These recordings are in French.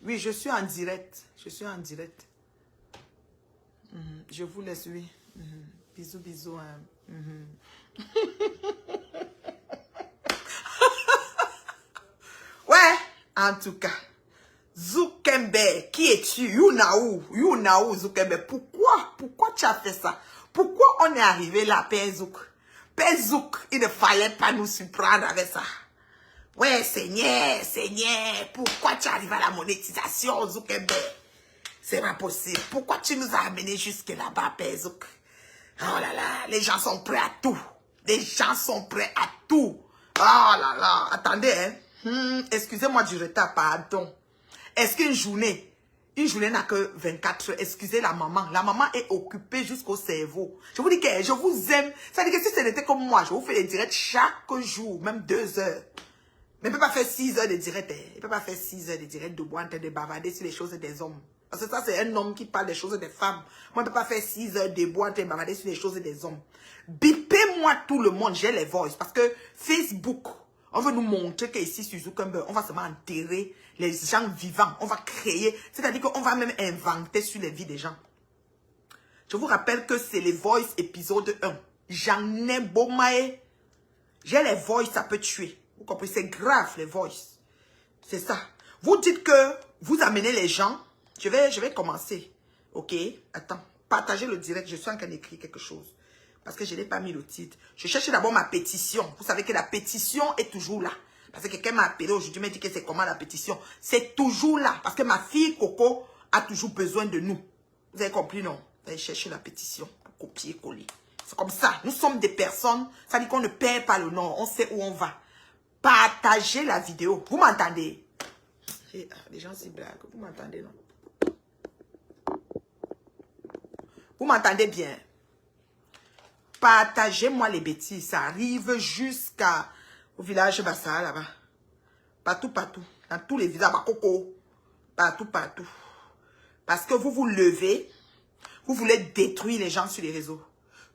Oui, je suis en direct. Je suis en direct. Je vous laisse, oui. Bisous, bisous. Hein. Ouais, en tout cas. Zuckerberg, qui es-tu? You know, Zuckerberg. Pourquoi tu as fait ça? Pourquoi on est arrivé là, Père Zouk? Père Zouk, il ne fallait pas nous surprendre avec ça. Ouais, Seigneur, pourquoi tu arrives à la monétisation, Zuckerberg? C'est pas possible. Pourquoi tu nous as amenés jusque là-bas, Père Zouk? Oh là là, les gens sont prêts à tout. Les gens sont prêts à tout. Oh là là, attendez, hein. Excusez-moi du retard, pardon. Est-ce qu'une journée n'a que 24 heures? Excusez la maman. La maman est occupée jusqu'au cerveau. Je vous dis que je vous aime. Ça veut dire que si ce n'était comme moi, je vous fais des directs chaque jour, même 2 heures. Mais il ne peut pas faire 6 heures de direct. Il ne peut pas faire 6 heures de direct de bois en train de bavarder sur les choses des hommes. Parce que ça, c'est un homme qui parle des choses des femmes. Moi, je ne peux pas faire 6 heures de bois en train de bavarder sur les choses des hommes. Bipez-moi tout le monde, j'ai les voices. Parce que Facebook, on veut nous montrer qu'ici, sur Zuckerberg, on va seulement enterrer les gens vivants. On va créer, c'est-à-dire qu'on va même inventer sur les vies des gens. Je vous rappelle que c'est les voices épisode 1. J'en ai beau maï. J'ai les voices, ça peut tuer. Vous comprenez? C'est grave, les voices. C'est ça. Vous dites que vous amenez les gens. Je vais commencer. Ok? Attends. Partagez le direct. Je suis en train d'écrire quelque chose. Parce que je n'ai pas mis le titre. Je cherche d'abord ma pétition. Vous savez que la pétition est toujours là. Parce que quelqu'un m'a appelé aujourd'hui, m'a dit que c'est comment la pétition. C'est toujours là. Parce que ma fille Coco a toujours besoin de nous. Vous avez compris, non? Vous allez chercher la pétition pour copier, coller. C'est comme ça. Nous sommes des personnes. Ça dit qu'on ne perd pas le nom. On sait où on va. Partagez la vidéo. Vous m'entendez? Les gens s'y blaguent. Vous m'entendez, non? Vous m'entendez bien? Partagez-moi les bêtises. Ça arrive jusqu'au village Bassa, là-bas. Partout. Dans tous les villages. Coco. Partout. Parce que vous vous levez. Vous voulez détruire les gens sur les réseaux.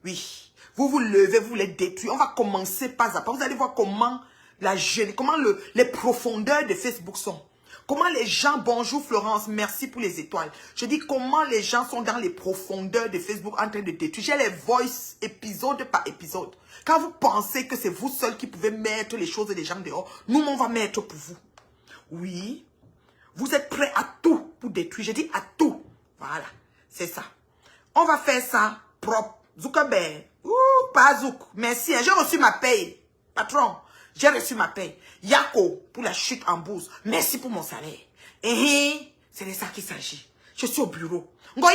Oui. Vous vous levez, vous voulez détruire. On va commencer pas à pas. Vous allez voir comment les profondeurs de Facebook sont. Comment les gens, bonjour Florence, merci pour les étoiles. Je dis comment les gens sont dans les profondeurs de Facebook en train de détruire. J'ai les voices épisode par épisode. Quand vous pensez que c'est vous seul qui pouvez mettre les choses des gens dehors, nous, on va mettre pour vous. Oui. Vous êtes prêts à tout pour détruire. Je dis à tout. Voilà. C'est ça. On va faire ça propre. Zuckerberg. Ouh, pas Zouk. Merci. J'ai reçu ma paye. Patron. J'ai reçu ma paye. Yako, pour la chute en bourse. Merci pour mon salaire. C'est de ça qu'il s'agit. Je suis au bureau. Ngoy,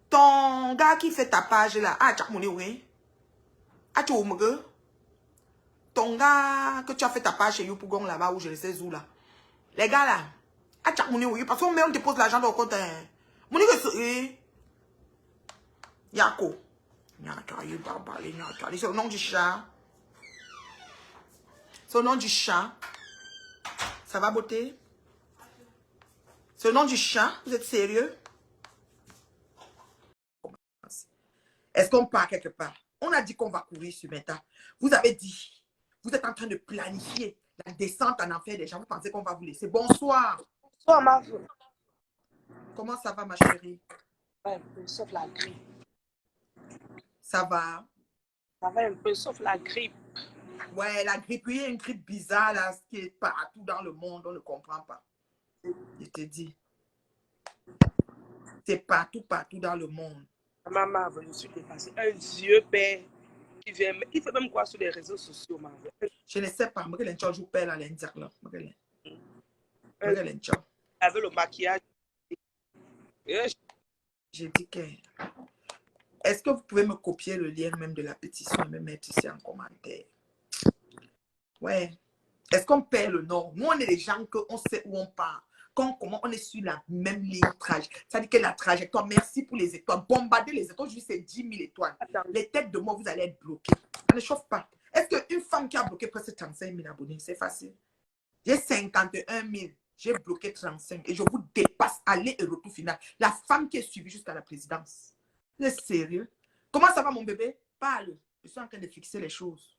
ton gars qui fait ta page là. Ah, tu as mon oui. Ah, tu as mon gars. Ton gars que tu as fait ta page chez Youpougon là-bas où je ne sais où là. Les gars là. Ah, tu as mon oui. Parce qu'on dépose l'argent dans le compte. Mon oui. Yako. C'est au nom du chat. C'est au nom du chat. Ça va, beauté? C'est au nom du chat. Vous êtes sérieux? Est-ce qu'on part quelque part? On a dit qu'on va courir sur Meta. Vous avez dit. Vous êtes en train de planifier la descente en enfer des gens. Vous pensez qu'on va vous laisser. Bonsoir. Bonsoir, ma fille. Comment ça va, ma chérie? Un peu, sauf la grippe. Ça va? Ça va un peu, sauf la grippe. Ouais, la grippe, il y a une grippe bizarre là, qui est partout dans le monde, on ne comprend pas. Je te dis. C'est partout dans le monde. Maman, je suis dépassée. Un vieux père qui vient, il fait même quoi sur les réseaux sociaux, maman? Je ne sais pas. Je joue père là, l'indiac là. Avec le maquillage. J'ai dit que... Est-ce que vous pouvez me copier le lien même de la pétition et me mettre ici en commentaire? Ouais. Est-ce qu'on perd le nord? Nous, on est des gens qu'on sait où on part. Comment on est sur la même ligne tragique. Ça dit que la trajectoire, merci pour les étoiles. Bombarder les étoiles, juste c'est 10 000 étoiles. Attends. Les têtes de moi, vous allez être bloqués. Ça ne chauffe pas. Est-ce qu'une femme qui a bloqué presque 35 000 abonnés, c'est facile? J'ai 51 000. J'ai bloqué 35. Et je vous dépasse aller et retour final. La femme qui est suivie jusqu'à la présidence. Vous êtes sérieux? Comment ça va, mon bébé? Parle. Je suis en train de fixer les choses.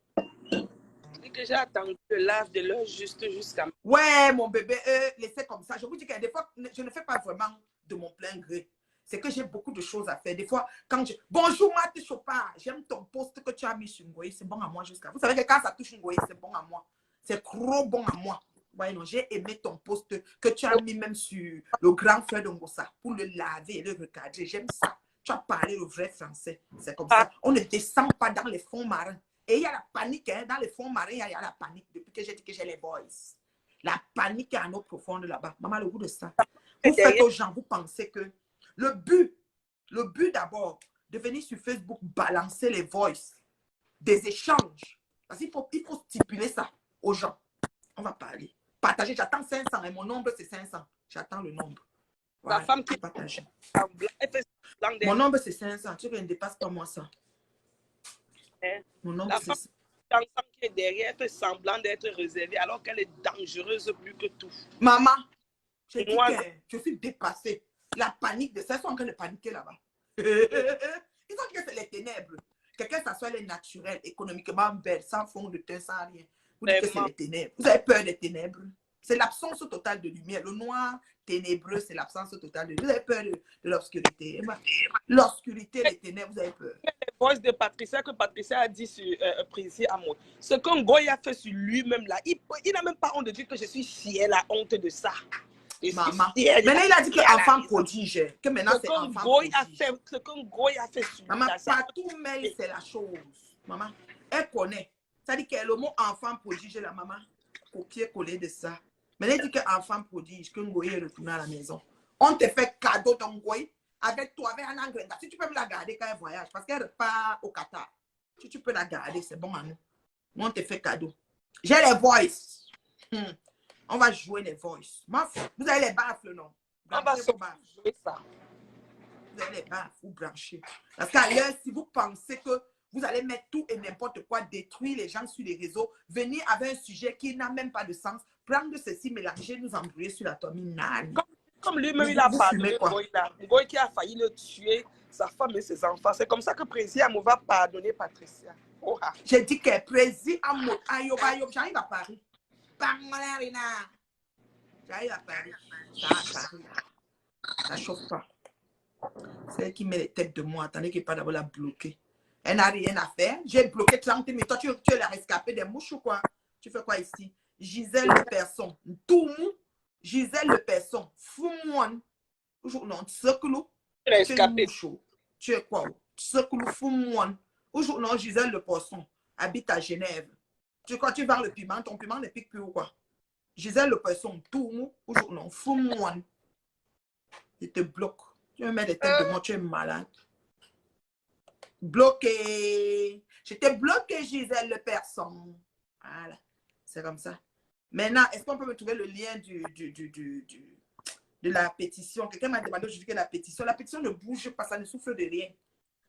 dis que j'ai attendu le lave de l'heure juste jusqu'à... Ouais, mon bébé, laissez comme ça. Je vous dis que des fois, je ne fais pas vraiment de mon plein gré. C'est que j'ai beaucoup de choses à faire. Des fois, quand je... Bonjour, Marthe Chopin. J'aime ton post que tu as mis sur Ngoye. C'est bon à moi jusqu'à... Vous savez que quand ça touche Ngoye, c'est bon à moi. C'est trop bon à moi. Ouais, non, j'ai aimé ton post que tu as mis même sur le grand frère de Ngossa pour le laver et le recadrer. J'aime ça. Tu as parlé le vrai français. C'est comme ça. On ne descend pas dans les fonds marins. Et il y a la panique, hein, dans les fonds marins, il y a la panique depuis que j'ai dit que j'ai les boys. La panique est à nos profondes là-bas. Maman, le goût de ça. Vous faites aux gens, vous pensez que le but d'abord, de venir sur Facebook balancer les voices, des échanges. Parce qu'il faut stipuler ça aux gens. On va parler. Partager, j'attends 500 et mon nombre c'est 500. J'attends le nombre. Voilà, La femme qui partage. elle fait semblant Mon d'être... nombre c'est 500. Tu ne dépasses pas moi ça. Mon nombre La c'est femme 500. qui est derrière, elle fait semblant d'être réservée alors qu'elle est dangereuse plus que tout. Maman, j'ai dit Moi, que je suis dépassée. La panique de ça, ils sont en train de paniquer là-bas. Ils ont dit que c'est les ténèbres. Quelqu'un s'assoit, elle est naturelle, économiquement belle, sans fond de teint, sans rien. Vous dites que c'est les ténèbres. Vous avez peur des ténèbres. C'est l'absence totale de lumière. Le noir ténébreux, c'est l'absence totale de lumière. Vous avez peur de l'obscurité. L'obscurité, les ténèbres, vous avez peur. les voices de Patricia, que Patricia a dit sur Précis à moi. Ce qu'un Goy a fait sur lui-même là, il n'a même pas honte de dire que je suis fière, la honte de ça. Maman. Maintenant, il a dit que enfant prodige. Que maintenant, c'est enfant prodige. Ce qu'un Goy a fait sur lui. Maman, partout mail, c'est la chose. Maman, elle connaît. Ça dit que le mot enfant prodige, la maman, copier-coller de ça. Mais elle dit que enfant prodige, que Ngoye est retourné à la maison. On te fait cadeau ton Ngoye avec toi, avec un engrais. Si tu peux me la garder quand elle voyage, parce qu'elle repart au Qatar. Si tu peux la garder, c'est bon à nous. On te fait cadeau. J'ai les voices. On va jouer les voices. Vous avez les baffles, non? On va jouer ça. Vous avez les baffles, vous branchez. Parce qu'ailleurs, si vous pensez que vous allez mettre tout et n'importe quoi, détruire les gens sur les réseaux, venir avec un sujet qui n'a même pas de sens, prendre ceci, mélanger, nous embrouiller sur la tomine. Comme lui-même, il a pardonné Ngoy qui a failli le tuer, sa femme et ses enfants. C'est comme ça que Précis Amo va pardonner Patricia. Oh, ah. J'ai dit que Précis Amo, j'arrive à Paris. J'arrive à Paris. Ça chauffe pas. C'est elle qui met les têtes de moi. Attendez qu'il n'y ait pas d'abord la bloquer. Elle n'a rien à faire. J'ai bloqué 30 000. Toi, tu es la rescapée des mouches ou quoi? Tu fais quoi ici? Gisèle Le Person. Toumou. Gisèle Le Person. Foumoine. Non, Tsekoulou. Tu es mouche. Tu es quoi? Tsekoulou Foumoine. Aujourd'hui, non, Gisèle Le Person. Habite à Genève. Tu crois tu vends le piment? Ton piment ne pique plus ou quoi? Gisèle Le Person. Toumou. Aujourd'hui, non. Foumoine. Il te bloque. Tu me mets des têtes de moi, tu es malade. Bloqué. Je t'ai bloqué, Gisèle Le Person. Voilà. C'est comme ça. Maintenant, est-ce qu'on peut me trouver le lien de la pétition? Quelqu'un m'a demandé aujourd'hui que la pétition ne bouge pas, ça ne souffle de rien.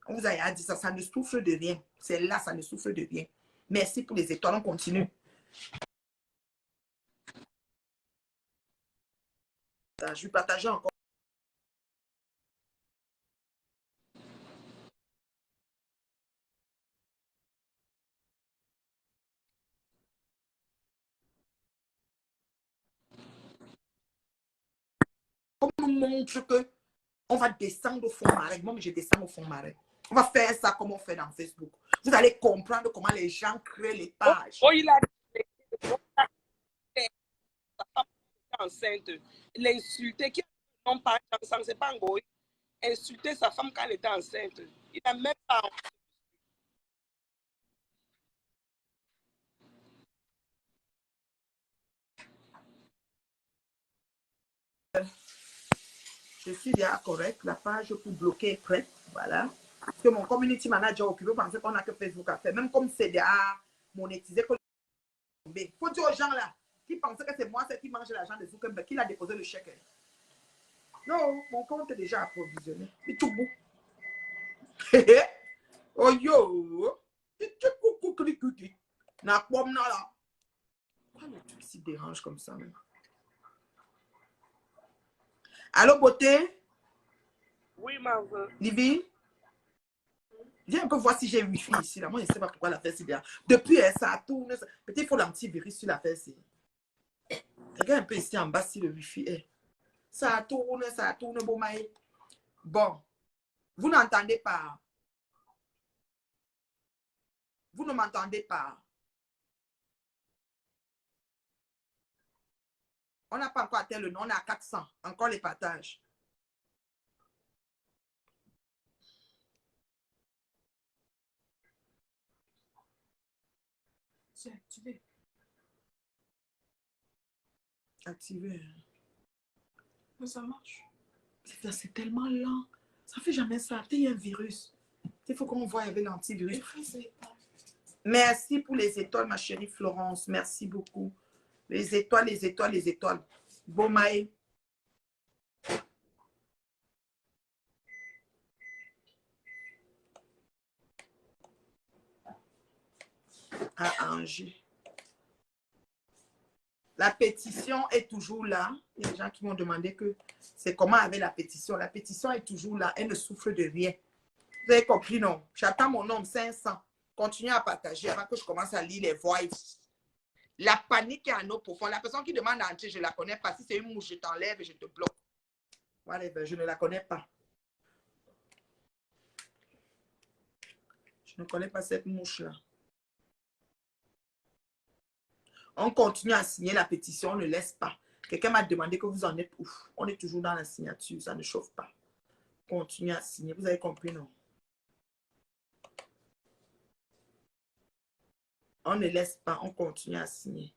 On vous a dit ça, ça ne souffle de rien. C'est là, ça ne souffle de rien. Merci pour les étoiles, on continue. Je vais partager encore. On nous montre que on va descendre au fond marais. Moi, je descends au fond marais. On va faire ça comme on fait dans Facebook. Vous allez comprendre comment les gens créent les pages. Oh, il a enceinte. L'insulter qui non pas ensemble, c'est pas un goy. Insulter sa femme quand elle était enceinte. Il n'a même pas. Je suis déjà correct. La page pour bloquer est prête. Voilà. Parce que mon community manager occupé pensait qu'on n'a que Facebook à faire. Même comme c'est déjà monétisé. Il faut dire aux gens là qui pensaient que c'est moi qui mange l'argent de Zuckerberg qui l'a déposé le chèque. Non, mon compte est déjà approvisionné. Et tout bout. Oh yo. Na pomme là. Pourquoi le truc s'y dérange comme ça même? Allô, beauté? Oui, ma veuve. Livy? Viens un peu voir si j'ai Wi-Fi ici. Là. Moi, je ne sais pas pourquoi la fait si bien. Depuis, ça tourne. Peut-être qu'il faut l'antivirus sur la fesse. Regarde un peu ici en bas si le Wi-Fi est. Ça tourne, bon maï. Bon, vous n'entendez pas. Vous ne m'entendez pas. On n'a pas encore atteint le nom, on est à 400. Encore les partages. C'est activé. Activé. Mais ça marche. C'est tellement lent. Ça fait jamais ça. Il y a un virus. Il faut qu'on voie avec l'antivirus. Merci pour les étoiles, ma chérie Florence. Merci beaucoup. Les étoiles, les étoiles, les étoiles. Bon maï. À Angers. La pétition est toujours là. Il y a des gens qui m'ont demandé que c'est comment avec la pétition. La pétition est toujours là. Elle ne souffre de rien. Vous avez compris, non? J'attends mon nombre 500. Continuez à partager avant que je commence à lire les voices. La panique est à nos profonds. La personne qui demande à entrer, je ne la connais pas. Si c'est une mouche, je t'enlève et je te bloque. Whatever, je ne la connais pas. Je ne connais pas cette mouche-là. On continue à signer la pétition, on ne laisse pas. Quelqu'un m'a demandé que vous en êtes où. On est toujours dans la signature, ça ne chauffe pas. Continuez à signer, vous avez compris, non? On ne laisse pas, on continue à signer.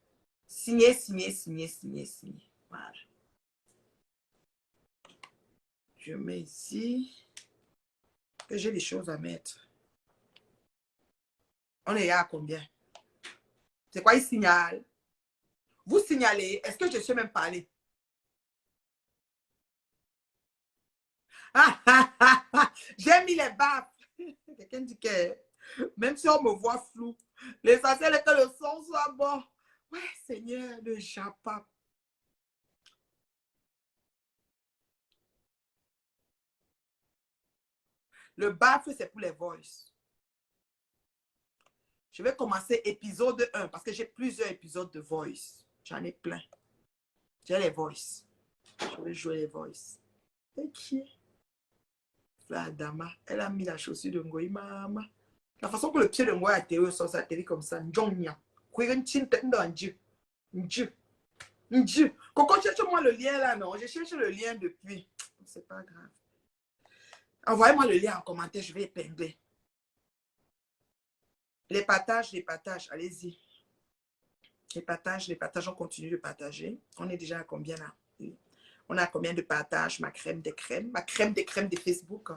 Signer, signer, signer, signer, signer. Voilà. Je mets ici. Que j'ai des choses à mettre. On est à combien? C'est quoi, il signale? Vous signalez. Est-ce que je sais même parler? J'ai mis les baffes. Quelqu'un dit que même si on me voit flou, l'essentiel est que le son soit bon. Ouais, Seigneur, le Japon. Le baffle, c'est pour les voices. Je vais commencer épisode 1 parce que j'ai plusieurs épisodes de voice. J'en ai plein. J'ai les voices. Je vais jouer les voices. Et qui est? La dama, elle a mis la chaussure de Ngoï Mama. La façon que le pied de Ngoï a atterri sur sa télé comme ça. Njongnya. Dieu. Coco, cherche-moi le lien là, non? Je cherche le lien depuis. C'est pas grave. Envoyez-moi le lien en commentaire, je vais épingler. Les partages, allez-y. Les partages, on continue de partager. On est déjà à combien là? On a combien de partages? Ma crème des crèmes de Facebook.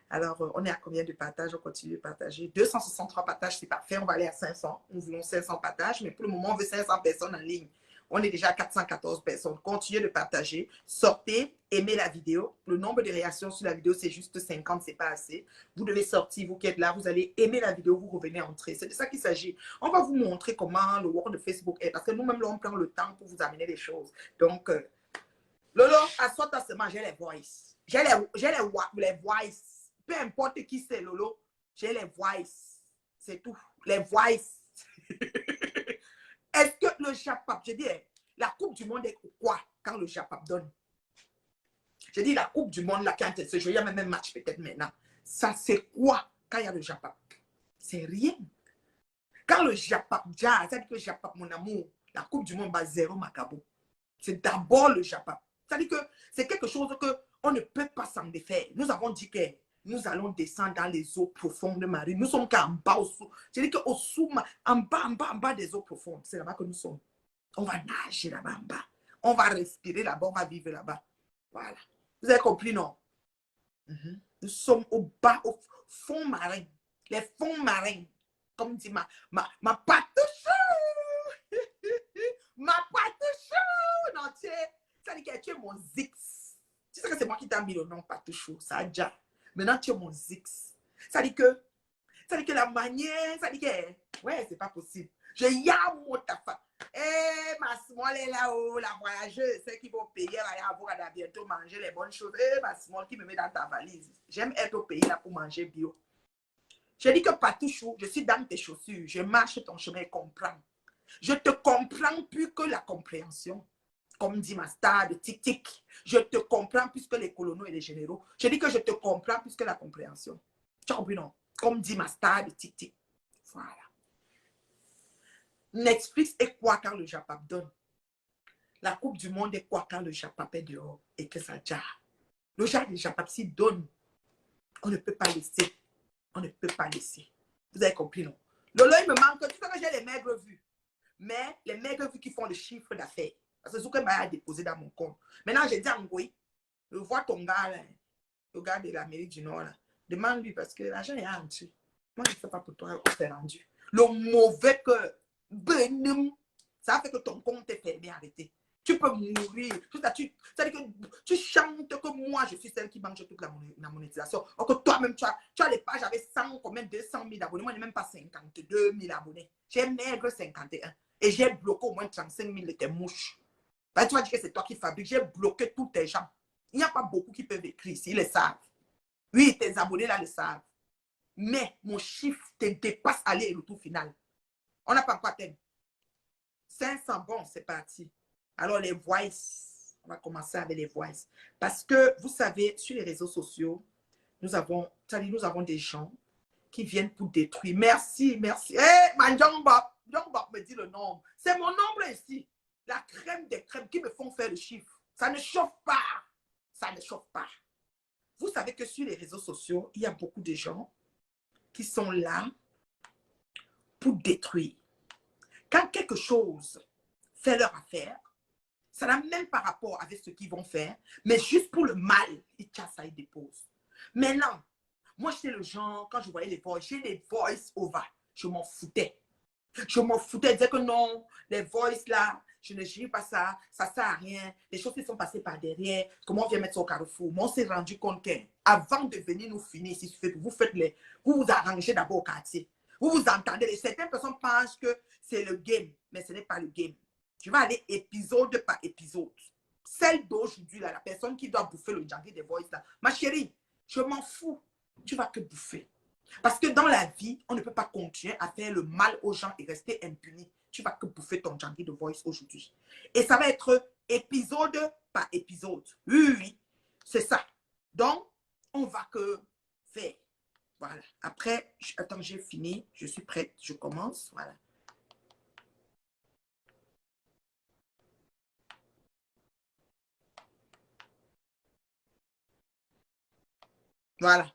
Alors, on est à combien de partages? On continue de partager. 263 partages, c'est parfait. On va aller à 500. Nous voulons 500 partages, mais pour le moment, on veut 500 personnes en ligne. On est déjà à 414 personnes. Continuez de partager. Sortez, aimez la vidéo. Le nombre de réactions sur la vidéo, c'est juste 50, c'est pas assez. Vous devez sortir, vous qui êtes là, vous allez aimer la vidéo, vous revenez entrer. C'est de ça qu'il s'agit. On va vous montrer comment le world de Facebook est, parce que nous-mêmes, on prend le temps pour vous amener les choses. Donc, Lolo, assois-toi seulement, j'ai les voices. J'ai les voices. Peu importe qui c'est, Lolo, j'ai les voices. C'est tout. Les voices. Est-ce que le Japap, je dis, la Coupe du Monde est quoi quand le Japap donne? Je dis, la Coupe du Monde, là, quand elle se joue, il y a même un match peut-être maintenant. Ça, c'est quoi quand il y a le Japap? C'est rien. Quand le Japap, ça dit que le Japap, mon amour, la Coupe du Monde va zéro macabo. C'est d'abord le Japap. Ça dit que c'est quelque chose qu'on ne peut pas s'en défaire. Nous avons dit que nous allons descendre dans les eaux profondes de Marie. Nous sommes qu'en bas, au sous. Je dis qu'au sous, en bas des eaux profondes. C'est là-bas que nous sommes. On va nager là-bas en bas. On va respirer là-bas, on va vivre là-bas. Voilà. Vous avez compris, non? Nous sommes au bas, au fond marin. Les fonds marins. Comme dit ma patouche. Ma patouche. Non, tu sais, ça dit que tu es mon Zix. Tu sais que c'est moi qui t'ai mis le nom patouchou. Ça a déjà. Maintenant, tu es mon Zix. Ça dit que la manière, ça dit que, ouais, c'est pas possible. Je yamo ta femme. Eh, ma small est là-haut, la voyageuse, celle qui va payer, elle va avoir à bientôt manger les bonnes choses. Eh, ma small qui me met dans ta valise. J'aime être au pays là pour manger bio. Je dis que Patouchou, je suis dans tes chaussures, je marche ton chemin et comprends. Je te comprends plus que la compréhension. Comme dit ma star de tic-tic, je te comprends plus que les colonels et les généraux. Je dis que je te comprends plus que la compréhension. Tu as compris, non? Comme dit ma star de tic-tic. Voilà. Netflix est quoi quand le Japap donne? La Coupe du Monde est quoi quand le Japap est dehors et que ça jarre? Le genre du Japap, s'il donne, on ne peut pas laisser. On ne peut pas laisser. Vous avez compris, non? Lolo, il me manque. Tu sais que j'ai les maigres vues. Mais les maigres vues qui font le chiffre d'affaires. Parce que Zuckerberg m'a déposé dans mon compte. Maintenant, j'ai dit à Ngoui, je vois ton gars, là, le gars de l'Amérique du Nord, là. Demande-lui parce que l'argent est rendu. Moi, je ne sais pas pour toi, on s'est rendu. Le mauvais cœur, ça fait que ton compte est fermé, arrêté. Tu peux mourir. C'est-à-dire que tu chantes que moi, je suis celle qui mange toute la monétisation. Or que toi-même, tu as les pages avec 100, combien, 200 000 abonnés. Moi, je n'ai même pas 52 000 abonnés. J'ai maigre 51. Et j'ai bloqué au moins 35 000 de tes mouches. Ben, tu vas dire que c'est toi qui fabriques. J'ai bloqué tous tes gens. Il n'y a pas beaucoup qui peuvent écrire ici. Ils le savent. Oui, tes abonnés là le savent. Mais mon chiffre te dépasse aller et le tout final. On n'a pas quoi thème. 500, bon, c'est parti. Alors, les voices, on va commencer avec les voices. Parce que, vous savez, sur les réseaux sociaux, nous avons des gens qui viennent pour détruire. Merci, merci. Eh, man, John Bob me dit le nombre. C'est mon nombre ici. La crème des crèmes qui me font faire le chiffre. Ça ne chauffe pas. Ça ne chauffe pas. Vous savez que sur les réseaux sociaux, il y a beaucoup de gens qui sont là pour détruire. Quand quelque chose fait leur affaire, ça n'a même pas rapport avec ce qu'ils vont faire, mais juste pour le mal, ils chassent ça, ils déposent. Maintenant, moi, j'étais le genre, quand je voyais les voice, j'ai les voice over, je m'en foutais. Je m'en foutais, je disais que non, les voice là, je ne gère pas ça, ça ne sert à rien. Les choses qui sont passées par derrière, comment on vient mettre ça au carrefour. Moi, on s'est rendu compte qu'avant de venir nous finir, si vous vous arrangez d'abord au quartier. Vous vous entendez. Certaines personnes pensent que c'est le game, mais ce n'est pas le game. Tu vas aller épisode par épisode. Celle d'aujourd'hui, là, la personne qui doit bouffer le junkie des voice là. Ma chérie, je m'en fous. Tu vas que bouffer. Parce que dans la vie, on ne peut pas continuer à faire le mal aux gens et rester impuni. Tu vas que bouffer ton junkie de voice aujourd'hui. Et ça va être épisode par épisode. Oui, oui, c'est ça. Donc, on va que faire. Voilà. Après, attends, j'ai fini. Je suis prête. Je commence. Voilà. Voilà.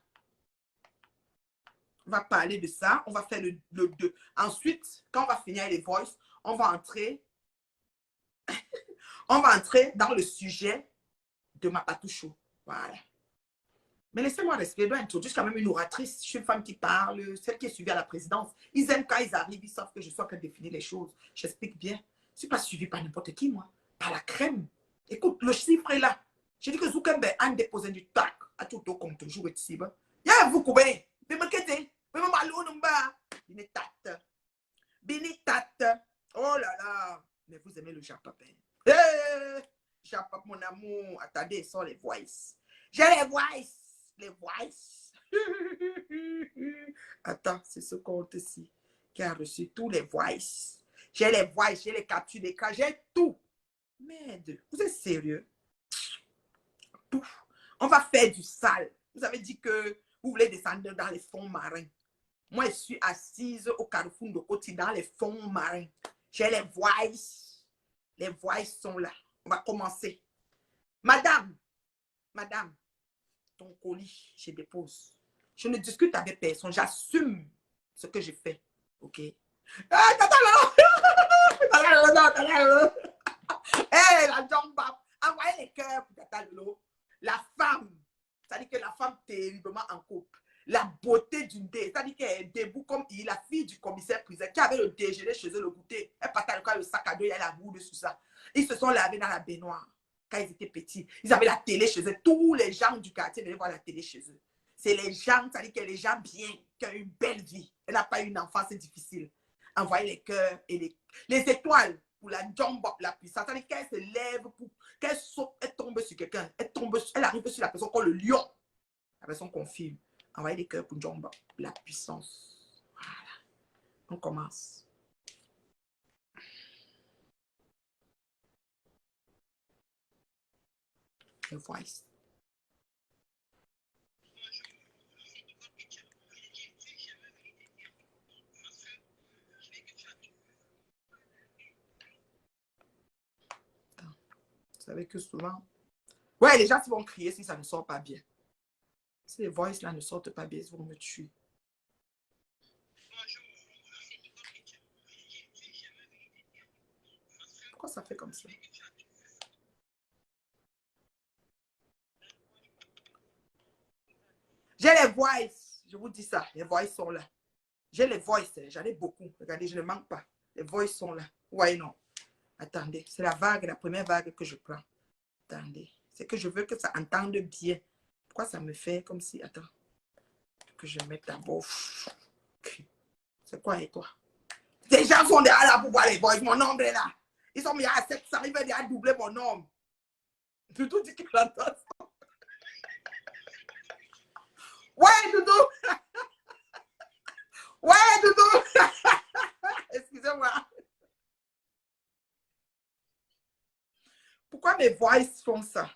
On va parler de ça. On va faire le 2. Ensuite, quand on va finir les voices, on va entrer dans le sujet de ma patouchou. Voilà. Mais laissez-moi respirer. Je dois introduire quand même une oratrice. Je suis une femme qui parle, celle qui est suivie à la présidence. Ils aiment quand ils arrivent, ils savent que je suis en train de définir les choses. J'explique bien. Je ne suis pas suivie par n'importe qui, moi. Par la crème. Écoute, le chiffre est là. J'ai dit que Zuckerberg a déposé du tac à tout au compte toujours ici. Ya vous coupez. Mais me quittez. Mais me malou numba. Binitate. Oh là là. Mais vous aimez le Japap. Hey, Japap, mon amour. Attendez, sont les voices. J'ai les voices. Les voices. Attends, c'est ce compte-ci qui a reçu tous les voices. J'ai les voices, j'ai les captures d'écran, j'ai tout. Merde, vous êtes sérieux? Tout. On va faire du sale. Vous avez dit que vous voulez descendre dans les fonds marins. Moi, je suis assise au carrefour de côté dans les fonds marins. J'ai les voices. Les voices sont là. On va commencer. Madame, ton colis, je dépose. Je ne discute avec personne. J'assume ce que je fais. OK? Ah, hey, la jamba. Envoyez les cœurs pour Tata Lolo. La femme. C'est-à-dire que la femme terriblement en couple. La beauté d'une dé. C'est-à-dire qu'elle est debout comme il, la fille du commissaire priseur qui avait le déjeuner chez eux, le goûter. Elle partait le sac à dos, il y a la boue dessus ça. Ils se sont lavés dans la baignoire quand ils étaient petits. Ils avaient la télé chez eux. Tous les gens du quartier venaient voir la télé chez eux. C'est les gens, c'est-à-dire que les gens bien, qui ont une belle vie. Elle n'a pas eu une enfance difficile. Envoyer les cœurs et les étoiles pour la jump up, la puissance. C'est-à-dire qu'elle se lève, qu'elle saute, elle tombe sur quelqu'un. Elle arrive sur la personne comme le lion. La personne confirme. Envoyez des cœurs pour Njomba. La puissance. Voilà. On commence. The voice. Vous savez que souvent... Ouais, les gens vont crier si ça ne sort pas bien. Si les voices là ne sortent pas bien, ils vont me tuer. Pourquoi ça fait comme ça? J'ai les voices. Je vous dis ça. Les voices sont là. J'ai les voices. J'en ai beaucoup. Regardez, je ne manque pas. Les voices sont là. Ouais, non. Attendez. C'est la vague, la première vague que je prends. Attendez. C'est que je veux que ça entende bien. Pourquoi ça me fait comme si... Attends. Que je mette d'abord. C'est quoi et toi? Ces gens sont déjà là pour voir les voices. Mon nombre est là. Ils sont mis à 700. Ils veulent déjà doubler mon nombre. Doudou dit qu'il entend ça. Ouais, Doudou. Ouais, Doudou. Excusez-moi. Pourquoi mes voices font ça?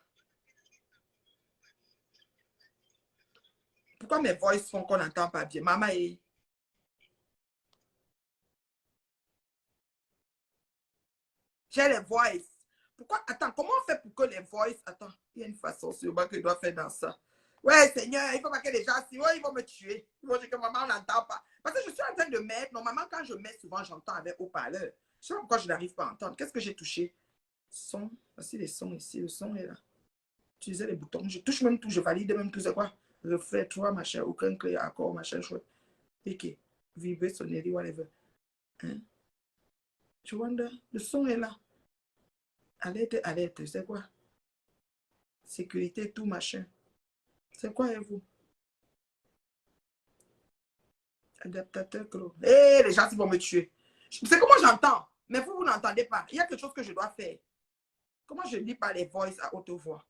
Pourquoi mes voices font qu'on n'entend pas bien? Maman est... J'ai les voices. Pourquoi? Attends, comment on fait pour que les voices... Attends, il y a une façon sûrement que je dois faire dans ça. Ouais, Seigneur, il faut pas que les gens... Si, ouais, ils vont me tuer. Ils vont dire que maman, on n'entend pas. Parce que je suis en train de mettre... Normalement, quand je mets, souvent, j'entends avec haut-parleur. Je ne sais pas pourquoi je n'arrive pas à entendre. Qu'est-ce que j'ai touché? Son. Voici les sons ici. Le son est là. Utilisez les boutons. Je touche même tout. Je valide même tout. C'est quoi? Reflet, 3, machin. Aucun clé, accord, machin, chouette. Ok. Vibrer, sonnerie, whatever. Hein? Tu vois, le son est là. Alerte, alerte. C'est quoi? Sécurité, tout, machin. C'est quoi, et vous? Adaptateur, clos. Hé, les gens, ils vont me tuer. C'est comment j'entends. Mais vous, vous n'entendez pas. Il y a quelque chose que je dois faire. Comment je lis pas les voices à haute voix?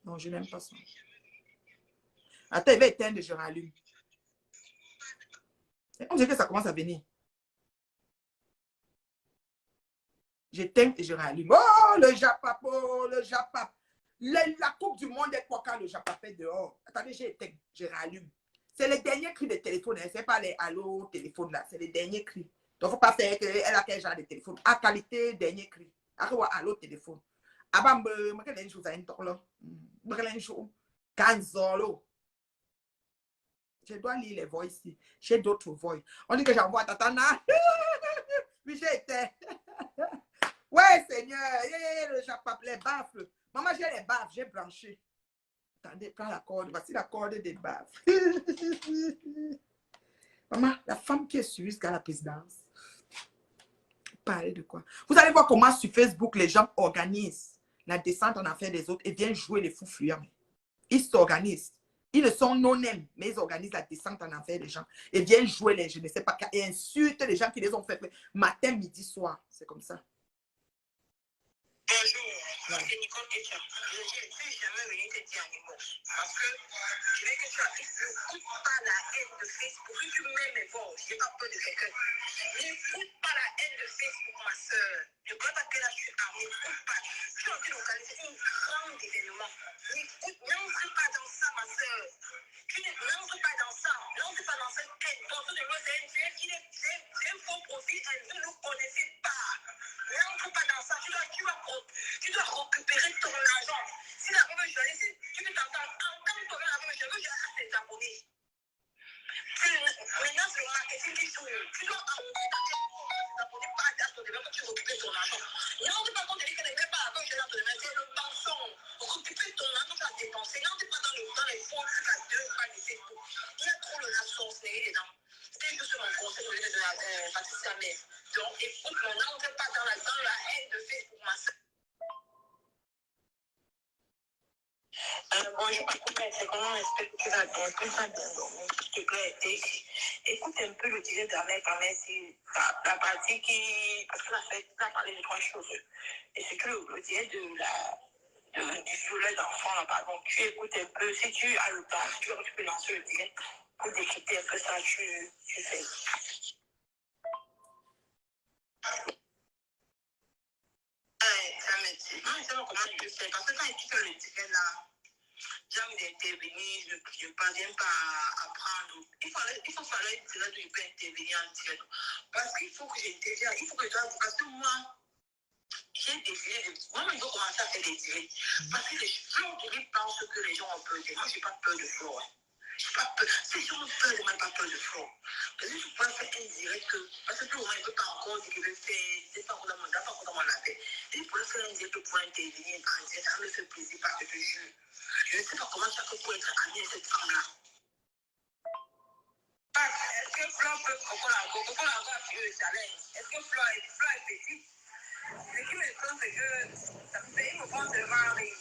Non, je n'aime pas ça. Attends, il va éteindre et je rallume. On dirait que ça commence à venir. J'éteins et je rallume. Oh, le japapo, le japap. La coupe du monde est quoi quand le japap est dehors? Attendez, j'ai éteint, je rallume. C'est les derniers cris des téléphones. Hein. Ce n'est pas les allô téléphones là. C'est les derniers cris. Donc, il ne faut pas faire qu'elle a quel genre de téléphone. À qualité, dernier cri. Allô téléphone. Avant, je vais vous dire un truc là. Je vais vous dire je dois lire les voix ici. J'ai d'autres voix. On dit que j'envoie Tatana. Puis j'ai été. Ouais, Seigneur. Le japap, les baffles. Maman, j'ai les baffles. J'ai branché. Attendez, prends la corde. Voici la corde des baffles. Maman, la femme qui est suivie jusqu'à la présidence. Parlez de quoi? Vous allez voir comment sur Facebook, les gens organisent la descente en affaires des autres et viennent jouer les fous fuyants. Ils s'organisent. Ils ne sont non-aiment, mais ils organisent la descente en enfer des gens. Et viennent jouer les, je ne sais pas, et insultent les gens qui les ont fait matin, midi, soir. C'est comme ça. Bonjour, c'est Nicole Etia. Je ne suis jamais venue te dire un mot. Parce que je veux que tu appliques. Ne coupe pas la haine de Facebook. Si tu mets mes voix, je n'ai pas peur de quelqu'un. N'écoute pas la haine de Facebook, ma soeur. Je crois pas que là, je suis armée. N'écoute pas. Je suis en train d'organiser un grand événement. N'écoute, n'entre pas dans ça, ma soeur. N'entre pas dans ça. N'entre pas dans cette haine. Ton truc de l'autre, c'est un faux profil. Elle ne nous connaissait pas. N'entre pas dans ça. Tu dois récupérer ton argent. Si la même journaliste, tu peux t'entendre. Quand tu auras la même journaliste, je vais tes abonnés. Maintenant, c'est le marketing qui tourne. Tu dois envoyer tes abonnés par date de même que tu récupères ton argent. N'entre pas quand tu dis que les mêmes pas avant, je l'ai donné. C'est le mensonge. Récupère ton argent, tu as dépensé. N'entre pas dans les fonds jusqu'à 2 pas de Facebook. Il y a trop de la sorcellerie dedans. C'était juste mon conseil de Patricia Mère. Donc, écoute, n'entre pas dans la haine de Facebook, ma soeur. Bonjour, c'est comment est-ce que tu vas bien? Est-ce que tu as bien dormi? S'il te plaît, écoute un peu le direct de la mère, c'est la partie qui. Parce que tu as parlé de trois choses. Et c'est que le direct du violet d'enfant, là, pardon, tu écoutes un peu. Si tu as le temps, tu peux lancer le direct pour décrypter un peu ça, tu fais. Ça me dit. Non, je ne sais pas comment je fais. Parce que quand tu fais le direct là, j'ai envie d'intervenir, je ne parviens pas à apprendre. Il faut faire un direct où je peux intervenir en direct. Parce qu'il faut que j'intervienne, il faut que je dois. Parce que moi, j'ai décidé de. Moi, je dois commencer à faire des directs. Parce que les gens qui pensent que les gens ont peur de moi, je n'ai pas peur de flot. Je n'ai pas peur. Si les gens ont peur de moi, je n'ai pas peur de flot. Parce que je pourrais faire un direct que. Parce que pour moi, je ne peux pas encore dire que je vais faire. Je ne sais pas encore dans mon appel. Et je pourrais faire un direct pour intervenir en direct. Ça me fait plaisir parce que je ne sais pas comment ça peut être ami à cette femme-là. Est-ce que Flo peut Coco Lago a pris le challenge? Est-ce que Flo est petit? Ce qui me semble, c'est que ça me fait une fois seulement rire.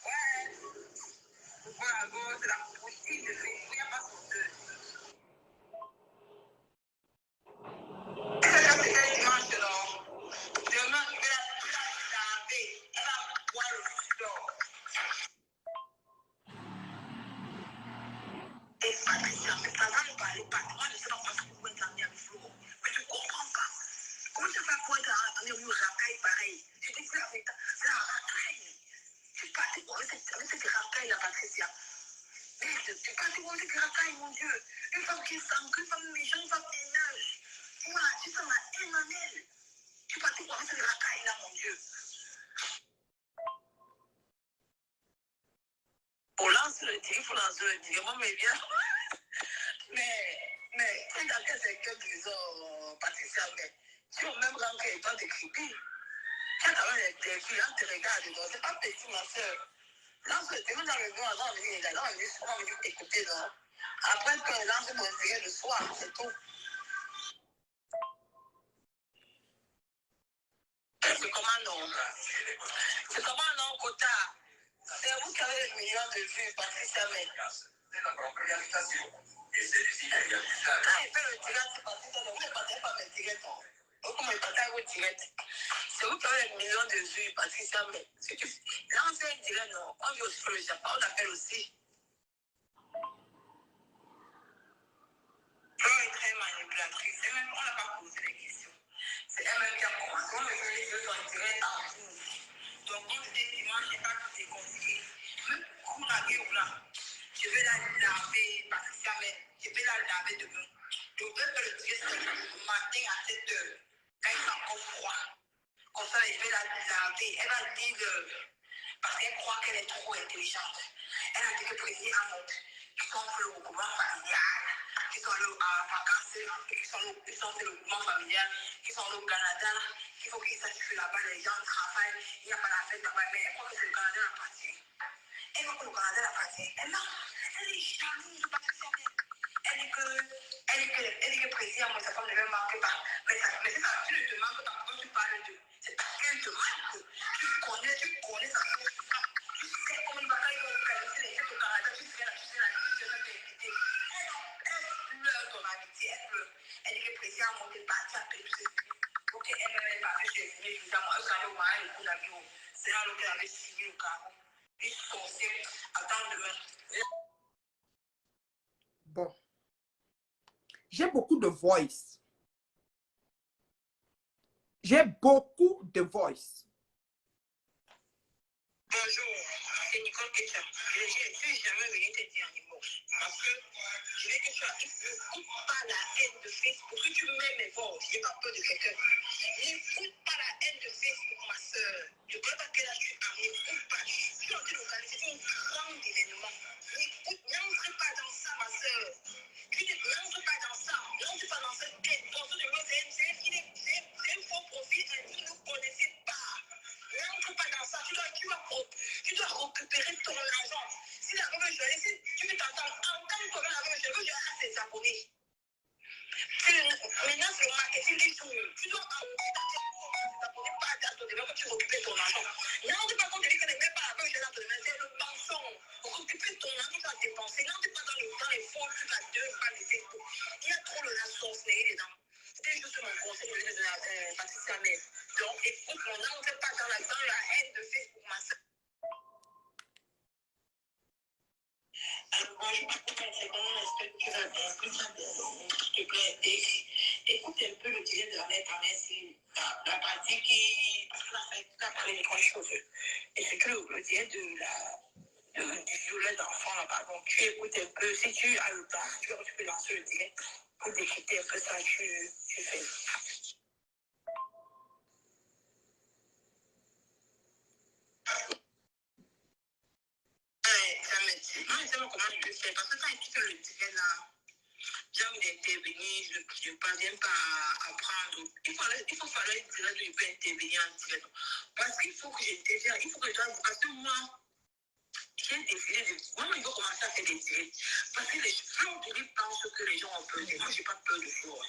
Ouais, Coco Lago, c'est la poutine de fait. Il n'y a pas son deux. C'est dimanche, non? Demain, je vais la laver. Elle va boire le flot. Et Patricia, mais ça va nous parler pas. Moi, je ne sais pas comment ça peut être amené avec Flo. Mais je ne comprends pas. Comment ça va pour être amené au racaille pareil? Je te dis la vérité, c'est la racaille. Tu parti pour cette racaille, la Patricia. Merde, tu parti pour cette racaille, mon Dieu. Une femme qui est sanguine, une femme méchante, une femme haineuse. Voilà, tu sens la haine en elle. Tu parti pour cette racaille-là, mon Dieu. On lance le tigre, il faut lancer le tigre. Moi, mais bien. Mais, c'est dans quel secteur, disons, Patricia, mais si au même rang que toi d'écriture, quand tu as des filles, là, tu regardes, donc c'est pas petit, ma soeur. Lance le tigre dans le vent, avant, on me dit, là, on me dit souvent, on me dit, écoutez, non. Après, quand on lance mon tigre le soir, c'est tout. C'est comment non? C'est comment non, Kota? C'est vous qui avez les millions de vues, Patricia, mais. Quand il fait le direct, c'est parce que vous ne partagez pas mes directs. Vous ne partagez vos directs. C'est vous qui avez les millions de vues, Patricia, mais. Lancer un direct, non. On vit aussi sur le Japon, on appelle aussi. Flore est très manipulatrice. Elle-même, on n'a pas posé les questions. C'est elle-même qui a commencé. On me fait les jeux en direct en tout. Donc, quand je dis dimanche, je n'ai pas tout déconseillé. Même pour la gueule là, je vais la laver, Patricia, mais je vais la laver demain. Je vais faire le direct le matin à 7 heures, quand il fait encore froid. Comme ça, je vais la laver. Elle va dire, parce qu'elle croit qu'elle est trop intelligente. Elle a dit que président Amont, qui sont pour le regroupement familial, qui sont allés à vacances, qui sont sur le regroupement familial, qui sont allés au Canada, qu'il faut qu'ils sachent que là-bas, les gens travaillent, il n'y a pas la fête là-bas, mais elle croit que c'est le Canada la partie. Elle croit que le Canada la partie. Elle est jalouse de Patricia. Elle dit que président, moi, sa femme ne me manque pas. Mais c'est ça, tu ne te manques pas quand tu parles d'eux. C'est parce qu'elle te manque. Tu connais sa femme. Tu sais comment il va quand ils vont organiser les fêtes au Canada. Tu sais tu sais t'inviter. Elle pleure ton amitié, elle pleure. Elle dit que le président, moi, qu'il parti à payer tous ses filles. Ok, elle va faire chez lui, évidemment. Elle s'en est au mari, le coup d'avion. C'est là qu'elle avait signé au carreau. Puis son ciel, attends demain. Bon. J'ai beaucoup de voice. J'ai beaucoup de voice. Bonjour, c'est Nicole Ketchup. Je ne suis jamais venue te dire un mot. Parce que je veux que tu n'écoutes pas la haine de Facebook. Que tu mets mes voix, je n'ai pas peur de quelqu'un. N'écoute pas la haine de Facebook, ma soeur. Je ne sais pas quel âge tu as, n'écoute pas. Je suis en train d'organiser un grand événement. N'entre pas dans ça, ma soeur. N'entre pas dans ça. N'entre pas dans cette haine. Dans ce numéro, c'est un faux profil. Vous ne connaissez pas. N'entre pas dans ça. Tu dois récupérer ton argent. Si la même journée, tu veux t'entendre, entendre comment la même journée, je vais à tes abonnés. Maintenant, c'est le marketing qui tourne. Tu dois entendre tes abonnés, pas à ton développement, tu récupères ton argent. N'entre pas quand tu dis que tu n'aimes pas la Donc, il faut qu'on n'entre pas dans la haine de Facebook, ma soeur. Alors, moi, je ne sais pas comment est-ce que tu vas bien, comme ça, s'il te plaît, écoute un peu le direct de la mère, ta mère, c'est la partie qui, parce que là, ça a parlé des cheveux. Et c'est que le direct de du violet d'enfant là-bas. Donc, tu écoutes un peu, si tu as le temps, tu peux lancer le direct pour écouter un peu ça, tu fais. Moi, je sais pas comment je le fais, parce que quand tu fais le direct là, j'ai envie d'intervenir, je ne parviens pas à apprendre. Il faut falloir dire que je peux intervenir en direct. Parce qu'il faut que j'intervienne, il faut que je dois, parce que moi, j'ai décidé de. Moi, il faut commencer à faire des directs. Parce que les gens pensent que les gens ont peur. Moi, je n'ai pas peur de flot.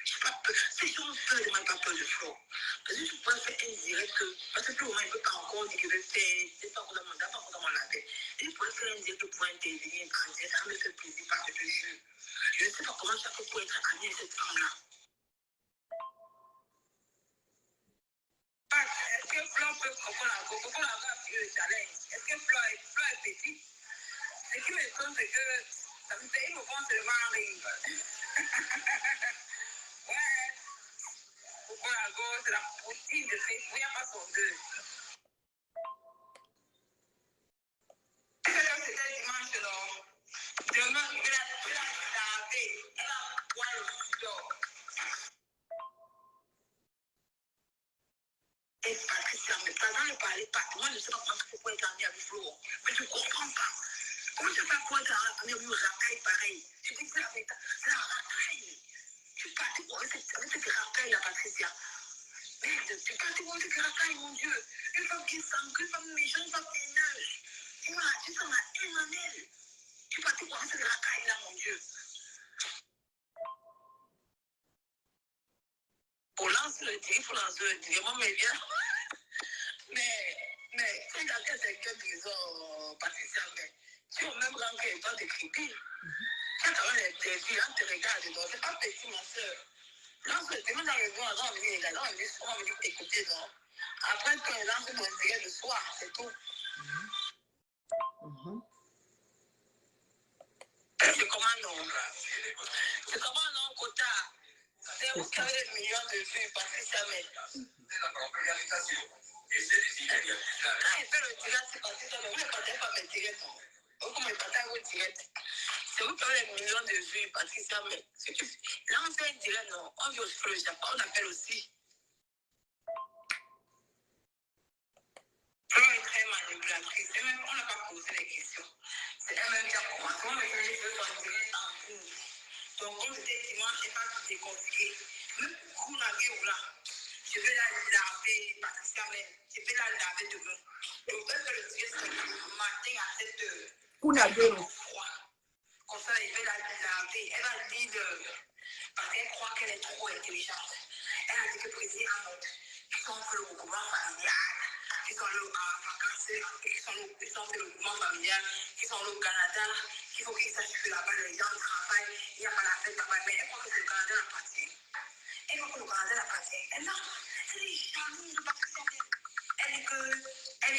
Je n'ai pas peur. Si les gens ont peur, je n'ai pas peur de flot. Parce que je pourrais faire un direct. Parce que pour le moment, il ne peut pas encore dire que je vais faire. Je ne sais pas encore dans la tête. Il pourrait faire un direct pour intervenir en direct. Ça me fait plaisir parce que je ne sais pas comment ça peut pour être ami avec cette femme-là. Est-ce que Flo peut Coco la va sur le challenge? Est-ce que Flo est petit? Ce qui me compte, c'est que ça me fait, il me pense seulement en rire. Ouais, Coco la go, c'est la poutine de Facebook, il n'y a pas son deux. C'était dimanche, non? Demain, je vais la laver. Elle va boire le sudor. Et Patricia, mais pendant ne parlait pas. Moi, je ne sais pas pourquoi elle est amie avec Flo. Mais je ne comprends pas. Comment tu fais pour être amie avec une racaille pareil? Je dis que c'est la racaille. Tu es parti pour avec cette racaille là, Patricia. Merde, tu es parti pour cette racaille, mon Dieu. Une femme qui s'engueule, une femme méchante, une femme haineuse. Tu sens la haine en elle. Tu es parti pour cette racaille là, mon Dieu. Pour lancer le tigre, il faut lancer le tigre. Moi, mais bien. Mais, c'est dans quel secteur, disons, Patricia, mais tu as même rang que toi d'écriture. Quand tu as un interview, on te regarde, donc c'est pas petit, ma soeur. Lance le tigre, dans le bon, on va venir t'écouter, non. Après, quand on lance ton intérêt de soi, c'est tout. C'est comment non? C'est comment non, Kota? C'est où qui avait des millions de vues, Patricia, mais. Quand il fait le direct, c'est Patricia, mais vous ne partagez pas mes directs, non? Vous comment il partage vos directs? C'est vous qui avez des millions de vues, Patricia, mais. Là, on fait un direct, non? On vit aussi le Japon, on appelle aussi. Flo est très manipulatrice. Elle-même, on n'a pas posé les questions. C'est elle-même qui a commencé. Moi, maintenant, je fais son direct en cours. Donc, comme c'était dimanche, je n'ai pas tout déconseillé. Même pour la gueule là, je vais la laver, Patricia, mais je vais la laver demain. Je vais faire le direct ce matin à 7 heures. Kunagero. Comme ça, je vais la laver. Elle va dire, parce qu'elle croit qu'elle est trop intelligente. Elle a dit que le président Hamad, qui sont fait le regroupement familial, qui sont le vacances, qui sont fait le regroupement familial, qui sont au Canada, qu'il faut qu'ils sachent que là-bas, les gens travaillent, il n'y a pas la fête là-bas, mais elle croit que c'est le Canada l'appartient. Elle croit que le Canada l'appartient. Elle non, elle est jalouse de Patricia. Elle dit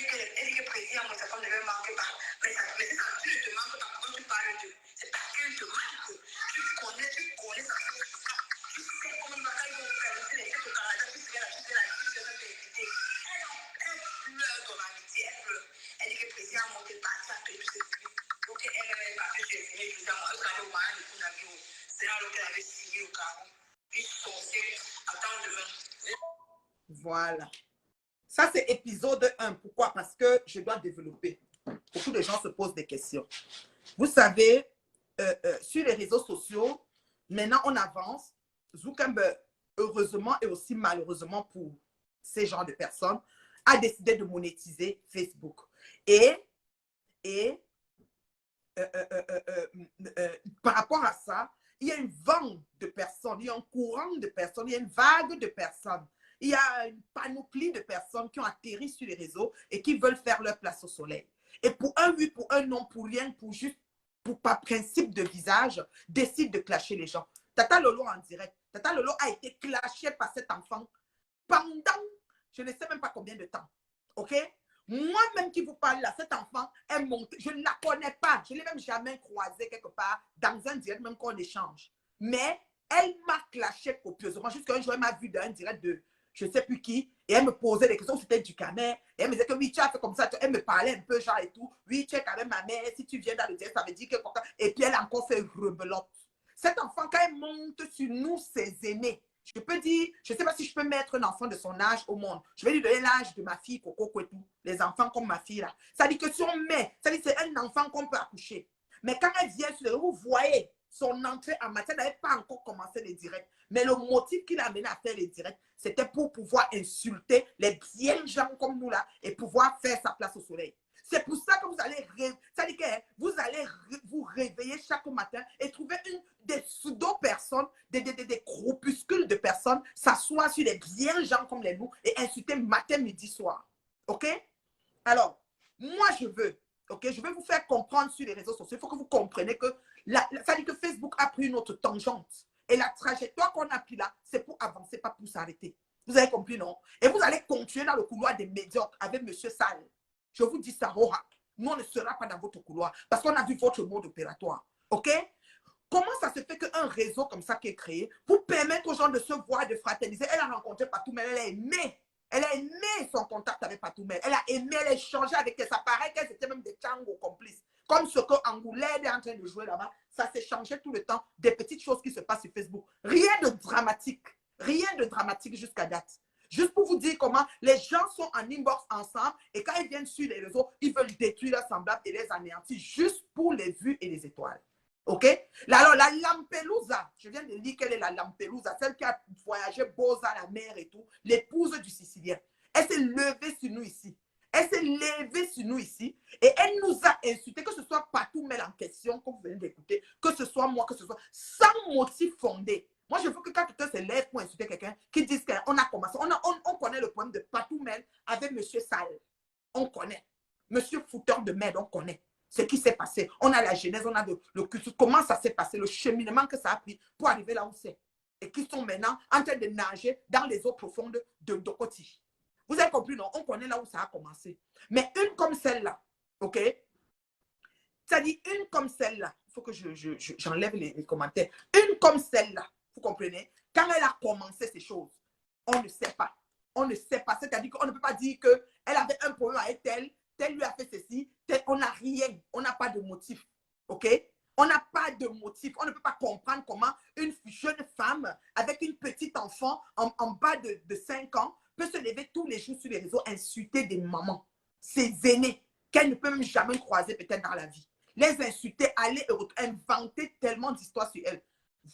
que le président, moi, sa femme ne me manque pas. Mais c'est quand tu ne te manques pas, quand tu parles d'eux, c'est parce qu'elle te manque. Tu connais sa femme. Tu sais comment il va faire pour organiser les fêtes au Canada, tu serais là, tu serais invité. Elle pleure ton amitié, elle pleure. Elle dit que le président, moi, t'es parti à payer tous ses prix. Donc, elle est partie, je suis venue, je lui ai dit, moi, je savais au Mahan, du coup, c'est là qu'elle avait signé au Cameroun. Puis, son siècle, attends demain. Voilà. Ça, c'est épisode 1. Pourquoi? Parce que je dois développer. Beaucoup de gens se posent des questions. Vous savez, sur les réseaux sociaux, maintenant, on avance. Zuckerberg, heureusement et aussi malheureusement pour ces genres de personnes, a décidé de monétiser Facebook. Et par rapport à ça, il y a une vague de personnes, il y a un courant de personnes, il y a une vague de personnes. Il y a une panoplie de personnes qui ont atterri sur les réseaux et qui veulent faire leur place au soleil. Et pour un oui, pour un non, pour rien, pour juste, pour par principe de visage, décident de clasher les gens. Tata Lolo en direct. Tata Lolo a été clashée par cet enfant pendant Je ne sais même pas combien de temps. OK? Moi-même qui vous parle là, cet enfant est monté. Je ne la connais pas. Je ne l'ai même jamais croisée quelque part dans un direct, même qu'on échange. Mais elle m'a clashé copieusement. Jusqu'à un jour, elle m'a vu dans un direct de je ne sais plus qui. Et elle me posait des questions. C'était du camer. Et elle me disait que oui, tu as fait comme ça. Elle me parlait un peu, genre et tout. Oui, tu es quand même ma mère. Si tu viens dans le direct, ça veut dire que. Et puis elle a encore fait rebelote. Cet enfant, quand elle monte sur nous, ses aînés, je peux dire, je ne sais pas si je peux mettre un enfant de son âge au monde. Je vais lui donner l'âge de ma fille, Coco et tout. Les enfants comme ma fille là. Ça dit que si on met, ça dit que c'est un enfant qu'on peut accoucher. Mais quand elle vient sur le vous voyez son entrée en matière, elle n'avait pas encore commencé les directs. Mais le motif qui l'a amené à faire les directs, c'était pour pouvoir insulter les bien gens comme nous là et pouvoir faire sa place au soleil. C'est pour ça que vous allez, ça dit que vous allez vous réveiller chaque matin et trouver des pseudo-personnes, des groupuscules de personnes s'asseoir sur les bien gens comme les nous et insulter matin, midi, soir. OK? Alors, moi, je veux vous faire comprendre sur les réseaux sociaux. Il faut que vous compreniez que ça dit que Facebook a pris une autre tangente. Et la trajectoire qu'on a pris là, c'est pour avancer, pas pour s'arrêter. Vous avez compris, non? Et vous allez continuer dans le couloir des médiocres avec M. Sall. Je vous dis ça, Roha. Nous, on ne sera pas dans votre couloir parce qu'on a vu votre mode opératoire. OK? Comment ça se fait qu'un réseau comme ça qui est créé pour permettre aux gens de se voir, de fraterniser? Elle a rencontré Patoumel, elle a aimé. Elle a aimé son contact avec Patoumel. Elle a aimé, elle a échangé avec elle. Ça paraît qu'elles étaient même des Tchango complices. Comme ce que Angoulême est en train de jouer là-bas. Ça s'est changé tout le temps. Des petites choses qui se passent sur Facebook. Rien de dramatique. Rien de dramatique jusqu'à date. Juste pour vous dire comment les gens sont en inbox ensemble et quand ils viennent sur les réseaux, ils veulent détruire leurs semblables et les anéantir juste pour les vues et les étoiles. OK? Alors, la Lampelusa, je viens de lire quelle est la Lampelusa, celle qui a voyagé beaux à la mer et tout, l'épouse du Sicilien. Elle s'est levée sur nous ici. Elle s'est levée sur nous ici et elle nous a insultés, que ce soit Patoumel en question, que vous venez d'écouter, que ce soit moi, que ce soit, sans motif fondé. Moi, je veux que quand quelqu'un se lève pour insulter quelqu'un, qu'il dise qu'on a commencé. On connaît le problème de Patoumel avec M. Sall. On connaît. Monsieur fouteur de merde, on connaît ce qui s'est passé. On a la genèse, on a le cursus, comment ça s'est passé, le cheminement que ça a pris pour arriver là où c'est. Et qui sont maintenant en train de nager dans les eaux profondes de Dokoti. Vous avez compris, non? On connaît là où ça a commencé. Mais une comme celle-là, OK? Ça dit une comme celle-là. Il faut que j'enlève les commentaires. Une comme celle-là, vous comprenez? Quand elle a commencé ces choses, on ne sait pas. On ne sait pas. C'est-à-dire qu'on ne peut pas dire qu'elle avait un problème avec tel lui a fait ceci. On n'a rien. On n'a pas de motif. OK? On n'a pas de motif. On ne peut pas comprendre comment une jeune femme avec une petite enfant en bas de 5 ans peut se lever tous les jours sur les réseaux, insulter des mamans, ses aînés, qu'elle ne peut même jamais croiser peut-être dans la vie. Les insulter, aller inventer tellement d'histoires sur elle.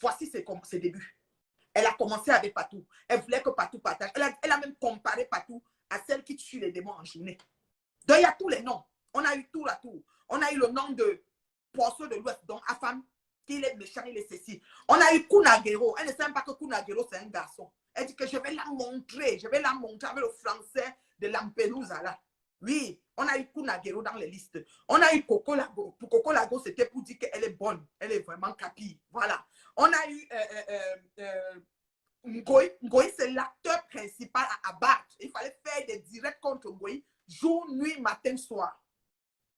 Voici ses débuts. Elle a commencé avec Patou. Elle voulait que Patou partage. Elle a même comparé Patou à celle qui tue les démons en journée. Donc, il y a tous les noms. On a eu tout là, tout. On a eu le nom de Poisson de l'Ouest, donc Afam, qui est méchant, il est ceci. On a eu Kunagero. Elle ne sait même pas que Kunagero, c'est un garçon. Elle dit que je vais la montrer avec le français de Lampelusa là. Oui, on a eu Kunagero dans les listes. On a eu Coco Lago. Pour Coco Lago, c'était pour dire qu'elle est bonne. Elle est vraiment capille. Voilà. On a eu Ngoï. Ngoï, c'est l'acteur principal à abattre. Il fallait faire des directs contre Ngoï, jour, nuit, matin, soir.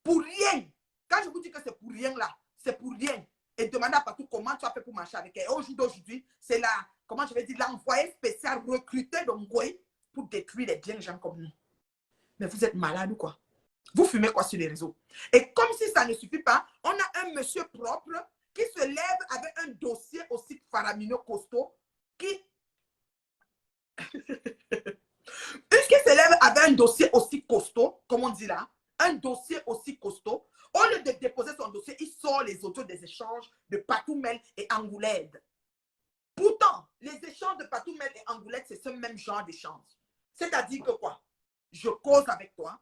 Pour rien. Quand je vous dis que c'est pour rien là, c'est pour rien. Et demandez à Patou comment tu as fait pour marcher avec elle. Au jour d'aujourd'hui, c'est là, comment je vais dire, l'envoyé spécial recruté de Ngoï pour détruire les bien gens comme nous. Mais vous êtes malade ou quoi? Vous fumez quoi sur les réseaux? Et comme si ça ne suffit pas, on a un monsieur propre qui se lève avec un dossier aussi faramineux, costaud, qui se lève avec un dossier aussi costaud, comme on dit là, un dossier aussi costaud. Au lieu de déposer son dossier, il sort les autos des échanges de Patoumel et Angoulède. Pourtant, les échanges de Patoumel et Angoulède, c'est ce même genre d'échange. C'est-à-dire que quoi? Je cause avec toi.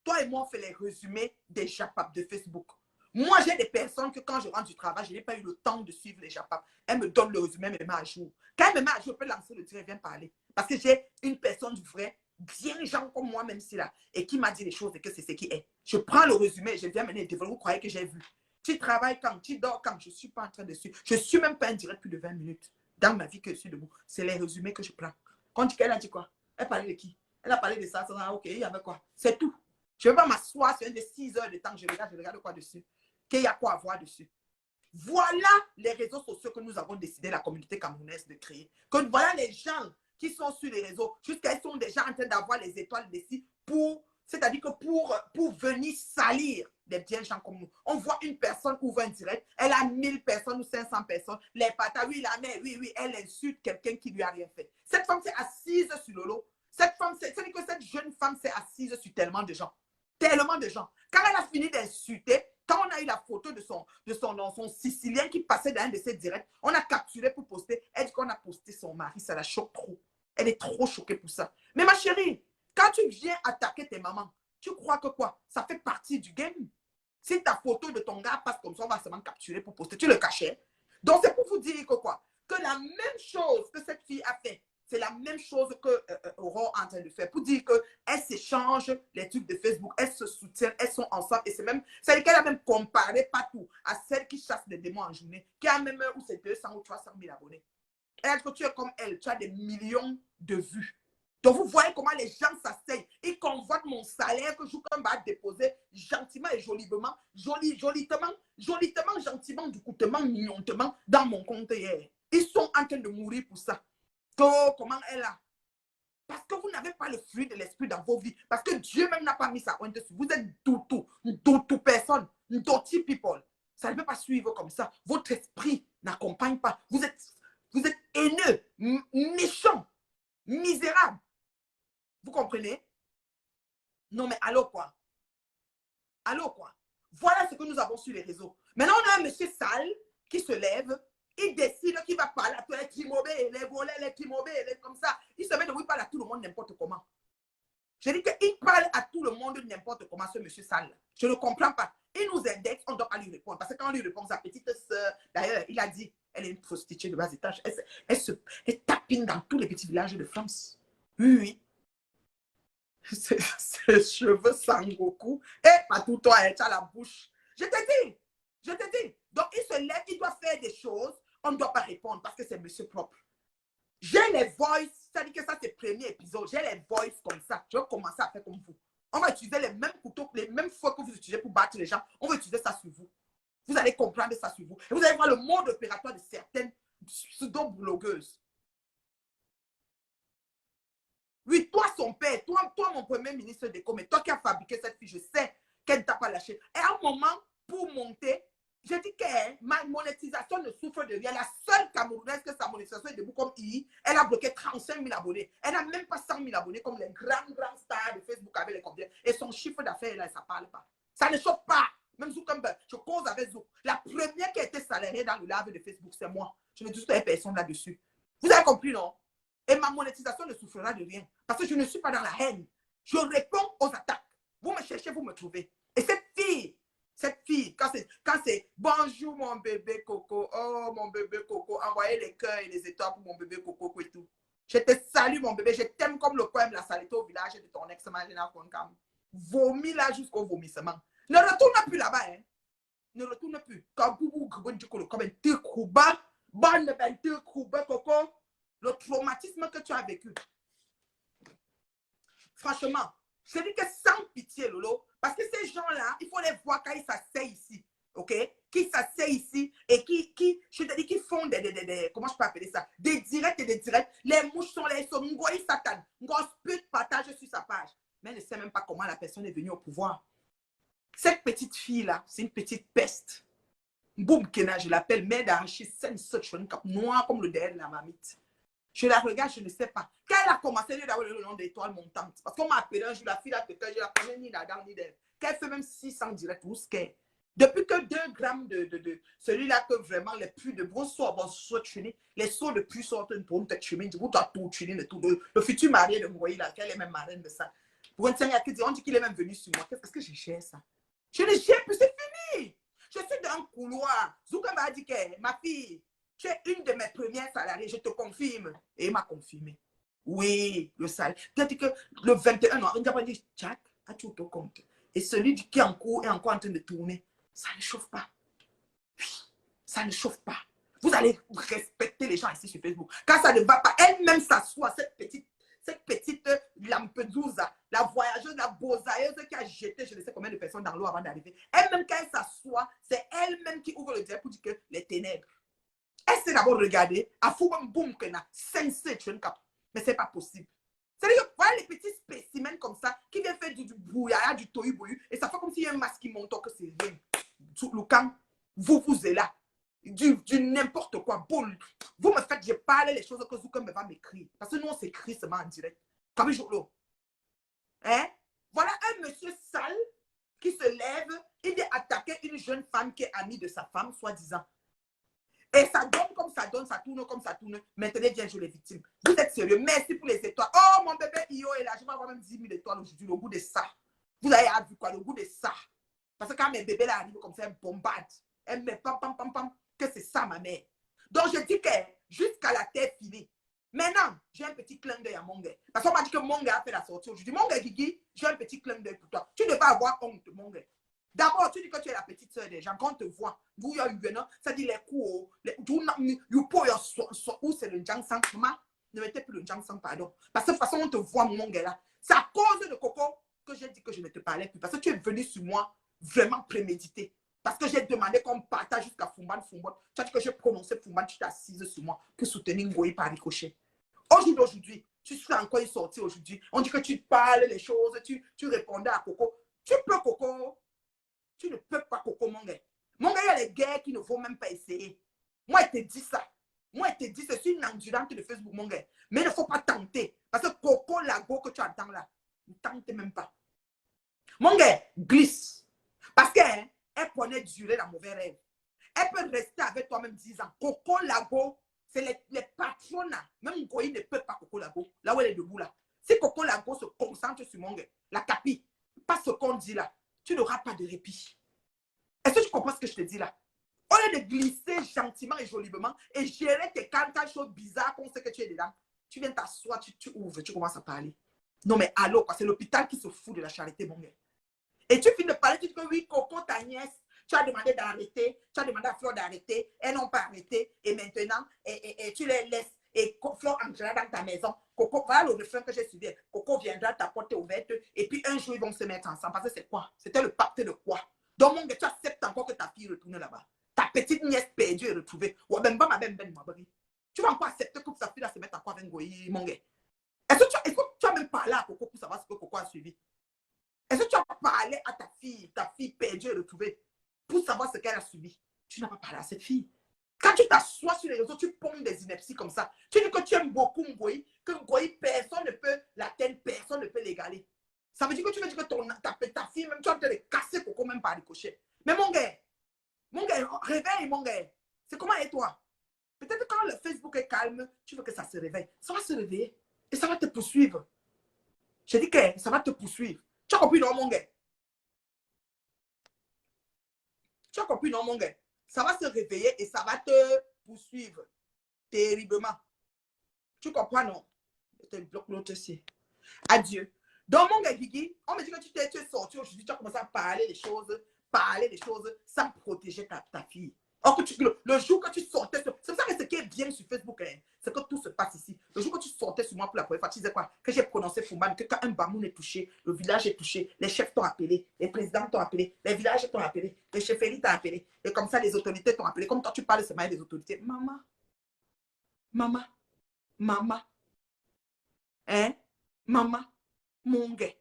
Toi et moi, on fait les résumés des JAPAP de Facebook. Moi, j'ai des personnes que quand je rentre du travail, je n'ai pas eu le temps de suivre les JAPAP. Elle me donne le résumé, elle me met à jour. Quand elle me met à jour, je peux lancer le direct, viens parler. Parce que j'ai une personne vraie, bien gens comme moi, même si là, et qui m'a dit les choses et que c'est ce qui est. Je prends le résumé et je viens mener devant vous, croyez que j'ai vu. Tu travailles quand, tu dors quand, je ne suis pas en train de suivre. Je ne suis même pas en direct plus de 20 minutes dans ma vie que je suis debout. C'est les résumés que je prends. Quand elle a dit quoi? Elle parlait de qui? Elle a parlé de ça, ok, il y avait quoi? C'est tout. Je ne vais pas m'asseoir sur un de 6 heures de temps que je regarde quoi dessus. Qu'il y a quoi à voir dessus. Voilà les réseaux sociaux que nous avons décidé, la communauté camerounaise, de créer. Que voilà les gens qui sont sur les réseaux, jusqu'à ils sont déjà en train d'avoir les étoiles dessus c'est-à-dire que pour venir salir des bien gens comme nous. On voit une personne ouvre un direct, elle a 1000 personnes ou 500 personnes, les patas, oui, la mère, oui, elle insulte quelqu'un qui lui a rien fait. Cette femme s'est assise sur le lot. Cette femme, c'est-à-dire que cette jeune femme s'est assise sur tellement de gens. Tellement de gens. Quand elle a fini d'insulter, quand on a eu la photo de son Sicilien qui passait dans un de ses directs, on a capturé pour poster. Elle dit qu'on a posté son mari, ça la choque trop. Elle est trop choquée pour ça. Mais ma chérie, quand tu viens attaquer tes mamans, tu crois que quoi? Ça fait partie du game. Si ta photo de ton gars passe comme ça, on va seulement capturer pour poster. Tu le cachais. Donc c'est pour vous dire que quoi? Que la même chose que cette fille a fait, c'est la même chose que Aurore est en train de faire pour dire qu'elles s'échangent les trucs de Facebook, elles se soutiennent, elles sont ensemble. Et c'est même, c'est qu'elle a même comparé partout à celle qui chasse des démons en journée, qui a même où c'est 200 ou 300 000 abonnés. Et elle, que tu es comme elle, tu as des millions de vues. Donc vous voyez comment les gens s'asseyent. Ils convoitent mon salaire que je vais déposer gentiment et joliment, gentiment, doucement, mignonnement dans mon compte hier. Ils sont en train de mourir pour ça. Comment elle a? Parce que vous n'avez pas le fruit de l'esprit dans vos vies. Parce que Dieu même n'a pas mis sa honte dessus. Vous êtes doutou personne, douty people. Ça ne peut pas suivre comme ça. Votre esprit n'accompagne pas. Vous êtes haineux, méchant, misérable. Vous comprenez? Non, mais allô quoi? Allô quoi? Voilà ce que nous avons sur les réseaux. Maintenant, on a un monsieur sale qui se lève. Il décide qu'il va parler à tous les Timobé, les volets, les Timobé, comme ça. Il se met de oui parler à tout le monde n'importe comment. Je dis qu'il parle à tout le monde n'importe comment, ce monsieur sale. Je ne comprends pas. Il nous indexe, on ne doit pas lui répondre. Parce que quand on lui répond, sa petite soeur, d'ailleurs, il a dit, elle est une prostituée de bas étage. Elle tapine dans tous les petits villages de France. Oui. Ses cheveux Sangoku. Et pas tout toi, tu as la bouche. Je te dis. Donc, il se lève, il doit faire des choses. On ne doit pas répondre parce que c'est monsieur propre. J'ai les voices, c'est-à-dire que ça, c'est le premier épisode. J'ai les voices comme ça. Je vais commencer à faire comme vous. On va utiliser les mêmes couteaux, les mêmes feux que vous utilisez pour battre les gens. On va utiliser ça sur vous. Vous allez comprendre ça sur vous. Et vous allez voir le mode opératoire de certaines pseudo-blogueuses. Oui, toi, son père, toi, mon premier ministre de com, mais toi qui as fabriqué cette fille, je sais qu'elle ne t'a pas lâché. Et à un moment, pour monter, je dis que ma monétisation ne souffre de rien. La seule Camerounaise que sa monétisation est debout comme I, elle a bloqué 35 000 abonnés. Elle n'a même pas 100 000 abonnés comme les grands stars de Facebook avec les combien. Et son chiffre d'affaires, là, ça ne parle pas. Ça ne choque pas. Même Zuckerberg, je cause avec Zouk. La première qui a été salariée dans le live de Facebook, c'est moi. Je ne dis pas personne là-dessus. Vous avez compris, non? Et ma monétisation ne souffrira de rien. Parce que je ne suis pas dans la haine. Je réponds aux attaques. Vous me cherchez, vous me trouvez. Et cette fille, quand c'est bonjour mon bébé Coco, oh mon bébé Coco, envoyez les cœurs et les étoiles pour mon bébé Coco et tout. Je te salue mon bébé, je t'aime comme le coin de la saleté au village de ton ex-magina Konkam. Vomis là jusqu'au vomissement. Ne retourne plus là-bas, hein. Ne retourne plus. Comme un tirkouba, bonne de tirkouba Coco. Le traumatisme que tu as vécu. Franchement, je dis que sans pitié, Lolo, parce que ces gens-là, il faut les voir quand ils s'asseyent ici, ok? Qui s'asseyent ici et je te dis, qui font comment je peux appeler ça? Des directs et des directs. Les mouches sont là, ils sont ngoï satan. Ngoï pute partage sur sa page. Mais elle ne sait même pas comment la personne est venue au pouvoir. Cette petite fille-là, c'est une petite peste. Boum, Kena, je l'appelle, mais d'archi, c'est une sorte noire comme le derrière de la mamite. Je la regarde, je ne sais pas. Quand elle a commencé d'avoir le nom d'étoile montante, parce qu'on m'a appelé un jour, la fille, je la connais ni là-dedans ni d'elle. Qu'elle fait même 600 directs, vous scare. Depuis que 2 grammes de celui-là que vraiment les plus de bons sauts vont sauter, les sauts de plus sortent pour nous tuer, vous dois tout tuer, le futur marié de Mouaï, là, qu'elle est même marraine de ça. Pour un seigneur qui dit, on dit qu'il est même venu sur moi. Qu'est-ce que je gère ça? Je le gère, puis c'est fini. Je suis dans un couloir. Zouka m'a dit que ma fille, tu es une de mes premières salariées, je te confirme. Et il m'a confirmé. Oui, le salaire. C'est-à-dire que le 21 ans, on a dit, Jack, as-tu auto compte? Et celui qui est en cours est encore en train de tourner. Ça ne chauffe pas. Oui, ça ne chauffe pas. Vous allez respecter les gens ici sur Facebook. Quand ça ne va pas, elle-même s'assoit, cette petite cette petite Lampedusa, la voyageuse, la bosailleuse qui a jeté je ne sais combien de personnes dans l'eau avant d'arriver. Elle-même, quand elle s'assoit, c'est elle-même qui ouvre le direct pour dire que les ténèbres. Elle s'est d'abord regardée, à Fouban Boum, qu'elle a 5 cap. Mais c'est pas possible. C'est-à-dire que voilà les petits spécimens comme ça qui viennent faire du brouillard, du tohu-bohu, et ça fait comme s'il y a un masque qui monte, que c'est rien. Tout le camp, vous êtes là. Du n'importe quoi. Boule. Vous me faites, je parle les choses que Zuckerberg me va m'écrire. Parce que nous, on s'écrit seulement en direct. Comme un jour hein? Voilà un monsieur sale qui se lève, il vient attaquer une jeune femme qui est amie de sa femme, soi-disant. Et ça donne comme ça donne, ça tourne comme ça tourne. Maintenant, viens jouer les victimes. Vous êtes sérieux? Merci pour les étoiles. Oh, mon bébé Io est là. Je vais avoir même 10 000 étoiles aujourd'hui. Le goût de ça. Vous avez vu quoi? Le goût de ça. Parce que quand mes bébés là arrivent comme ça, elles bombardent. Elles me pam, pam, pam, pam. Que c'est ça, ma mère. Donc, je dis que jusqu'à la terre finie. Maintenant, j'ai un petit clin d'œil à mon gars. Parce qu'on m'a dit que mon gars a fait la sortie aujourd'hui. Mon gars, Guigui, j'ai un petit clin d'œil pour toi. Tu ne vas pas avoir honte, mon gars. D'abord, tu dis que tu es la petite soeur des gens. Quand on te voit, vous, ça dit les coups, où c'est le Jangsang. Maman, ne mettez plus le Jangsang, pardon. Parce que de toute façon, on te voit, mon gars là. C'est à cause de Coco que j'ai dit que je ne te parlais plus. Parce que tu es venu sur moi vraiment prémédité. Parce que j'ai demandé qu'on partage jusqu'à Fumban. Tu as dit que j'ai prononcé Fumban, tu t'es assise sur moi, que soutenir Ngoï par ricochet. Aujourd'hui, tu suis encore sorti aujourd'hui. On dit que tu parles les choses, tu répondais à Coco. Tu peux, Coco. Tu ne peux pas, Coco, mon gars. Mon gars, il y a les guerres qui ne vont même pas essayer. Moi, je te dis ça. Moi, je te dis, c'est une endurante de Facebook, mon gars. Mais il ne faut pas tenter. Parce que Coco Lago que tu attends là, ne tente même pas. Mon gars, glisse. Parce qu'elle prenait durer la mauvaise rêve. Elle peut rester avec toi même 10 ans. Coco Lago, c'est les patrons. Même Goï ne peut pas Coco Lago. Là où elle est debout là. Si Coco Lago se concentre sur mon gars, la capi, pas ce qu'on dit là, tu n'auras pas de répit. Est-ce que tu comprends ce que je te dis là? Au lieu de glisser gentiment et joliment et gérer tes quelques choses bizarres qu'on sait que tu es dedans, tu viens t'asseoir, tu ouvres, tu commences à parler. Non mais allô, c'est l'hôpital qui se fout de la charité, mon gars. Et tu finis de parler, tu dis que oui, Coco, ta nièce, tu as demandé d'arrêter, tu as demandé à Flore d'arrêter, elles n'ont pas arrêté, et maintenant, tu les laisses, et Flore entrera dans ta maison. Coco, voilà le refrain que j'ai suivi. Coco viendra, ta porte est ouverte, et puis un jour, ils vont se mettre ensemble. Parce que c'est quoi? C'était le pacte de quoi? Donc, mon gars, tu acceptes encore que ta fille retourne là-bas. Ta petite nièce perdue est retrouvée. Tu vas encore accepter que sa fille se mette à quoi avec Ngoï, mon gars? Est-ce que tu as même parlé à Coco pour savoir ce que Coco a suivi? Est-ce que tu as parlé à ta fille perdue et retrouvée, pour savoir ce qu'elle a subi? Tu n'as pas parlé à cette fille. Quand tu t'assois sur les réseaux, tu ponds des inepties comme ça. Tu dis que tu aimes beaucoup Ngoï, que Ngoï, personne ne peut l'atteindre, personne ne peut l'égaler. Ça veut dire que tu veux dire que ta fille, même tu vas te les casser Coco même par ricochet. Mais mon gars, réveille mon gars. C'est comment et toi? Peut-être quand le Facebook est calme, tu veux que ça se réveille. Ça va se réveiller et ça va te poursuivre. Je dis que ça va te poursuivre. Tu as compris, non, mon gars? Tu as compris, non, mon gars? Ça va se réveiller et ça va te poursuivre terriblement. Tu comprends, non? Je te bloque l'autre aussi. Adieu. Donc, mon gars, Guigui, on me dit que tu es sorti aujourd'hui, tu as commencé à parler des choses sans protéger ta fille. Or, le jour que tu sortais, c'est pour ça que ce qui est bien sur Facebook, hein, c'est que tout se passe ici. Le jour que tu sortais sur moi pour la première fois, tu disais quoi? Que j'ai prononcé Fumban, que quand un Bamoun est touché, le village est touché, les chefs t'ont appelé, les présidents t'ont appelé, les villages t'ont appelé, les chefferies t'ont appelé, et comme ça, les autorités t'ont appelé. Comme toi, tu parles seulement des autorités. Maman, hein? Maman, mon gars.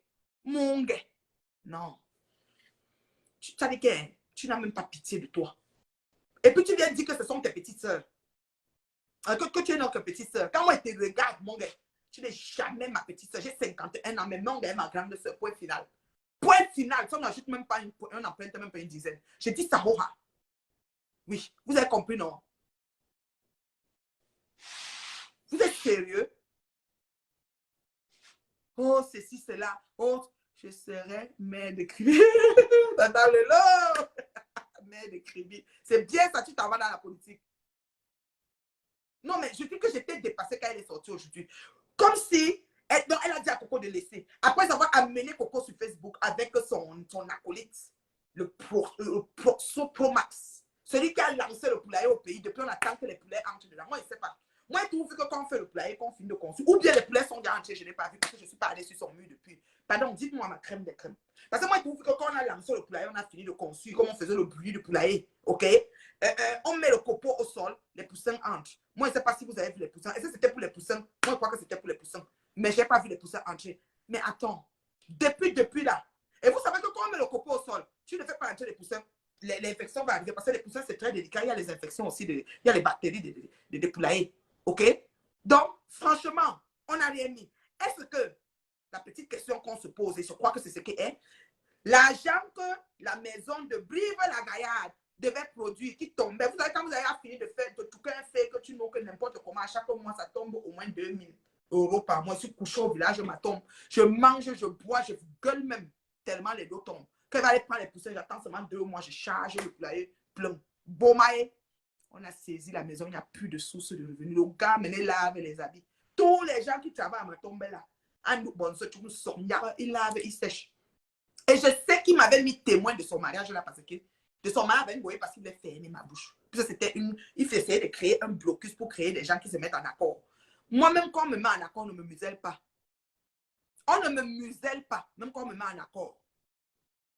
Non. Tu as dit que tu n'as même pas pitié de toi. Et puis tu viens dire que ce sont tes petites sœurs. Que tu es notre petite sœur. Quand moi je te regarde, mon gars, tu n'es jamais ma petite sœur. J'ai 51 ans, mais mon gars est ma grande sœur. Point final. Point final. Ça n'ajoute même pas un empreinte, même pas une dizaine. J'ai dit Samora. Oui, vous avez compris, non? Vous êtes sérieux? Oh, ceci, cela. Oh, je serai mère de Kribi. Dans le lot. Mère de Kribi. C'est bien ça, tu t'en vas dans la politique. Non, mais je dis que j'étais dépassée quand elle est sortie aujourd'hui. Comme si, elle a dit à Coco de laisser. Après avoir amené Coco sur Facebook avec son acolyte, le Pro Max. Celui qui a lancé le poulailler au pays. Depuis, on attend que les poulets entrent dedans. Moi, je ne sais pas. Moi, je trouve que quand on fait le poulailler, qu'on finit de construire, ou bien les poulets sont déjà entiers, je n'ai pas vu parce que je ne suis pas allée sur son mur depuis. Pardon, dites-moi ma crème des crèmes. Parce que moi, je trouve que quand on a lancé le poulailler, on a fini de construire, comme on faisait le bruit du poulailler, ok? On met le copeau au sol, les poussins entrent. Moi, je ne sais pas si vous avez vu les poussins. Est-ce que c'était pour les poussins? Moi, je crois que c'était pour les poussins. Mais je n'ai pas vu les poussins entrer. Mais attends, depuis là. Et vous savez que quand on met le copeau au sol, tu ne fais pas entrer les poussins. L'infection va arriver parce que les poussins, c'est très délicat. Il y a les infections aussi, il y a les bactéries des poulaillers. OK? Donc, franchement, on n'a rien mis. Est-ce que, la petite question qu'on se pose, et je crois que c'est ce qui est, l'argent que la maison de Brive-la-Gaillarde devait produire, qui tombait, vous savez, quand vous avez fini de faire, de tout un fait que tu n'as que n'importe comment, à chaque mois, ça tombe au moins 2000 euros par mois. Je suis couché au village, je m'attends. Je mange, je bois, je gueule même, tellement les dos tombent. Quand il va aller prendre les poussins, j'attends seulement 2 mois, je charge le poulailler plein. Bomaye. On a saisi la maison, il n'y a plus de source de revenus. Le gars menait lave les habits. Tous les gens qui travaillent à ma tombe là, il lave, il sèche. Et je sais qu'il m'avait mis témoin de son mariage là parce que de son mariage, parce qu'il avait fermé ma bouche. Puis c'était il essayait de créer un blocus pour créer des gens qui se mettent en accord. Moi-même, quand on me met en accord, on ne me muselle pas. On ne me muselle pas, même quand on me met en accord.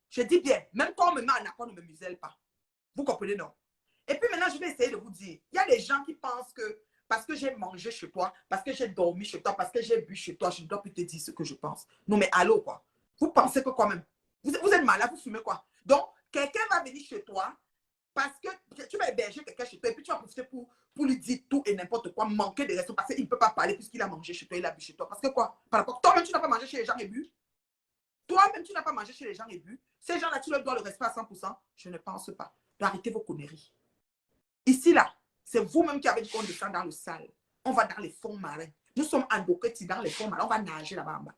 Je dis bien, même quand on me met en accord, on ne me muselle pas. Vous comprenez, non? Et puis maintenant, je vais essayer de vous dire, il y a des gens qui pensent que parce que j'ai mangé chez toi, parce que j'ai dormi chez toi, parce que j'ai bu chez toi, je ne dois plus te dire ce que je pense. Non, mais allô, quoi. Vous pensez que quand même, vous êtes malade, vous fumez quoi? Donc, quelqu'un va venir chez toi parce que tu vas héberger quelqu'un chez toi et puis tu vas profiter pour lui dire tout et n'importe quoi, manquer de respect parce qu'il ne peut pas parler puisqu'il a mangé chez toi, il a bu chez toi. Parce que quoi? Par rapport, toi-même, tu n'as pas mangé chez les gens et bu. Toi-même, tu n'as pas mangé chez les gens et bu. Ces gens-là, tu leur dois le respect à 100%. Je ne pense pas. Arrêtez vos conneries. Ici, là, c'est vous-même qui avez dit qu'on descend dans le sale. On va dans les fonds marins. Nous sommes en Boketi dans les fonds marins. On va nager là-bas en bas.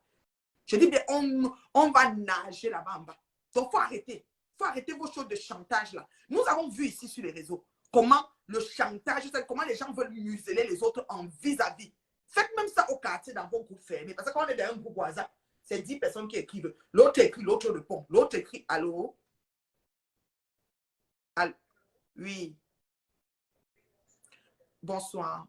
Je dis bien, on va nager là-bas en bas. Donc, il faut arrêter. Il faut arrêter vos choses de chantage là. Nous avons vu ici sur les réseaux comment le chantage, comment les gens veulent museler les autres en vis-à-vis. Faites même ça au quartier dans vos groupes fermés. Parce que quand on est dans un groupe WhatsApp, c'est 10 personnes qui écrivent. L'autre écrit, l'autre répond. L'autre écrit, allô? Allô? Oui. Bonsoir.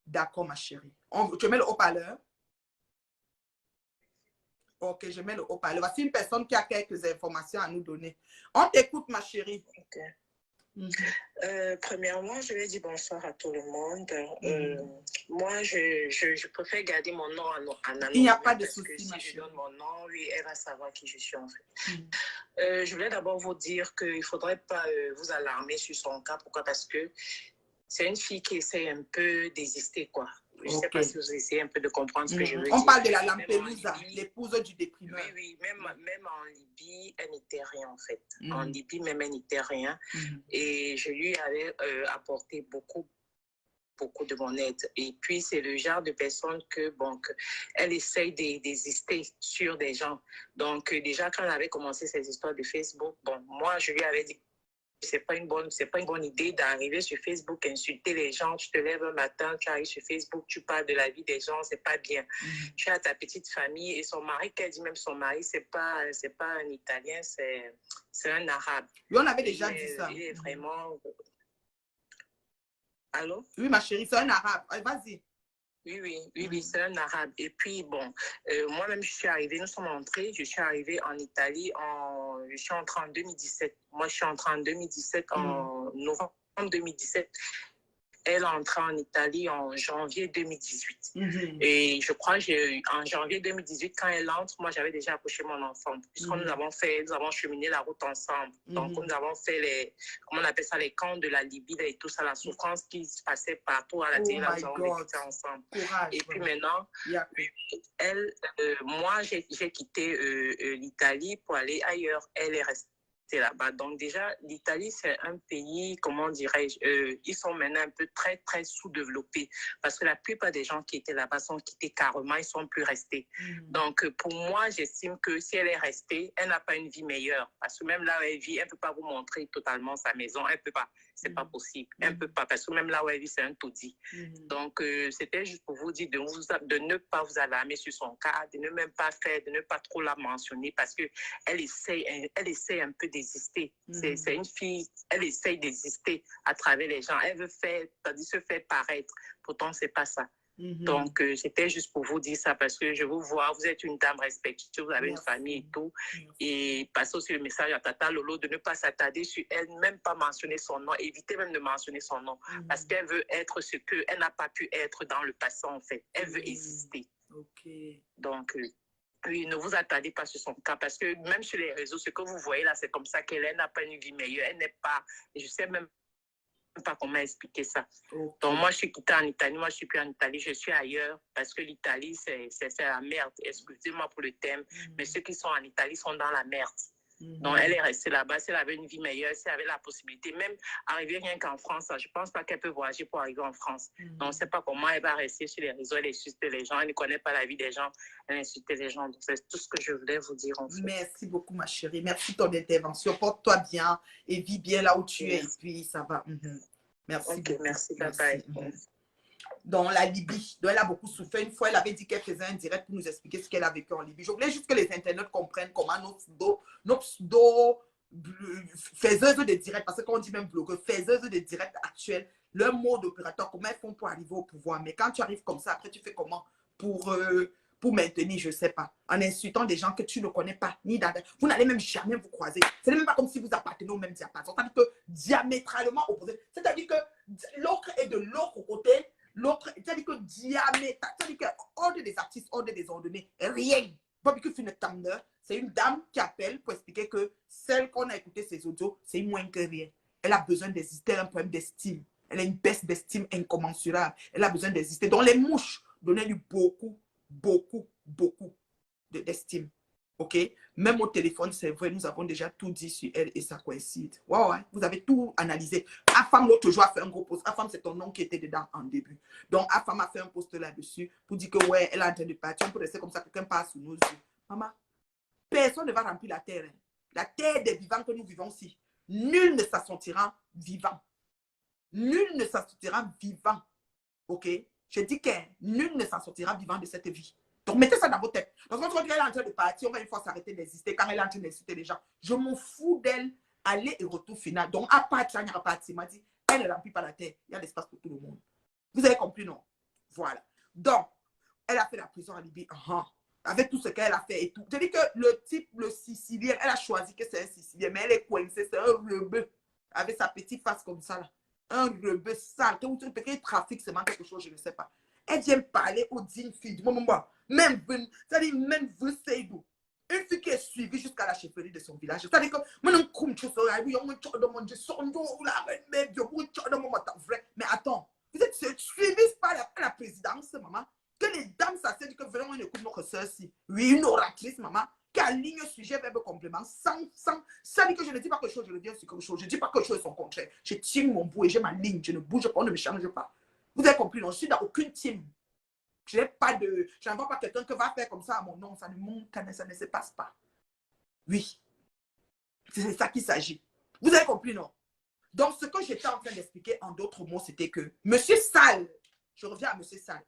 D'accord, ma chérie. Tu mets le haut-parleur? Ok, je mets le haut-parleur. Voici une personne qui a quelques informations à nous donner. On t'écoute, ma chérie. Ok. Premièrement, je vais dire bonsoir à tout le monde. Moi, je préfère garder mon nom anonyme. Il n'y a pas de souci. souci, ma Si je chérie. donne mon nom, oui, elle va savoir qui je suis en fait. Je voulais d'abord vous dire qu'il ne faudrait pas vous alarmer sur son cas. Pourquoi? Parce que c'est une fille qui essaie un peu d'exister, quoi. Je ne sais pas si vous essayez un peu de comprendre ce que je veux dire. On parle de la Lampelusa, l'épouse du déprimeur. Oui, même en Libye, elle n'était rien en fait. En Libye, même elle n'était rien. Et je lui avais apporté beaucoup de mon aide. Et puis, c'est le genre de personne elle essaye d'exister sur des gens. Donc, déjà, quand elle avait commencé ces histoires de Facebook, moi, je lui avais dit c'est pas une bonne idée d'arriver sur Facebook, insulter les gens. Tu te lèves un matin, tu arrives sur Facebook, tu parles de la vie des gens, c'est pas bien. Tu as ta petite famille et son mari, qu'elle dit même son mari, c'est pas un Italien, c'est un Arabe. Oui, on avait déjà dit ça. Il est vraiment... Allô? Oui, ma chérie, c'est un Arabe. Vas-y. Oui, c'est un Arabe. Et puis, moi-même, nous sommes entrés, je suis arrivée en Italie, je suis entrée en 2017. Moi, je suis entrée en 2017, en novembre 2017. Elle est entrée en Italie en janvier 2018. Et je crois en janvier 2018, quand elle entre, moi, j'avais déjà accouché mon enfant. Puisque nous avons cheminé la route ensemble. Donc, nous avons fait comment on appelle ça, les camps de la Libye et tout ça, la souffrance qui se passait partout à la télé, nous avons vécu ça ensemble. Courage, et puis maintenant, moi, j'ai quitté l'Italie pour aller ailleurs. Elle est restée visiter là-bas. Donc déjà, l'Italie, c'est un pays, comment dirais-je, ils sont maintenant un peu très, très sous-développés parce que la plupart des gens qui étaient là-bas sont quittés carrément, ils ne sont plus restés. Donc pour moi, j'estime que si elle est restée, elle n'a pas une vie meilleure parce que même là où elle vit, elle ne peut pas vous montrer totalement sa maison, elle ne peut pas. C'est pas possible. Elle ne peut pas parce que même là où elle vit, c'est un taudis. Donc, c'était juste pour vous dire de ne pas vous alarmer sur son cas, de ne même pas faire, de ne pas trop la mentionner parce qu'elle essaie un peu d'exister. C'est une fille, elle essaie d'exister à travers les gens. Elle veut faire, c'est-à-dire se faire paraître. Pourtant, ce n'est pas ça. Donc, c'était juste pour vous dire ça parce que je vous vois, vous êtes une dame respectueuse, vous avez une famille et tout. Et passez aussi le message à Tata Lolo de ne pas s'attarder sur elle, même pas mentionner son nom, éviter même de mentionner son nom parce qu'elle veut être ce qu'elle n'a pas pu être dans le passé en fait. Elle veut exister. Donc, oui, ne vous attardez pas sur son cas parce que même sur les réseaux, ce que vous voyez là, c'est comme ça qu'elle n'a pas une vie meilleure. Elle n'est pas, je sais même pas comment expliquer ça. Donc, moi, je suis quittée en Italie. Moi, je suis plus en Italie. Je suis ailleurs parce que l'Italie, c'est la merde. Excusez-moi pour le thème, mais ceux qui sont en Italie sont dans la merde. Donc, elle est restée là-bas. Si elle avait une vie meilleure, si elle avait la possibilité, même arriver rien qu'en France, je ne pense pas qu'elle peut voyager pour arriver en France. Donc, on ne sait pas comment elle va rester sur les réseaux. Elle insulte les gens. Elle ne connaît pas la vie des gens. Elle insulte les gens. Donc, c'est tout ce que je voulais vous dire, en fait. Merci beaucoup, ma chérie. Merci de ton intervention. Porte-toi bien et vis bien là où tu es. Et puis, ça va. Merci beaucoup. Merci, bye. Dans la Libye, donc elle a beaucoup souffert. Une fois, elle avait dit qu'elle faisait un direct pour nous expliquer ce qu'elle a vécu en Libye. Je voulais juste que les internautes comprennent comment nos pseudo faiseuses de direct, parce qu'on dit même blogueur, faiseuses de direct actuelles, leur mode opérateur, comment elles font pour arriver au pouvoir. Mais quand tu arrives comme ça, après, tu fais comment pour maintenir, je ne sais pas, en insultant des gens que tu ne connais pas, ni dans... Vous n'allez même jamais vous croiser. Ce n'est même pas comme si vous appartenez au même diapason. C'est-à-dire que diamétralement opposé. C'est-à-dire que l'autre est de l'autre côté. L'autre, c'est-à-dire que diamétral, c'est-à-dire que ordre des artistes, ordre des ordonnées, rien. Bobby Finetander, c'est une dame qui appelle pour expliquer que celle qu'on a écouté ses audios, c'est moins que rien. Elle a besoin d'exister, elle a un problème d'estime. Elle a une baisse d'estime incommensurable. Elle a besoin d'exister. Donc les mouches, donnez-lui beaucoup d'estime. OK? Même au téléphone, c'est vrai, nous avons déjà tout dit sur elle et ça coïncide. Ouais, vous avez tout analysé. Afam, l'autre jour, a fait un gros post. Afam, c'est ton nom qui était dedans en début. Donc, Afam a fait un post là-dessus pour dire que, ouais, elle est en train de partir. On peut rester comme ça, quelqu'un passe sous nos yeux. Maman, personne ne va remplir la terre. Hein. La terre des vivants que nous vivons ici. Nul ne s'en sortira vivant. Nul ne s'en sortira vivant. OK? Je dis que nul ne s'en sortira vivant de cette vie. Donc, mettez ça dans vos têtes. Donc, quand elle est en train de partir, on va une fois s'arrêter d'exister. Quand elle est en train d'insulter les gens, je m'en fous d'elle. Aller et retour final. Donc, à partir, il n'y a pas de m'a dit, elle ne remplit pas la terre. Il y a l'espace pour tout le monde. Vous avez compris, non? Voilà. Donc, elle a fait la prison en Libye. Avec tout ce qu'elle a fait et tout. Je dis que le type, le Sicilien, elle a choisi que c'est un Sicilien, mais elle est coincée. C'est un rebeu. Avec sa petite face comme ça, là. Un rebeu sale. Peut-être qu'il trafique seulement quelque chose, je ne sais pas. Elle vient parler aux dignes filles du moment. Même, c'est-à-dire, même vous, c'est d'où. Une fille qui est suivie jusqu'à la chefferie de son village. C'est-à-dire que, mais attends, vous êtes suivis par la présidence, maman. Que les dames s'asseyent que vraiment on écoute notre soeur-ci. Oui, une oratrice, maman, qui aligne sujet, verbe, complément, sans dire que je ne dis pas quelque chose, je reviens sur quelque chose. Je ne dis pas quelque chose et son contraire. Je tiens mon bout et j'ai ma ligne. Je ne bouge pas, on ne me change pas. Vous avez compris, non? Je suis dans aucune team. Je n'ai pas de... Je n'envoie pas quelqu'un qui va faire comme ça à mon nom. Ça ne se passe pas. Oui. C'est ça qu'il s'agit. Vous avez compris, non? Donc, ce que j'étais en train d'expliquer en d'autres mots, c'était que Monsieur Sall, je reviens à Monsieur Sall.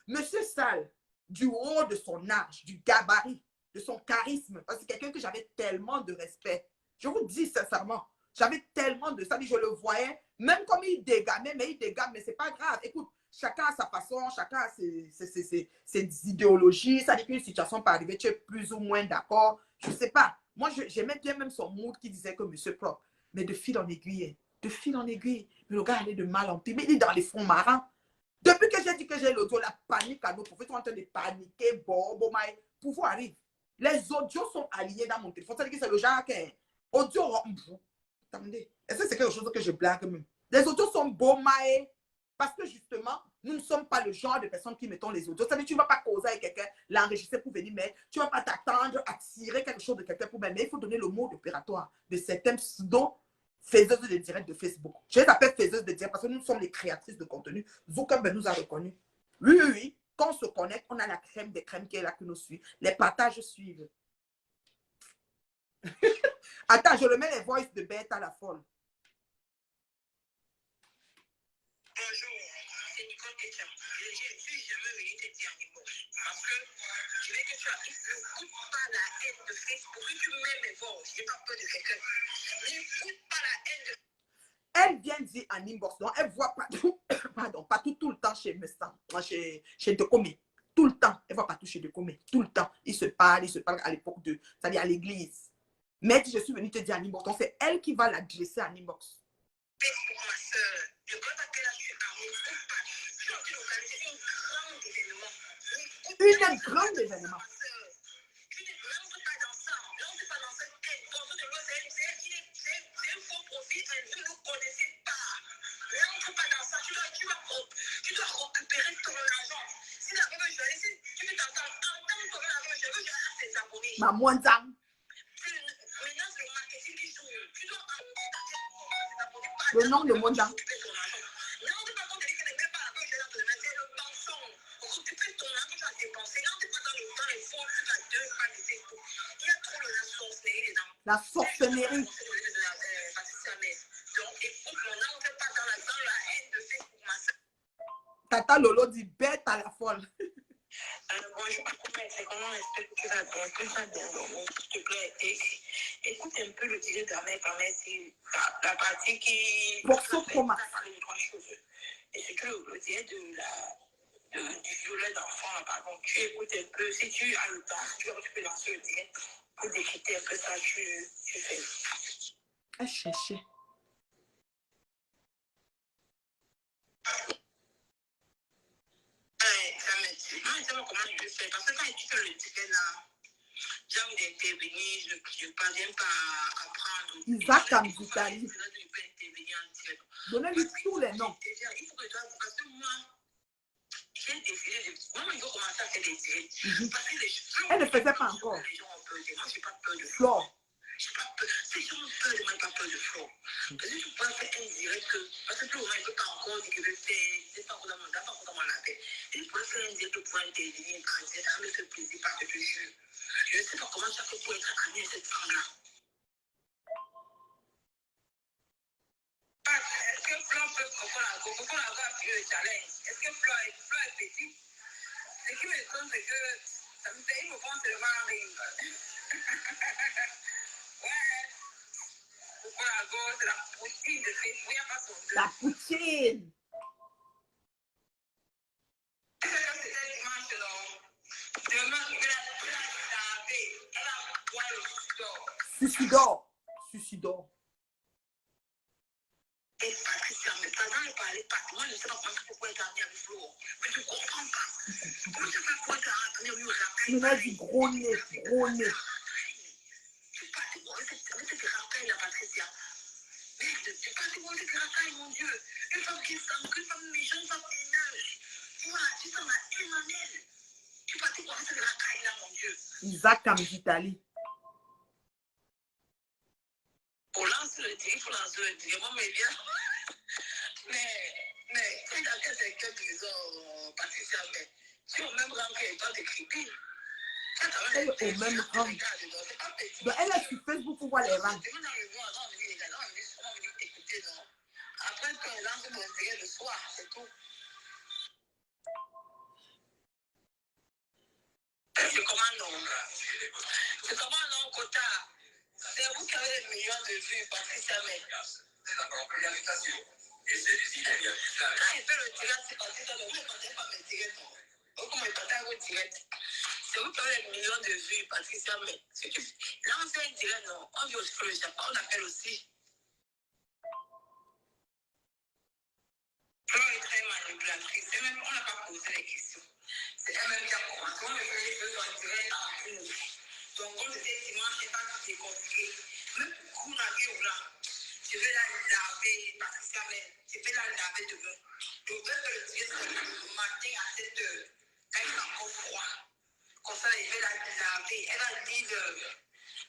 Monsieur Sall, du haut de son âge, du gabarit, de son charisme, parce que c'est quelqu'un que j'avais tellement de respect. Je vous dis sincèrement, j'avais tellement de ça, je le voyais, même comme il dégamait, mais c'est pas grave. Écoute, chacun a sa façon, chacun a ses idéologies. Ça dit qu'une situation peut arriver, tu es plus ou moins d'accord. Je ne sais pas. Moi, j'aimais bien même son mood qui disait que monsieur propre. Mais de fil en aiguille, le gars allait de mal en pis. Mais il est dans les fonds marins. Depuis que j'ai dit que j'ai l'audio, la panique à nos profs, ils sont en train de paniquer. Pouvoir arrive. Les audios sont alignés dans mon téléphone. Ça dit que c'est le genre qui est audio. Attendez. Est-ce que c'est quelque chose que je blague même? Les audios sont beaux, parce que justement, Nous ne sommes pas le genre de personnes qui mettons les audios. Ça veut dire que tu ne vas pas causer avec quelqu'un, l'enregistrer pour venir mettre. Tu ne vas pas t'attendre à tirer quelque chose de quelqu'un pour mettre. Mais il faut donner le mode opératoire de certains pseudo faiseuses de direct de Facebook. Je les appelle faiseuses de direct parce que nous sommes les créatrices de contenu. Zuckerberg nous a reconnus. Oui, oui, oui. Quand on se connecte, on a la crème des crèmes qui est là, qui nous suit. Les partages suivent. Attends, je remets les voices de Bête à la folle. Bonjour, c'est Nicole Ketchum. Je ne suis jamais venue te dire un inbox. Parce que je veux que tu arrives. N'écoute pas la haine de Facebook. Si tu mets mes voix, je n'ai pas peur de quelqu'un. N'écoute pas la haine de Elle vient dire en inbox, donc elle voit partout, pardon, partout tout le temps chez Messan, chez Decomé. Tout le temps, elle voit partout chez Decomé. Tout le temps. Ils se parlent à l'époque de, c'est-à-dire à l'église. Mais je suis venue te dire en inbox, donc c'est elle qui va l'adresser en inbox. Facebook, ma soeur. Le grand appel à tu as, n'écoute pas. Tu es en train d'organiser un grand événement. Une grande événement. Tu ne rentres pas dans ça. Rentre pas dans cette quête. Bonjour de l'eau, c'est un faux profil. Vous ne nous connaissez pas. Rentre pas dans ça. Tu dois récupérer ton argent. Si la même journée, si tu veux t'entendre, entends ton argent, je veux que tu tes abonnés. Ma moindre. Maintenant, c'est le marketing qui joue. Tu dois entendre le nom de mon dent. La sorcellerie. Tata Lolo dit bête à la folle. Bonjour, c'est comment est-ce que tu vas bien? Que ça bien dormir, s'il te plaît. Écoute un peu le direct de la mère quand même, c'est la partie qui... Pour ce coma. Et c'est que le direct du violet d'enfant, par contre, tu écoutes un peu, si tu as le temps, tu peux lancer le direct pour décrypter un peu ça, tu fais. Elle cherchait. Comment je fais? Parce que quand tu fais le ticket là, j'ai envie d'intervenir, je ne parviens pas à apprendre. Isaac Amzitali. Donnez-lui tous les noms. Il faut que toi, parce que moi, j'ai décidé de. Moi, il faut commencer à faire des directs. Parce que Elle ne faisait pas encore. Les gens ont peur de moi, je n'ai pas peur de Flore. J'ai pas peur. Si je me peur de moi, je n'ai pas peur de Flore. Parce que tu peux faire un direct que. Parce que pour moi, il ne peut pas encore dire que je vais faire. Je ne sais pas encore dans la tête. Il pourrait faire un direct pour intervenir en direct. Ça me fait plaisir parce que je te jure. Je ne sais pas comment ça fait pour être ami avec cette femme-là. Est-ce que Flore peut comprendre avoir le challenge? Est-ce que Flore est petite? Ce qui me compte, c'est que ça me fait, il me pense seulement en rire. Ouais. Pourquoi la gauche, c'est la poutine de Facebook, il n'y a pas son deux. La poutine. C'était dimanche, non? Demain, je vais la laver. Elle a boire le sucidor. Suicidor. Et Patricia, mais pendant le parler, moi, je ne sais pas pourquoi elle est amie avec Flo. Mais je ne comprends pas. Comment tu fais pour être amie avec Racaille? Il a dit gros nez, gros nez. Tu parles de cette racaille là, Patricia. Merde, tu parles de cette racaille, mon Dieu. Une femme qui s'en une femme méchante, une femme haineuse. Tu vois, tu sens la haine en elle. Tu parles de cette racaille là, mon Dieu. Isaac Amzitali. Pour lancer le tir, il faut lancer le tir. Moi, mais bien. Mais, quand dans quel secteur disons, Patricia, mais tu es au même rang que toi de Crépine. Elle est au même rang. Donc, elle est sur Facebook pour voir les rangs. Après, quand elle lance le direct le soir, c'est tout. C'est comment non? C'est comment non, Kota? C'est vous qui avez les millions de vues, Patricia, mais. C'est la première invitation. Et c'est des idées. Quand il fait le direct, c'est Patricia, vous ne partez pas mes directs. Vous ne partez pas vos directs. C'est vous qui avez les millions de vues, Patricia, mais. Là, on fait un direct, non. On vit aussi le Japon, on appelle aussi. Flore est très manipulatrice. On n'a pas posé les questions. C'est elle-même qui a commencé. On me fait les choses en direct en plus. Donc, comme c'était dimanche, je n'ai pas tout déconstruit. Même pour Kouragé ou là, je vais la laver, Patricia, mais je vais la laver demain. Je veux que le dieu soit le matin à 7 heures, quand il fait encore froid. Comme ça, je vais la laver. Elle va dire,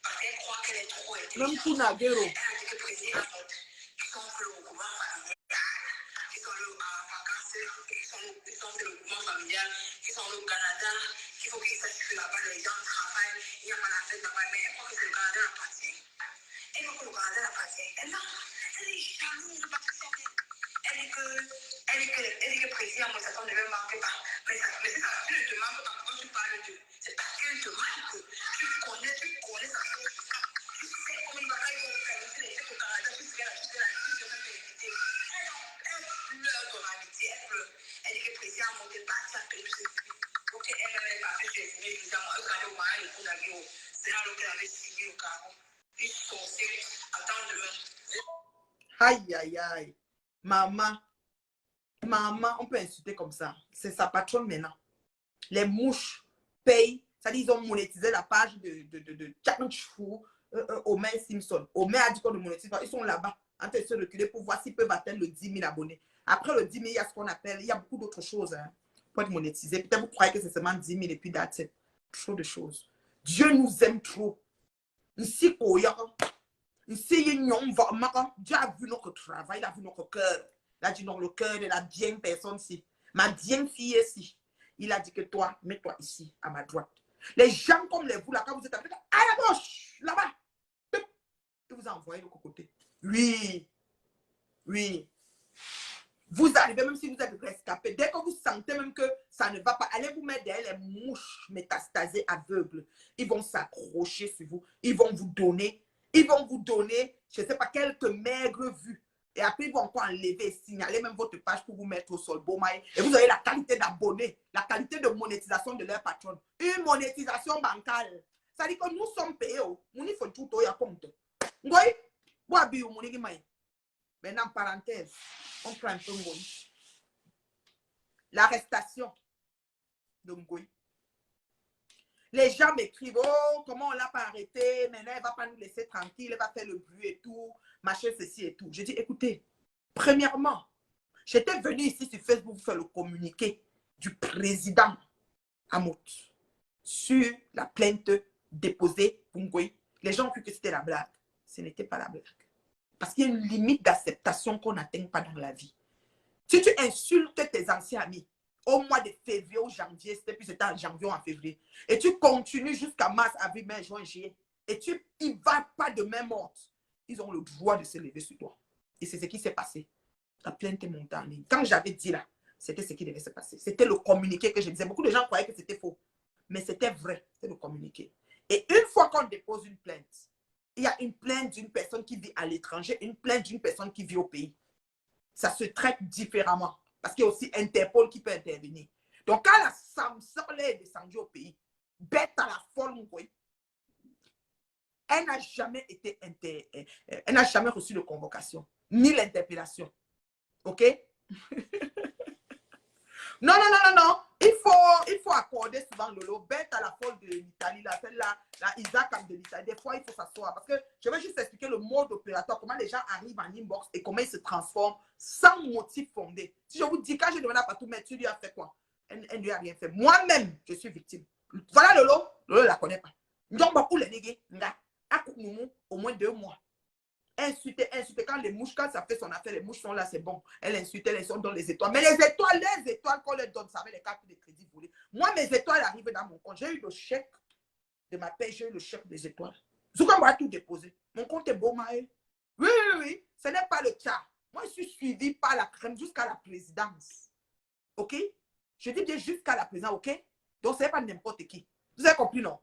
parce qu'elle croit qu'elle est trop intelligente. Même pour Naguero. Elle a dit que président qui sont le mouvement familial, qui sont le vacances, qui sont le mouvement familial, qui sont au Canada, qu'il faut qu'ils sachent que là-bas les gens travaillent, il n'y a pas la fête là-bas, mais elle croit que c'est le Canada l'appartient. Elle croit que le Canada l'appartient. Elle est jalouse parce que elle dit que le président, moi, ça ne me manque pas. Mais c'est ça, tu ne te manques pas quand tu parles de. C'est parce qu'elle te manque. Tu connais sa chose. Tu sais comment il va faire les fêtes au Canada, tu sais la vérité. Elle pleure ton amitié, elle pleure. Elle dit que le président a monté le parti, a payé tous ses filles. Ok, elle m'a fait signer, évidemment, un cadeau au mari, pour la vie. C'est là qu'elle avait signé au carreau. Ils sont sortis, attends demain. Aïe, aïe, aïe. Maman, on peut insulter comme ça. C'est sa patronne maintenant. Les mouches payent. C'est-à-dire, ils ont monétisé la page de Challenge Fou, Omer Simpson. Omer a dit qu'on ne monétise pas. Ils sont là-bas, en train de se reculer pour voir s'ils peuvent atteindre le 10 000 abonnés. Après le 10 000, il y a ce qu'on appelle, il y a beaucoup d'autres choses pour être monétisé. Peut-être vous croyez que c'est seulement 10 000 et puis that's it. Trop de choses. Dieu nous aime trop. Ici, Dieu a vu notre travail, il a vu notre cœur. Il a dit non, le cœur de la bien personne ici. Ma bien fille ici. Il a dit que toi, mets-toi ici, à ma droite. Les gens comme vous, là, quand vous êtes à la gauche, là-bas, et vous envoyez de l'autre côté. Oui, oui. Vous arrivez, même si vous êtes rescapé, dès que vous sentez même que ça ne va pas, allez vous mettre derrière les mouches métastasées aveugles. Ils vont s'accrocher sur vous. Ils vont vous donner, je ne sais pas, quelques maigres vues. Et après, ils vont encore enlever et signaler même votre page pour vous mettre au sol. Et vous avez la qualité d'abonné, la qualité de monétisation de leur patronne. Une monétisation bancale. Ça dit que nous sommes payés. Nous faut tout au compte. Vous voyez? Maintenant, parenthèse, on prend un peu Ngoï. L'arrestation de Ngoï. Les gens m'écrivent, oh, comment on ne l'a pas arrêté, maintenant elle ne va pas nous laisser tranquille, elle va faire le bruit et tout, machin, ceci et tout. Je dis, écoutez, premièrement, j'étais venu ici sur Facebook faire le communiqué du président Amout sur la plainte déposée pour Ngoï. Les gens ont cru que c'était la blague. Ce n'était pas la blague. Parce qu'il y a une limite d'acceptation qu'on n'atteint pas dans la vie. Si tu insultes tes anciens amis, au mois de février ou janvier, c'était en janvier ou en février, et tu continues jusqu'à mars, avril, mai, juin, juillet, et tu n'y vas pas de même ordre, ils ont le droit de se lever sur toi. Et c'est ce qui s'est passé. La plainte est montée en ligne. Quand j'avais dit là, c'était ce qui devait se passer. C'était le communiqué que je disais. Beaucoup de gens croyaient que c'était faux. Mais c'était vrai. C'était le communiqué. Et une fois qu'on dépose une plainte, il y a une plainte d'une personne qui vit à l'étranger, une plainte d'une personne qui vit au pays. Ça se traite différemment. Parce qu'il y a aussi Interpol qui peut intervenir. Donc, quand la Samson est descendue au pays, bête à la folle, elle n'a jamais été elle n'a jamais reçu de convocation, ni l'interpellation. OK? Non. Il faut accorder souvent le lot. Bête à la folle de l'Italie, celle-là, la Isaac de l'Italie. Des fois, il faut s'asseoir. Parce que je vais juste expliquer le mode opératoire, comment les gens arrivent en inbox et comment ils se transforment sans motif fondé. Si je vous dis, quand j'ai demandé à Patou, mais tu lui as fait quoi? Elle ne lui a rien fait. Moi-même, je suis victime. Voilà le lot. Le lot, elle ne la connaît pas. Donc, beaucoup les négés, au moins 2 mois. Insulter. Quand les mouches, quand ça fait son affaire, les mouches sont là, c'est bon. Elle insulte, elles sont dans les étoiles. Mais les étoiles qu'on leur donne, ça avec les cartes de crédit volées. Moi, mes étoiles arrivent dans mon compte. J'ai eu le chèque de ma paie, j'ai eu le chèque des étoiles. Zouka m'a tout déposé. Mon compte est beau, Maë. Oui. Ce n'est pas le cas. Moi, je suis suivi par la crème jusqu'à la présidence. OK? Je dis bien jusqu'à la présidence, OK? Donc, ce n'est pas n'importe qui. Vous avez compris, non?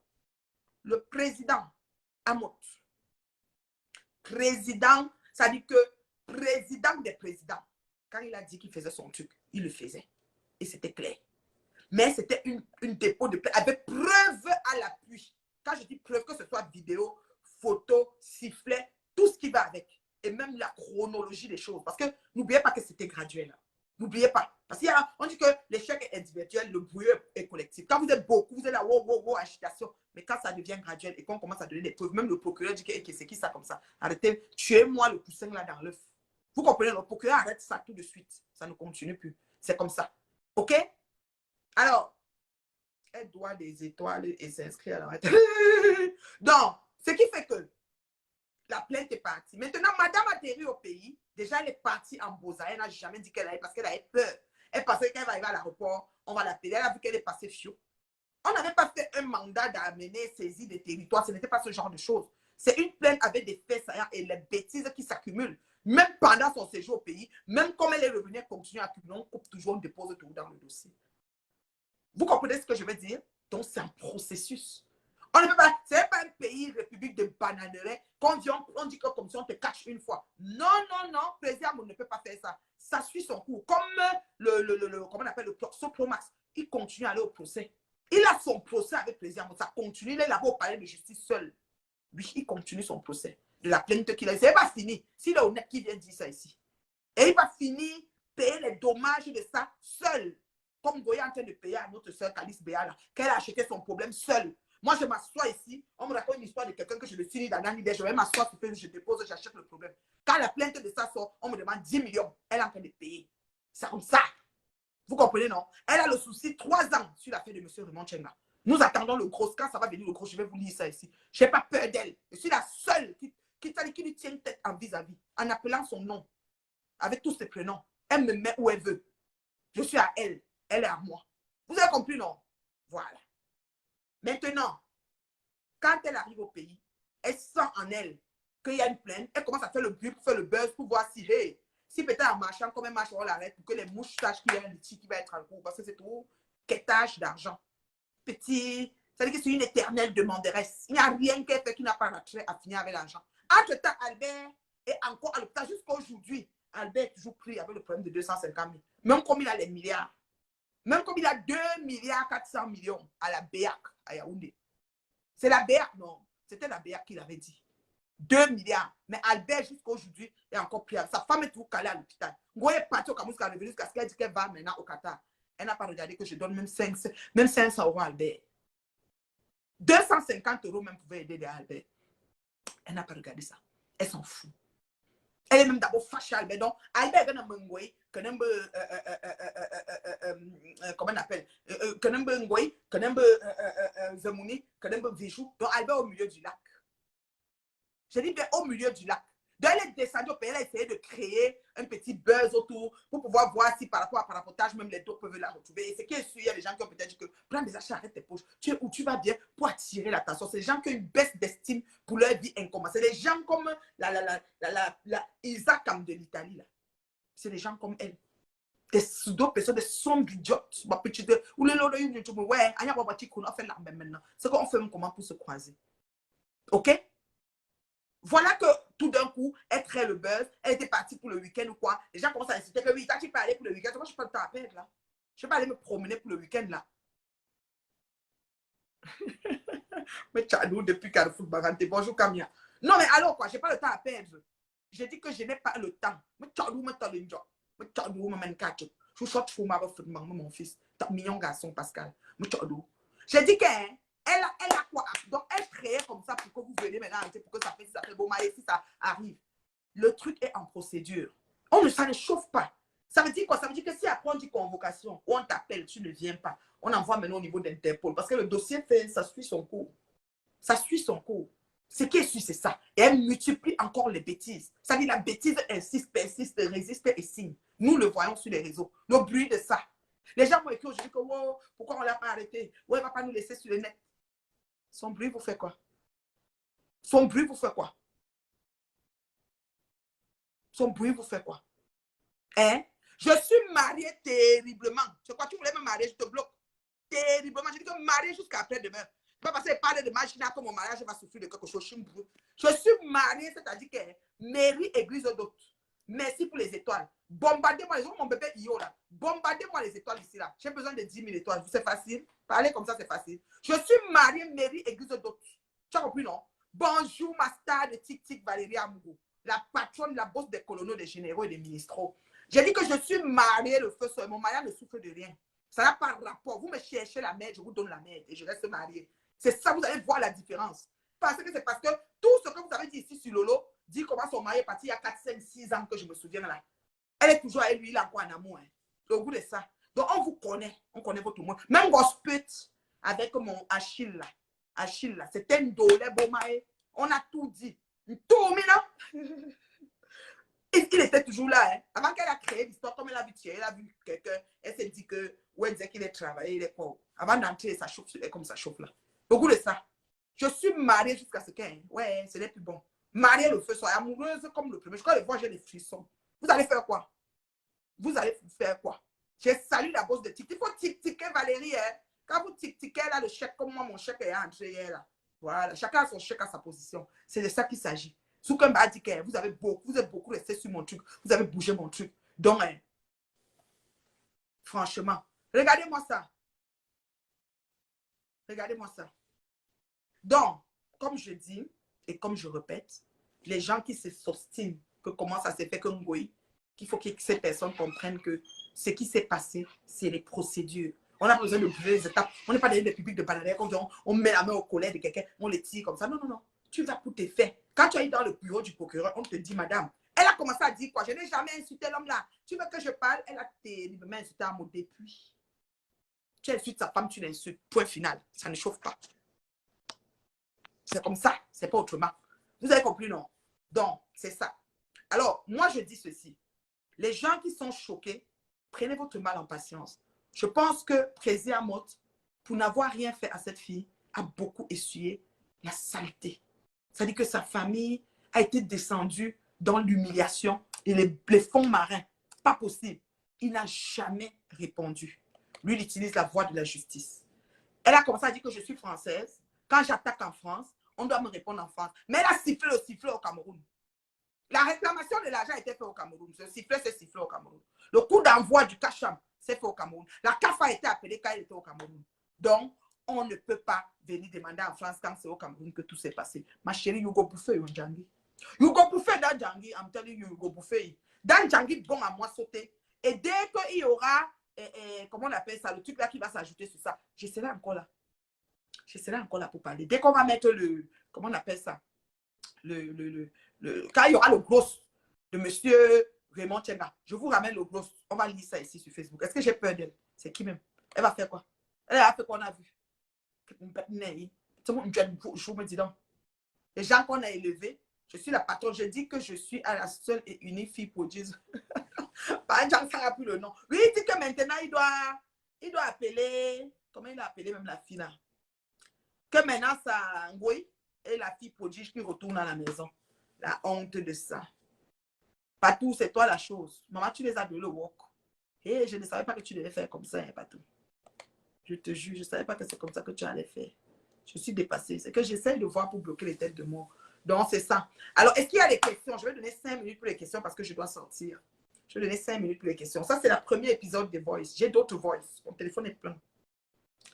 Le président Amout. Président, ça dit que président des présidents, quand il a dit qu'il faisait son truc, il le faisait. Et c'était clair. Mais c'était une dépôt de plainte avec preuve à l'appui. Quand je dis preuve, que ce soit vidéo, photo, sifflet, tout ce qui va avec. Et même la chronologie des choses. Parce que n'oubliez pas que c'était graduel. N'oubliez pas. Parce qu'on dit que l'échec est individuel, le bruit est collectif. Quand vous êtes beaucoup, vous êtes là, wow, wow, wow, agitation. Mais quand ça devient graduel et qu'on commence à donner des preuves, même le procureur dit que c'est qui ça comme ça? Arrêtez, tuez-moi le poussin là dans l'œuf. Vous comprenez? Le procureur arrête ça tout de suite. Ça ne continue plus. C'est comme ça. OK? Alors, elle doit des étoiles et s'inscrire à la retraite. Donc, ce qui fait que la plainte est partie. Maintenant, madame atterrit au pays. Déjà, elle est partie en Bosa. Elle n'a jamais dit qu'elle allait parce qu'elle avait peur. Elle pensait qu'elle va arriver à l'aéroport. On va l'appeler. Elle a vu qu'elle est passée fiou. On n'avait pas fait un mandat d'amener, saisir des territoires. Ce n'était pas ce genre de choses. C'est une plainte avec des faits saillants et les bêtises qui s'accumulent. Même pendant son séjour au pays, même comme elle est revenue, elle continue à accumuler. On coupe toujours, on dépose tout dans le dossier. Vous comprenez ce que je veux dire? Donc, c'est un processus. On ne peut pas, ce n'est pas un pays, république de bananerais, qu'on dit, on dit que comme si on te cache une fois. Non, non, non, plaisir, on ne peut pas faire ça. Ça suit son cours. Comme comment on appelle le Sopromax, il continue à aller au procès. Il a son procès avec plaisir, ça continue. Il est là-bas au palais de justice seul. Lui, il continue son procès. De la plainte qu'il a. Ce n'est pas fini. S'il est honnête, qui vient dire ça ici. Et il va finir payer les dommages de ça seul. Comme Goya est en train de payer à notre soeur Calice Béala, qu'elle a acheté son problème seule. Moi, je m'assois ici, on me raconte une histoire de quelqu'un que je le signe dans l'année, je vais m'asseoir, je dépose, j'achète le problème. Quand la plainte de ça sort, on me demande 10 millions. Elle est en train de payer. C'est comme ça. Vous comprenez, non? Elle a le souci 3 ans sur l'affaire de M. Raymond Tchenga. Nous attendons le gros. Quand ça va venir le gros, je vais vous lire ça ici. Je n'ai pas peur d'elle. Je suis la seule qui lui tient tête en vis-à-vis, en appelant son nom, avec tous ses prénoms. Elle me met où elle veut. Je suis à elle. Elle est à moi. Vous avez compris, non? Voilà. Maintenant, quand elle arrive au pays, elle sent en elle qu'il y a une plainte. Elle commence à faire le bruit pour faire le buzz, pour voir si, hey, si peut-être en marchant, comme elle marche, on l'arrête pour que les mouches sachent qu'il y a un litige qui va être en cours. Parce que c'est tout quêtage d'argent. Petit, ça veut dire que c'est une éternelle demanderesse. Il n'y a rien qu'elle fait qui n'a pas raté à finir avec l'argent. Entre-temps, Albert est encore à l'hôpital jusqu'à aujourd'hui. Albert est toujours pris avec le problème de 250 000. Même comme il a les milliards. Même comme il a 2 milliards 400 millions à la BEAC, à Yaoundé. C'est la BEAC, non. C'était la BEAC qui l'avait dit. 2 milliards. Mais Albert, jusqu'à aujourd'hui, est encore pris. Sa femme est toujours calée à l'hôpital. Ngoye est partie au Cameroun jusqu'à revenir jusqu'à ce qu'elle dit qu'elle va maintenant au Qatar. Elle n'a pas regardé que je donne même 500 € à Albert. 250 € même pouvaient aider Albert. Elle n'a pas regardé ça. Elle s'en fout. Elle est même d'abord fâchée Albert. Donc, Albert est dans le Ngoye, comment on appelle, Ngoye, Zemouni, Vijou. Donc, Albert au milieu du lac. Je dis bien au milieu du lac. Donc, elle est descendue au pays, elle a essayé de créer un petit buzz autour pour pouvoir voir si par rapport à parapotage, même les autres peuvent la retrouver. Et c'est qu'il y a des gens qui ont peut-être dit que prends des achats, arrête tes poches. Tu es où tu vas bien pour attirer l'attention. C'est des gens qui ont une baisse d'estime pour leur vie incommensurable. C'est des gens comme la Isaac de l'Italie. C'est des gens comme elle. Des pseudo-personnes, des sombres idiotes. Ou les lots de YouTube, ouais, on fait l'arbre maintenant. C'est qu'on fait comment pour se croiser. OK? Voilà que tout d'un coup, elle crée le buzz. Elle était partie pour le week-end ou quoi. Les gens commencent à insister que oui, quand tu peux aller pour le week-end, moi, je n'ai pas le temps à perdre là. Je ne vais pas aller me promener pour le week-end là. Mais Tchadou, depuis Carrefour Baganté, bonjour Camilla. Non, mais alors quoi, je n'ai pas le temps à perdre. J'ai dit que je n'ai pas le temps. Mais Tchadou, mais t'as le job. Mais Tchadou, mais m'en cache. Je suis sorti pour mon fils. T'as mignon garçon, Pascal. Mais Tchadou. J'ai dit qu'elle. Elle a quoi? Donc, elle créait comme ça pour que vous veniez maintenant arrêter, pour que ça fait bon, et si ça arrive. Le truc est en procédure. Ça ne chauffe pas. Ça veut dire quoi? Ça veut dire que si après on dit convocation, ou on t'appelle, tu ne viens pas, on envoie maintenant au niveau d'Interpol. Parce que le dossier fait, ça suit son cours. Ça suit son cours. Ce qui est sûr, c'est ça. Et elle multiplie encore les bêtises. Ça dit la bêtise insiste, persiste, résiste et signe. Nous le voyons sur les réseaux. Le bruit de ça. Les gens m'ont écrit aujourd'hui que wow, pourquoi on ne l'a pas arrêté? Ouais, il ne va pas nous laisser sur le net. Son bruit vous fait quoi? Son bruit vous fait quoi? Son bruit vous fait quoi? Hein? Je suis mariée terriblement. C'est quoi? Tu voulais me marier, je te bloque. Terriblement. Je dis que mariée jusqu'à après-demain. Je ne peux pas passer parler de mariage que mon mariage va souffrir de quelque chose. Je suis mariée, c'est-à-dire que mairie, église d'autres. Merci pour les étoiles. Bombardez-moi les étoiles. Mon bébé Io là. Bombardez-moi les étoiles ici là. J'ai besoin de 10 000 étoiles. C'est facile. Parler comme ça, c'est facile. Je suis mariée, mairie, église d'autres. Tu as compris, non? Bonjour, ma star de Tic Tic, Valérie Amougou. La patronne, la bosse des colonels, des généraux et des ministres. J'ai dit que je suis mariée, le feu sur mon mariage ne souffre de rien. Ça n'a pas de rapport. Vous me cherchez la merde, je vous donne la merde et je reste mariée. C'est ça, vous allez voir la différence. Parce que c'est parce que tout ce que vous avez dit ici sur Lolo, dit comment son mari est parti il y a 4, 5, 6 ans que je me souviens là. Elle est toujours avec lui, il a encore un amour. Hein. Au bout de ça. Donc on vous connaît, on connaît votre monde. Même Gosput avec mon Achille là. Achille là, c'était un dolé bomae. On a tout dit. Tout, mina. Il était toujours là. Hein. Avant qu'elle a créé l'histoire, comme elle a vu tirer, elle a vu quelqu'un, elle s'est dit que, ouais, elle disait qu'il est travaillé, il est quoi. Avant d'entrer, ça chauffe, comme ça chauffe là. Au bout de ça, je suis mariée jusqu'à ce qu'elle, ouais, ce n'est plus bon. Mariée, le feu, soyez amoureuse comme le premier. Je crois que les voix, j'ai des frissons. Vous allez faire quoi? Vous allez faire quoi? J'ai salué la bosse de tic. Il faut tic-tiquer Valérie. Hein. Quand vous tic-tiquez là, le chèque, comme moi, mon chèque est entré hier là. Voilà, chacun a son chèque à sa position. C'est de ça qu'il s'agit. Soukambe a dit que vous êtes beaucoup resté sur mon truc. Vous avez bougé mon truc. Donc, hein, franchement, regardez-moi ça. Regardez-moi ça. Donc, comme je dis et comme je répète, les gens qui se s'obstinent que comment ça s'est fait comme Ngoï, qu'il faut que ces personnes comprennent que ce qui s'est passé, c'est les procédures. On a besoin de bouger les étapes. On n'est pas dans des publics de bananière comme on met la main au collet de quelqu'un, on les tire comme ça. Non, non, non. Tu vas pour tes faits. Quand tu es dans le bureau du procureur, on te dit, madame, elle a commencé à dire quoi? Je n'ai jamais insulté l'homme là. Tu veux que je parle? Elle a terriblement insulté à mon depuis. Tu insultes sa femme, tu l'insultes. Point final. Ça ne chauffe pas. C'est comme ça. C'est pas autrement. Vous avez compris, non? Donc, c'est ça. Alors, moi, je dis ceci. Les gens qui sont choqués, prenez votre mal en patience. Je pense que Président Amot, pour n'avoir rien fait à cette fille, a beaucoup essuyé la saleté. C'est-à-dire que sa famille a été descendue dans l'humiliation et les fonds marins. Pas possible. Il n'a jamais répondu. Lui, il utilise la voie de la justice. Elle a commencé à dire que je suis française. Quand j'attaque en France, on doit me répondre en France. Mais elle a sifflé le sifflet au Cameroun. La réclamation de l'argent a été faite au Cameroun. Ce sifflet, c'est sifflé au Cameroun. Le coup d'envoi du Cacham, c'est fait au Cameroun. La CAF a été appelée quand elle était au Cameroun. Donc, on ne peut pas venir demander en France quand c'est au Cameroun que tout s'est passé. Ma chérie, you go bouffer yon Djangi. You go bouffer dans Djangi, I'm telling you, you go bouffer. Dans Djangi, bon à moi sauter. Et dès qu'il y aura, comment on appelle ça, le truc là qui va s'ajouter sur ça, je serai encore là. Je serai encore là pour parler. Dès qu'on va mettre le, comment on appelle ça, quand il y aura le gros de monsieur Raymond Tchenga, je vous ramène le gros. On va lire ça ici sur Facebook. Est-ce que j'ai peur d'elle? C'est qui même? Elle va faire quoi? Elle a fait quoi on a vu? Je me dis donc. Les gens qu'on a élevés, je suis la patronne. Je dis que je suis à la seule et unique fille prodige. Par exemple, ça n'a plus le nom. Lui, il dit que maintenant, il doit appeler. Comment il a appelé même la fille là? Que maintenant, ça, oui, et la fille prodige qui retourne à la maison. La honte de ça. Patou, c'est toi la chose. Maman, tu les as donné le walk. Et je ne savais pas que tu devais faire comme ça, hein, Patou. Je te jure, je ne savais pas que c'est comme ça que tu allais faire. Je suis dépassée. C'est que j'essaie de voir pour bloquer les têtes de mort. Donc, c'est ça. Alors, est-ce qu'il y a des questions? Je vais donner 5 minutes pour les questions parce que je dois sortir. Je vais donner 5 minutes pour les questions. Ça, c'est le premier épisode des Voice. J'ai d'autres Voice. Mon téléphone est plein.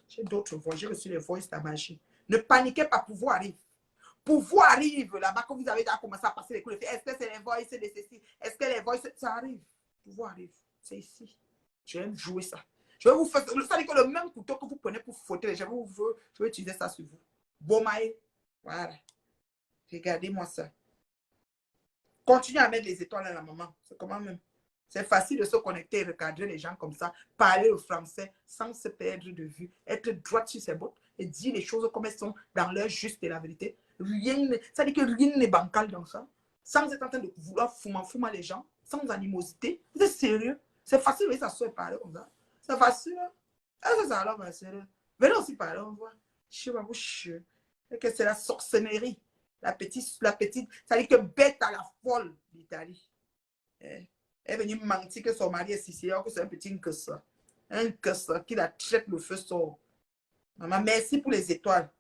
J'ai d'autres Voice. J'ai reçu les Voice, la magie. Ne paniquez pas, pouvoir arrive. Pouvoir arrive là-bas quand vous avez déjà commencé à passer les coups de fil. Est-ce que c'est les Voice, c'est des ceci? Est-ce que les Voice, ça arrive? Pouvoir arrive. C'est ici. Je vais jouer ça. Je vais vous faire, ça dit que le même couteau que vous prenez pour frotter les gens, je vais utiliser ça sur vous. Bomae. Voilà. Regardez-moi ça. Continuez à mettre les étoiles à la maman. C'est comment même. C'est facile de se connecter et recadrer les gens comme ça, parler le français sans se perdre de vue, être droit sur ses bottes et dire les choses comme elles sont dans leur juste et la vérité. Rien, ça dit que rien n'est bancal dans ça. Sans être en train de vouloir foumer les gens, sans animosité. Vous êtes sérieux? C'est facile de s'asseoir et parler comme ça. C'est facile. Est-ce que ça alors, ma sœur? Venez aussi parler, on voit. Je sais pas, que c'est la sorcellerie. La petite, ça dit que bête à la folle d'Italie. Elle est venue mentir que son mari est sicilien, que c'est un petit que ça. Un que ça, qui la traite le feu sort. Maman, merci pour les étoiles.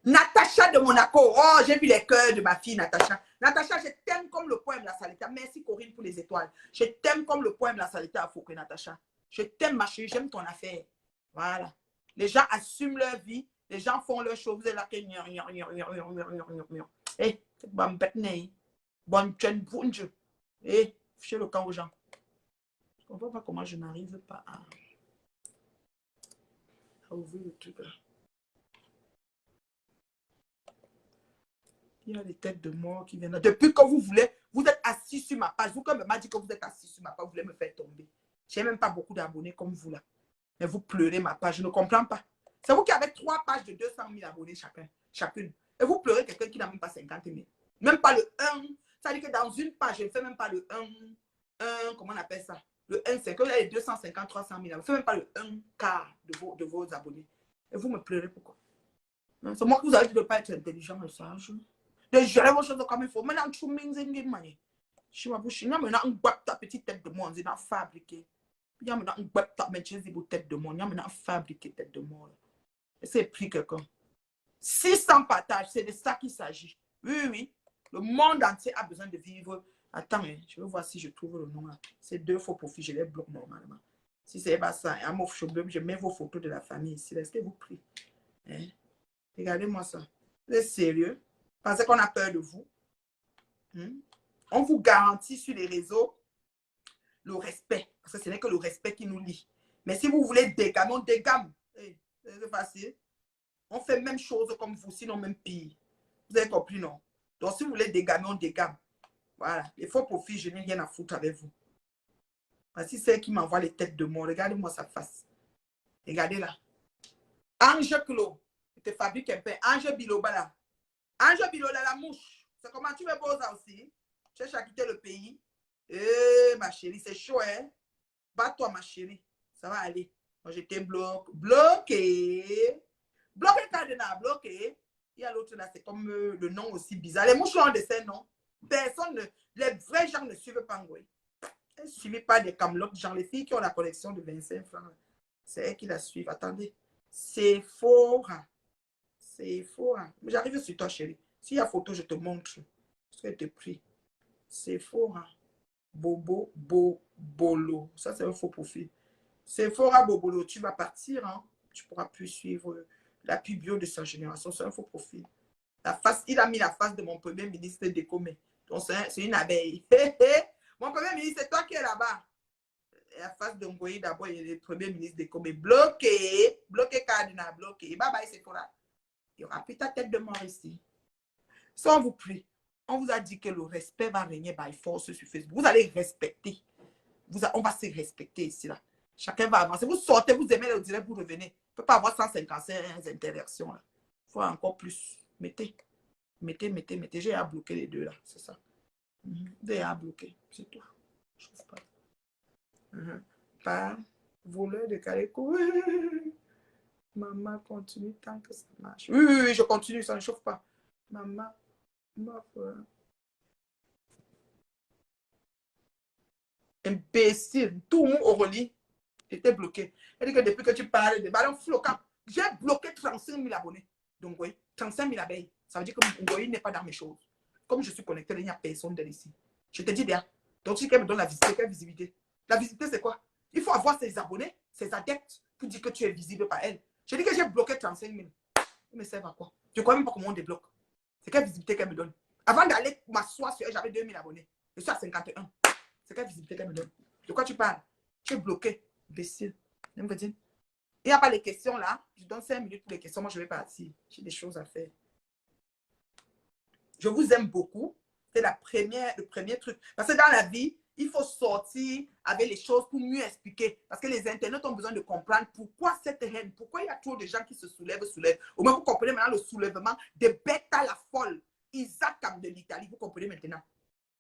Natacha de Monaco. Oh, j'ai vu les cœurs de ma fille, Natacha. Natacha, je t'aime comme le poème La Salita. Merci, Corinne, pour les étoiles. Je t'aime comme le poème La Salita à Foucault, Natacha. Je t'aime, ma chérie. J'aime ton affaire. Voilà. Les gens assument leur vie. Les gens font leurs choses. Vous êtes là que... Eh, bonne bête, bonne chaîne, Et fichez le camp aux gens. Je ne comprends pas comment je n'arrive pas à ouvrir le truc là. Il y a des têtes de mort qui viennent là. Depuis que vous voulez, vous êtes assis sur ma page. Vous, comme m'a dit que vous êtes assis sur ma page, vous voulez me faire tomber. Je n'ai même pas beaucoup d'abonnés comme vous là. Mais vous pleurez ma page. Je ne comprends pas. C'est vous qui avez 3 pages de 200 000 abonnés chacune. Et vous pleurez quelqu'un qui n'a même pas 50 000. Même pas le 1. Ça veut dire que dans une page, je ne fais même pas le 1. Comment on appelle ça? Le 1, c'est que vous avez 250, 300 000. Je ne fais même pas le 1 quart de vos abonnés. Et vous me pleurez pourquoi? C'est moi que vous avez dit de ne pas être intelligent et sage. De gérer vos choses comme il faut. Maintenant, tu m'as je m'abouche. Il y a maintenant un boîte ta petite tête de monde. Il y a fabriqué. Il y a maintenant un boîte ta tête de monde. Il y a maintenant fabriqué tête de monde. Et c'est pris quelqu'un. 600 partages, c'est de ça qu'il s'agit. Oui, oui. Le monde entier a besoin de vivre. Attends, hein, je vais voir si je trouve le nom là. C'est 2 faux profils, je les bloque normalement. Si c'est pas ça, je mets vos photos de la famille ici. Est-ce que vous priez? Hein? Regardez-moi ça. Vous êtes sérieux? Pensez qu'on a peur de vous? On vous garantit sur les réseaux le respect. Parce que ce n'est que le respect qui nous lie. Mais si vous voulez dégamer, on dégamme. C'est facile. On fait même chose comme vous, sinon même pire. Vous avez compris, non? Donc, si vous voulez dégamer, on dégame. Voilà. Les faux profils, je n'ai rien à foutre avec vous. Voici celle qui m'envoie les têtes de mort. Regardez-moi sa face. Regardez là. Ange Clos. Je te fabrique un peu. Ange Biloba là. Ange Biloba, la mouche. C'est comment tu veux beau ça aussi? Cherche à quitter le pays. Eh, ma chérie, c'est chaud, hein? Bats-toi, ma chérie. Ça va aller. Moi, je t'ai bloqué. Bloqué, Cardinal, bloqué. Il y a l'autre là, c'est comme le nom aussi bizarre. Les mouches ont un dessin, non? Personne, les vrais gens ne suivent pas Ngoy. Elles ne suivent pas des camelotes, genre les filles qui ont la collection de 25 francs. C'est elles qui la suivent. Attendez. C'est faux. C'est faux. J'arrive sur toi, chérie. S'il y a photo, je te montre. Je te prie. C'est faux. Bobo, Bolo. Ça, c'est un faux profil. C'est faux, Bobolo. Tu vas partir. Tu ne pourras plus suivre la pub bio de sa génération. C'est un faux profil. La face, il a mis la face de mon premier ministre Décomé. Donc, c'est une abeille. Mon premier ministre, c'est toi qui es là-bas. La face de Ngoyi, d'abord, il est le premier ministre Décomé. Bloqué. Bloqué, Cardinal. Bloqué. Bye bye, c'est là. Il y aura plus ta tête de mort ici. Si on vous prie, on vous a dit que le respect va régner by force sur Facebook. Vous allez respecter. On va se respecter ici, là. Chacun va avancer. Vous sortez, vous aimez le direct, vous revenez. Il ne peut pas avoir 155 interactions. Il faut encore plus. Mettez. J'ai à bloquer les deux là. C'est ça. Vous avez à bloquer. C'est tout. Je ne trouve pas. Pas voleur de calico. Maman continue tant que ça marche. Oui, je continue, ça ne chauffe pas. Maman. Imbécile. Tout le monde au relis était bloqué. Elle dit que depuis que tu parles de ballon flocant, j'ai bloqué 35 000 abonnés. Donc, oui, 35 000 abeilles. Ça veut dire que Ngoyi n'est pas dans mes choses. Comme je suis connecté, il n'y a personne de ici. Je te dis bien. Donc, si quelqu'un me donne la visibilité, quelle visibilité? La visibilité, c'est quoi? Il faut avoir ses abonnés, ses adeptes, pour dire que tu es visible par elle. Je dis que j'ai bloqué 35 000. Il me sert à quoi? Je ne crois même pas comment on débloque. C'est quelle visibilité qu'elle me donne? Avant d'aller m'asseoir sur elle, j'avais 2 000 abonnés. Je suis à 51. C'est quelle visibilité qu'elle me donne? De quoi tu parles? Tu es bloqué. Imbécile. Il n'y a pas les questions là. Je donne 5 minutes pour les questions. Moi, je vais partir. J'ai des choses à faire. Je vous aime beaucoup. C'est le premier truc. Parce que dans la vie, il faut sortir avec les choses pour mieux expliquer. Parce que les internautes ont besoin de comprendre pourquoi cette haine, pourquoi il y a trop de gens qui se soulèvent. Au moins, vous comprenez maintenant le soulèvement de Betta la folle. Isaac Kam de l'Italie. Vous comprenez maintenant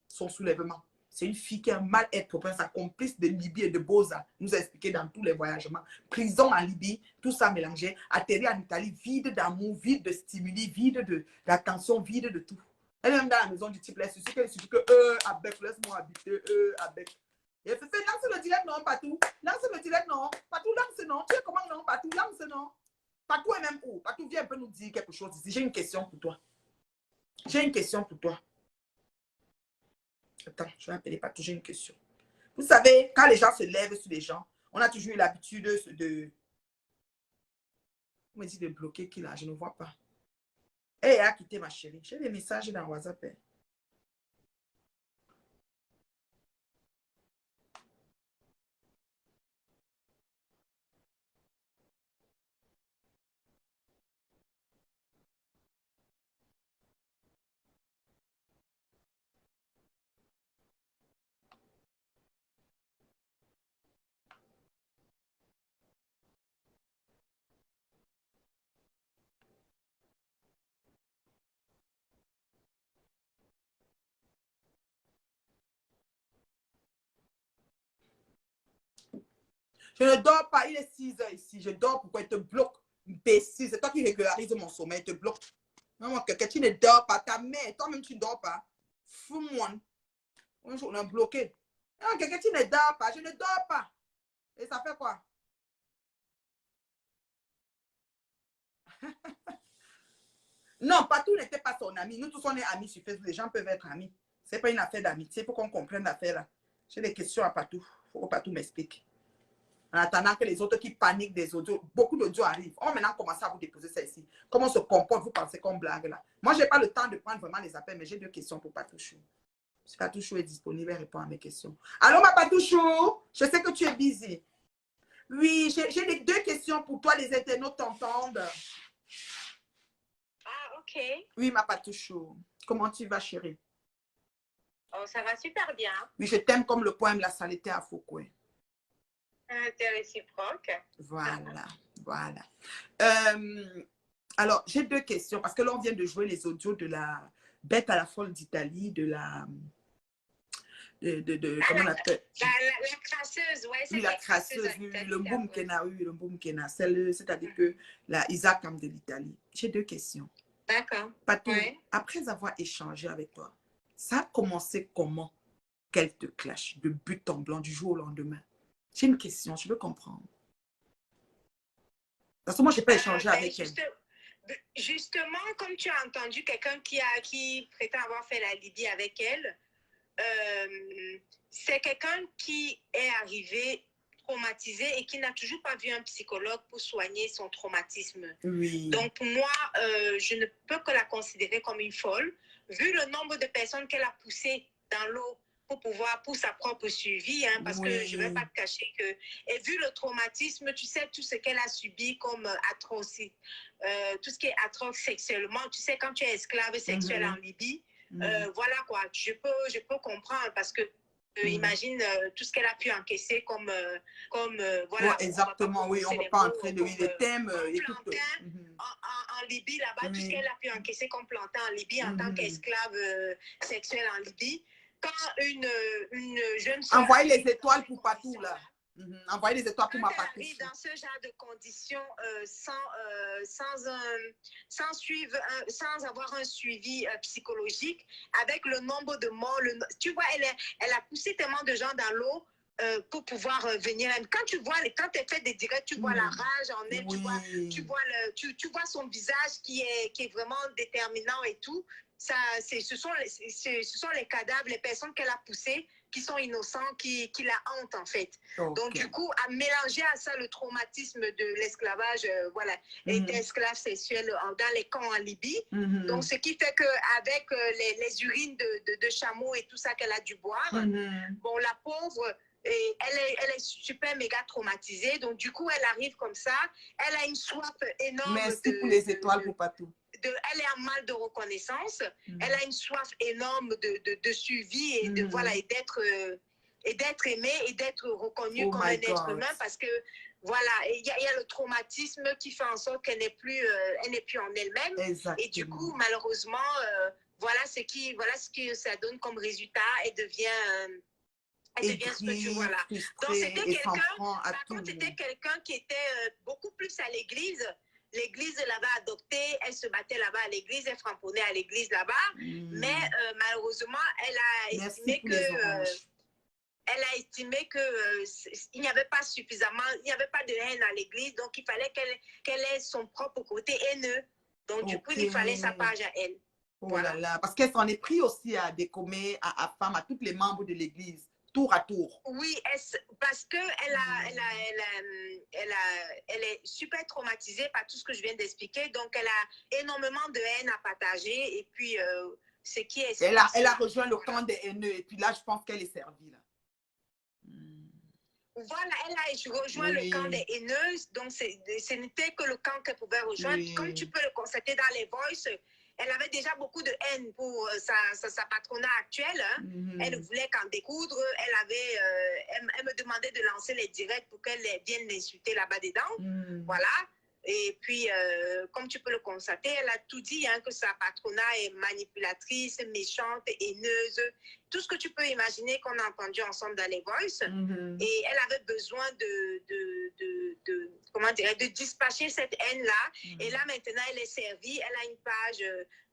son soulèvement. C'est une fille qui a mal être sa complice de Libye et de Boza, nous a expliqué dans tous les voyagements. Prison en Libye, tout ça mélangé. Atterri en Italie, vide d'amour, vide de stimuli, vide d'attention, vide de tout. Elle est même dans la maison du type, là, il suffit que, avec, laisse-moi habiter, avec. Et elle fait, lance le direct, non, Patou. Lance le direct, non. Patou, lance, non. Tu sais comment, non, Patou, lance, non. Patou est même où? Patou, viens un peu nous dire quelque chose ici. J'ai une question pour toi. J'ai une question pour toi. Attends, je vais appeler Patou, j'ai une question. Vous savez, quand les gens se lèvent sur les gens, on a toujours eu l'habitude de... On me dit de bloquer qui là, je ne vois pas. Elle a quitté ma chérie. J'ai des messages dans WhatsApp. Je ne dors pas. Il est 6 heures ici. Je dors. Pourquoi il te bloque? Imbécile. C'est toi qui régularise mon sommeil. Il te bloque. Non, quelqu'un, tu ne dors pas. Ta mère, toi-même, tu ne dors pas. Fous-moi. Un jour, on a bloqué. Non, quelqu'un, tu ne dors pas. Je ne dors pas. Et ça fait quoi? Non, Patou n'était pas son ami. Nous tous, on est amis sur Facebook. Les gens peuvent être amis. Ce n'est pas une affaire d'amitié. Il faut qu'on comprenne l'affaire là. J'ai des questions à Patou. Il faut que Patou m'explique. En attendant que les autres qui paniquent des audios, beaucoup d'audios arrivent. On va maintenant commencer à vous déposer ça ici. Comment on se comporte, vous pensez qu'on blague là? Moi, je n'ai pas le temps de prendre vraiment les appels, mais j'ai 2 questions pour Patouchou. Si Patouchou est disponible, elle répond à mes questions. Allô, ma Patouchou? Je sais que tu es busy. Oui, j'ai les 2 questions pour toi, les internautes t'entendent. Ah, ok. Oui, ma Patouchou. Comment tu vas, chérie? Oh, ça va super bien. Oui, je t'aime comme le poème La saleté à Foucault. C'est réciproque. Voilà, voilà. Alors, j'ai 2 questions parce que là, on vient de jouer les audios de la Bête à la folle d'Italie, de la... comment on appelle? La crasseuse, ouais. Oui, la crasseuse, oui, le Mboumkena, oui, le Mboumkena. C'est-à-dire que la Isaac de l'Italie. J'ai 2 questions. D'accord. Patou, Ouais. après avoir échangé avec toi, ça a commencé comment qu'elle te clash de but en blanc du jour au lendemain? J'ai une question, je veux comprendre. Parce que moi, je n'ai pas échangé avec elle. Justement, comme tu as entendu quelqu'un qui prétend avoir fait la Libye avec elle, c'est quelqu'un qui est arrivé traumatisé et qui n'a toujours pas vu un psychologue pour soigner son traumatisme. Oui. Donc, pour moi, je ne peux que la considérer comme une folle, vu le nombre de personnes qu'elle a poussées dans l'eau pour sa propre survie, hein, parce que je ne vais pas te cacher que, et vu le traumatisme, tu sais, tout ce qu'elle a subi comme atrocité, tout ce qui est atroce sexuellement, tu sais, quand tu es esclave sexuel en Libye, voilà quoi, je peux comprendre parce que imagine tout ce qu'elle a pu encaisser comme voilà. Exactement, oui, on ne va pas entrer de les thèmes et tout. En Libye, là-bas, tout ce qu'elle a pu encaisser comme plantain en Libye en tant qu'esclave sexuelle en Libye. Quand une jeune soeur... Envoyez les étoiles pour Patou, là. Envoyez les étoiles pour ma Patou. Quand elle arrive dans ce genre de conditions sans avoir un suivi psychologique, avec le nombre de morts, tu vois, elle a poussé tellement de gens dans l'eau pour pouvoir venir. Quand elle fait des directs, tu vois la rage en elle, tu vois son visage qui est vraiment déterminant et tout. Ce sont les cadavres, les personnes qu'elle a poussées qui sont innocents, qui la hantent en fait. Okay. Donc du coup, à mélanger à ça le traumatisme de l'esclavage, voilà, et d'esclaves sexuels dans les camps en Libye. Donc ce qui fait qu'avec les urines de chameaux et tout ça qu'elle a dû boire, bon, la pauvre... Et elle est super méga traumatisée. Donc, du coup, elle arrive comme ça. Elle a une soif énorme. Merci pour les étoiles pour Patou. Elle est en mal de reconnaissance. Elle a une soif énorme de suivi et d'être aimée et d'être reconnue comme un être humain parce que voilà, il y a le traumatisme qui fait en sorte qu'elle n'est plus en elle-même. Et du coup, malheureusement, voilà ce que ça donne comme résultat. Elle devient ce que tu vois là. Donc, c'était quelqu'un qui était beaucoup plus à l'église. L'église l'avait adoptée, elle se battait là-bas à l'église, elle frapponnait à l'église là-bas. Mais malheureusement, elle a estimé que il n'y avait pas suffisamment, il n'y avait pas de haine à l'église, donc il fallait qu'elle ait son propre côté haineux. Donc, du coup, il fallait sa page à elle. Oh là là, parce qu'elle s'en est pris aussi à Décomé, à Femme, à tous les membres de l'église. Tour à tour. Oui, parce qu'elle est super traumatisée par tout ce que je viens d'expliquer. Donc, elle a énormément de haine à partager. Et puis, ce qui est... Elle a rejoint le camp des haineux. Et puis là, je pense qu'elle est servie. Là. Voilà, elle a rejoint le camp des haineuses. Donc, ce n'était que le camp qu'elle pouvait rejoindre. Comme tu peux le constater dans les voices, elle avait déjà beaucoup de haine pour sa patronat actuelle. Hein. Elle ne voulait qu'en découdre. Elle me demandait de lancer les directs pour qu'elle vienne l'insulter là-bas dedans. Voilà. Et puis, comme tu peux le constater, elle a tout dit, hein, que sa patronat est manipulatrice, méchante, haineuse, tout ce que tu peux imaginer qu'on a entendu ensemble dans les Voice. Et elle avait besoin comment dire, de dispatcher cette haine-là. Et là, maintenant, elle est servie. Elle a une page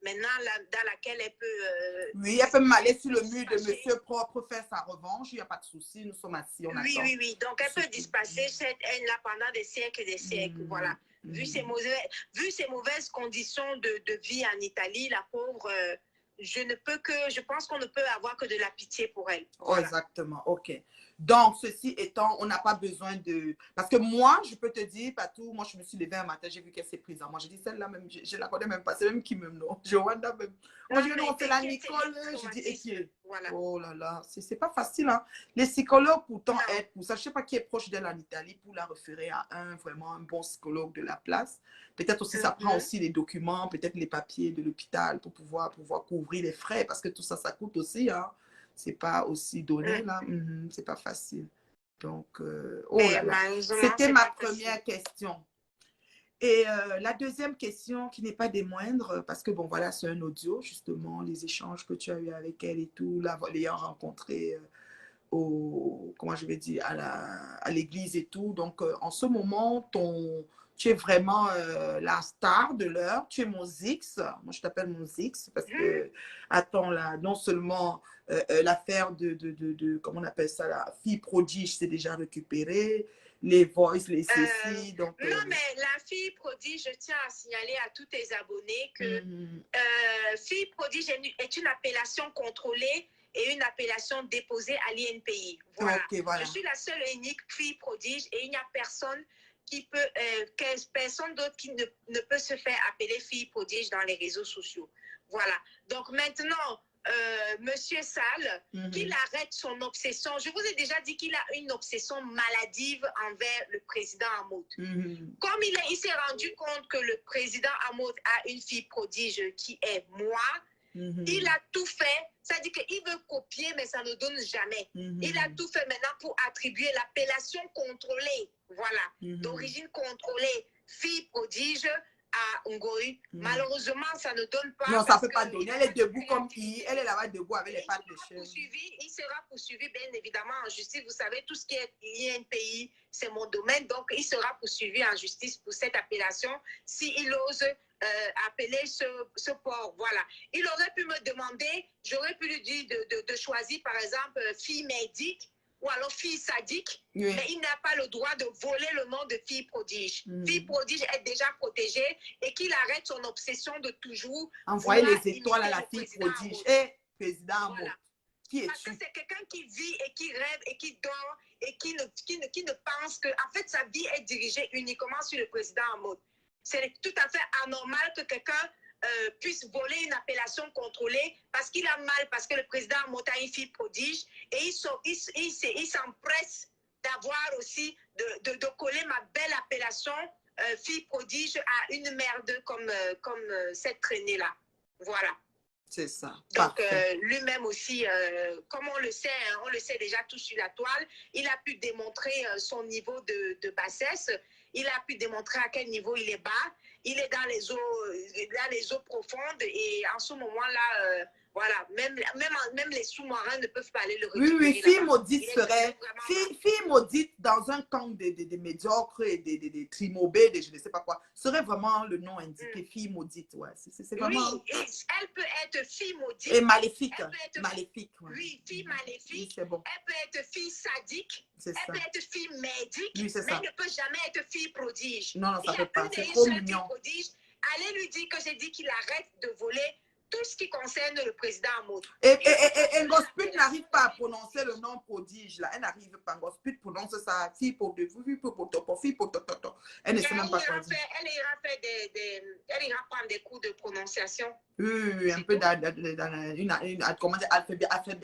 maintenant dans laquelle elle peut... oui, elle peut m'aller sur le mur de Monsieur Propre, faire sa revanche. Il n'y a pas de souci, nous sommes assis, on attend. Oui. Donc, elle peut dispatcher cette haine-là pendant des siècles et des siècles. Voilà. Vu ses mauvaises conditions de vie en Italie, la pauvre, je pense qu'on ne peut avoir que de la pitié pour elle. Voilà. Oh, exactement, ok. Donc, ceci étant, on n'a pas besoin de... Parce que moi, je peux te dire, Patou, moi, je me suis levée un matin, j'ai vu qu'elle s'est prise en moi. J'ai dit, celle-là, même, je la connais même pas, c'est même qui me nom. Joanna même. Moi, je dis, non, c'est la Nicole. Je dis, et qui est... Voilà. Oh là là, c'est pas facile, hein. Les psychologues, pourtant, aident pour ça. Je ne sais pas qui est proche d'elle en Italie pour la référer à vraiment un bon psychologue de la place. Peut-être aussi, ça prend aussi les documents, peut-être les papiers de l'hôpital pour pouvoir couvrir les frais, parce que tout ça, ça coûte aussi, hein. C'est pas aussi donné, là. C'est pas facile. Donc, oh là là. C'était ma première question. Et la deuxième question, qui n'est pas des moindres, parce que, bon, voilà, c'est un audio, justement, les échanges que tu as eu avec elle et tout, l'ayant rencontrée comment je vais dire, à l'église et tout. Donc, en ce moment, tu es vraiment la star de l'heure. Tu es mon Zix. Moi, je t'appelle mon Zix parce que, attends, là, non seulement l'affaire comment on appelle ça, la fille prodige, c'est déjà récupéré. Les voices, les ceci. Donc, non, mais la fille prodige, je tiens à signaler à tous tes abonnés que fille prodige est une appellation contrôlée et une appellation déposée à l'INPI. Voilà. Okay, voilà. Je suis la seule et unique fille prodige et il n'y a personne qui peut, personne d'autre qui ne peut se faire appeler fille prodige dans les réseaux sociaux. Voilà. Donc maintenant, Monsieur Sall, qu'il arrête son obsession. Je vous ai déjà dit qu'il a une obsession maladive envers le président Hamoud. Comme il s'est rendu compte que le président Hamoud a une fille prodige qui est moi, il a tout fait. C'est-à-dire qu'il veut copier, mais ça ne donne jamais. Il a tout fait maintenant pour attribuer l'appellation contrôlée, voilà, d'origine contrôlée, fille prodige à Ngoï. Malheureusement, ça ne donne pas. Non, ça ne peut pas donner. Elle est debout comme qui? Elle est là-bas debout avec les pattes de chien. Il sera poursuivi, bien évidemment, en justice. Vous savez, tout ce qui est lié à un pays, c'est mon domaine. Donc, il sera poursuivi en justice pour cette appellation s'il ose appeler ce port. Voilà. Il aurait pu me demander, j'aurais pu lui dire de choisir, par exemple, fille médique ou alors fille sadique, mais il n'a pas le droit de voler le nom de fille prodige. Fille prodige est déjà protégée et qu'il arrête son obsession de toujours envoyer les étoiles à la fille prodige. Et président Hamoud, qui est-tu? Parce que c'est quelqu'un qui vit et qui rêve et qui dort et qui ne pense que, en fait, sa vie est dirigée uniquement sur le président Hamoud. C'est tout à fait anormal que quelqu'un puisse voler une appellation contrôlée parce qu'il a mal, parce que le président Hamoud a une fille prodige et il s'empresse d'avoir aussi, de coller ma belle appellation fille prodige à une merde comme cette traînée-là. Voilà. C'est ça. Donc, lui-même aussi, comme on le sait déjà tout sur la toile, il a pu démontrer son niveau de bassesse. Il a pu démontrer à quel niveau il est bas. Il est dans les eaux profondes et en ce moment-là, voilà, même les sous-marins ne peuvent pas aller le récupérer. Oui, fille maudite serait, fille maudite dans un camp des médiocres et des trimobés, je ne sais pas quoi, serait vraiment le nom indiqué, fille maudite, ouais. C'est vraiment... Oui, elle peut être fille maudite. Et maléfique, maléfique. Ouais. Oui, fille maléfique. Oui, c'est bon. Elle peut être fille sadique. Elle peut être fille médique, oui, mais elle ne peut jamais être fille prodige. Non, ça ne peut pas, c'est trop mignon. Prodige, allez lui dire que j'ai dit qu'il arrête de voler tout ce qui concerne le président Hamoud. Et Ngosput n'arrive pas à prononcer le nom prodige, là. Elle n'arrive pas. Ngosput prononce ça, fille pour de fille pour toto. Elle ne sait même pas quoi dire. Elle ira prendre des cours de prononciation. Oui, un peu comment dire,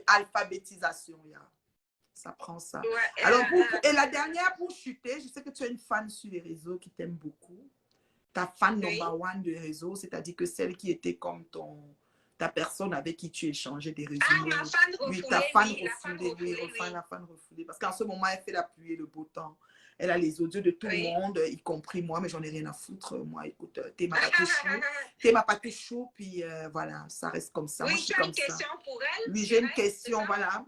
alphabétisation, yeah. Ça prend ça. Ouais, alors, et la dernière, pour chuter, je sais que tu as une fan sur les réseaux qui t'aime beaucoup. Ta fan number one de réseau, c'est-à-dire que celle qui était comme ta personne avec qui tu échangeais des résumés. Ah, ma fan refoulée. Oui, ta fan refoulée, oui, la fan refoulée. Parce qu'en ce moment, elle fait la pluie et le beau temps. Elle a les audios de tout le Oui. monde, y compris moi, mais j'en ai rien à foutre. Moi, écoute, t'es ma pâté chou, puis voilà, ça reste comme ça. Moi, je Oui, suis tu as comme une ça. question pour elle, Oui, j'ai une direct, c'est question, ça? voilà.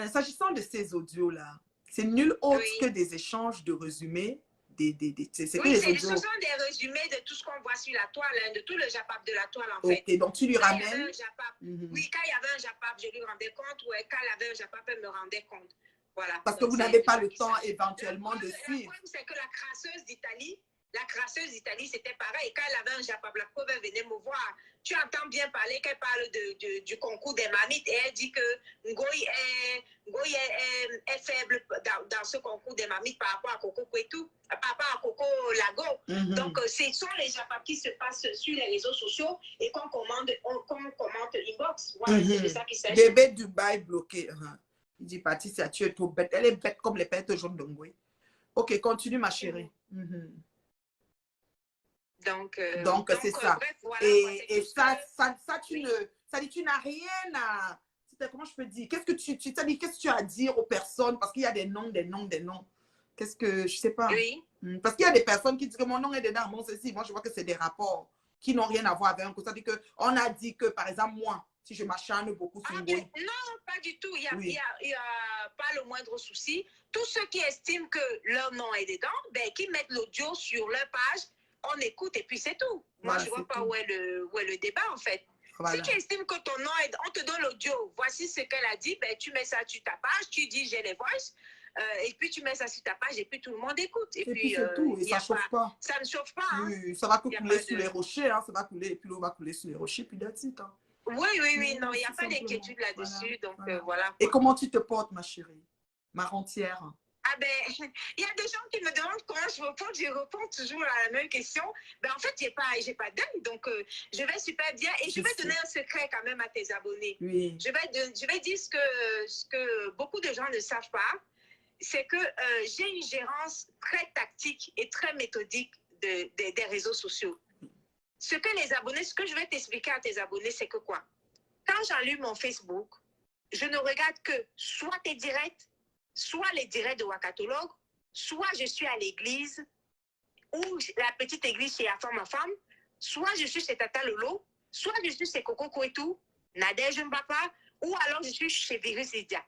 S'agissant de ces audios-là, c'est nul autre que Oui. des échanges de résumés. C'est que Oui, des ce audios. sont des résumés de tout ce qu'on voit sur la toile, hein, de tout le Japap de la toile, en Ok, fait. donc tu lui Quand il y avait ramènes. un Japap, Mhm. oui, quand il y avait un Japap, je lui rendais compte, ou quand il y avait un Japap, elle me rendait compte. Voilà. Parce que Donc, vous c'est n'avez de pas ça le qu'il temps s'agit. éventuellement de La suivre. preuve, c'est que la crasseuse d'Italie, c'était pareil. Quand elle avait un Japap, la preuve, elle venait me voir. Tu entends bien parler qu'elle parle du concours des mamites et elle dit que Ngoï est faible dans ce concours des mamites par rapport à Coco Kwetu, par rapport à Coco Lago. Mhm. Donc, ce sont les Japap qui se passent sur les réseaux sociaux et qu'on commente inbox. Voilà, c'est de ça qu'il s'agit. Bébé Dubaï bloqué. Il dit, Patricia, tu es trop bête. Elle est bête comme les bêtes jaunes de Ngoué. Ok, continue, ma chérie. Mhm. Donc, c'est ça. Bref, voilà, et ça, tu n'as rien à... Comment je peux dire? Qu'est-ce que tu as à dire aux personnes? Parce qu'il y a des noms. Qu'est-ce que... Je sais pas. Oui. Parce qu'il y a des personnes qui disent que mon nom est dedans. Bon, ceci, moi, je vois que c'est des rapports qui n'ont rien à voir avec un coup. C'est-à-dire qu'on a dit que, par exemple, moi, si je m'acharne beaucoup sur Ngoï. Non, pas du tout. Il n'y a pas le moindre souci. Tous ceux qui estiment que leur nom est dedans, ben, qui mettent l'audio sur leur page, on écoute et puis c'est tout. Moi, Voilà, je ne vois pas où est le débat, en fait. Voilà. Si tu estimes que ton nom est... On te donne l'audio. Voici ce qu'elle a dit. Ben, tu mets ça sur ta page. Tu dis, j'ai les voices. Et puis, tu mets ça sur ta page et puis tout le monde écoute. Et puis c'est tout. Et ça ne chauffe pas. Ça ne chauffe pas. Hein? Oui, ça va que couler sous les rochers. Hein. Ça va couler et puis l'eau va couler sous les rochers. Puis that's it. Hein. Oui. Non, il n'y a pas d'inquiétude là-dessus. Voilà, Donc, voilà. Et comment tu te portes, ma chérie? Ma rentière. Ah ben, il y a des gens qui me demandent comment je réponds toujours à la même question. Ben en fait, j'ai pas d'œil, donc je vais super bien. Et je vais donner un secret quand même à tes abonnés. Oui. Je vais dire ce que beaucoup de gens ne savent pas, c'est que j'ai une gérance très tactique et très méthodique des réseaux sociaux. Ce que je vais t'expliquer à tes abonnés, c'est que quoi? Quand j'allume mon Facebook, je ne regarde que soit tes directs, soit les directs de Wakatologue, soit je suis à l'église, ou la petite église chez ma femme, soit je suis chez Tata Lolo, soit je suis chez Coco Kwetu, Nadège Mbapa, ou alors je suis chez Virus Lydia.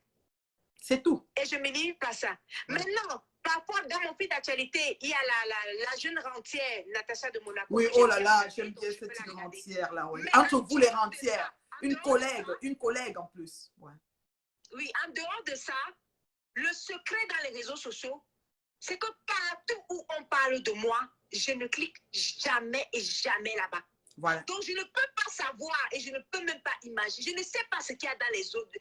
C'est tout. Et je ne me limite pas ça. Ouais. Maintenant, parfois, dans mon fil d'actualité, il y a la jeune rentière, Natacha de Monaco. Oui, oh là là, j'aime bien cette rentière-là. Ouais. Entre vous, les rentières. Une collègue en plus. Ouais. Oui, en dehors de ça, le secret dans les réseaux sociaux, c'est que partout où on parle de moi, je ne clique jamais et jamais là-bas. Voilà. Donc, je ne peux pas savoir et je ne peux même pas imaginer. Je ne sais pas ce qu'il y a dans les autres.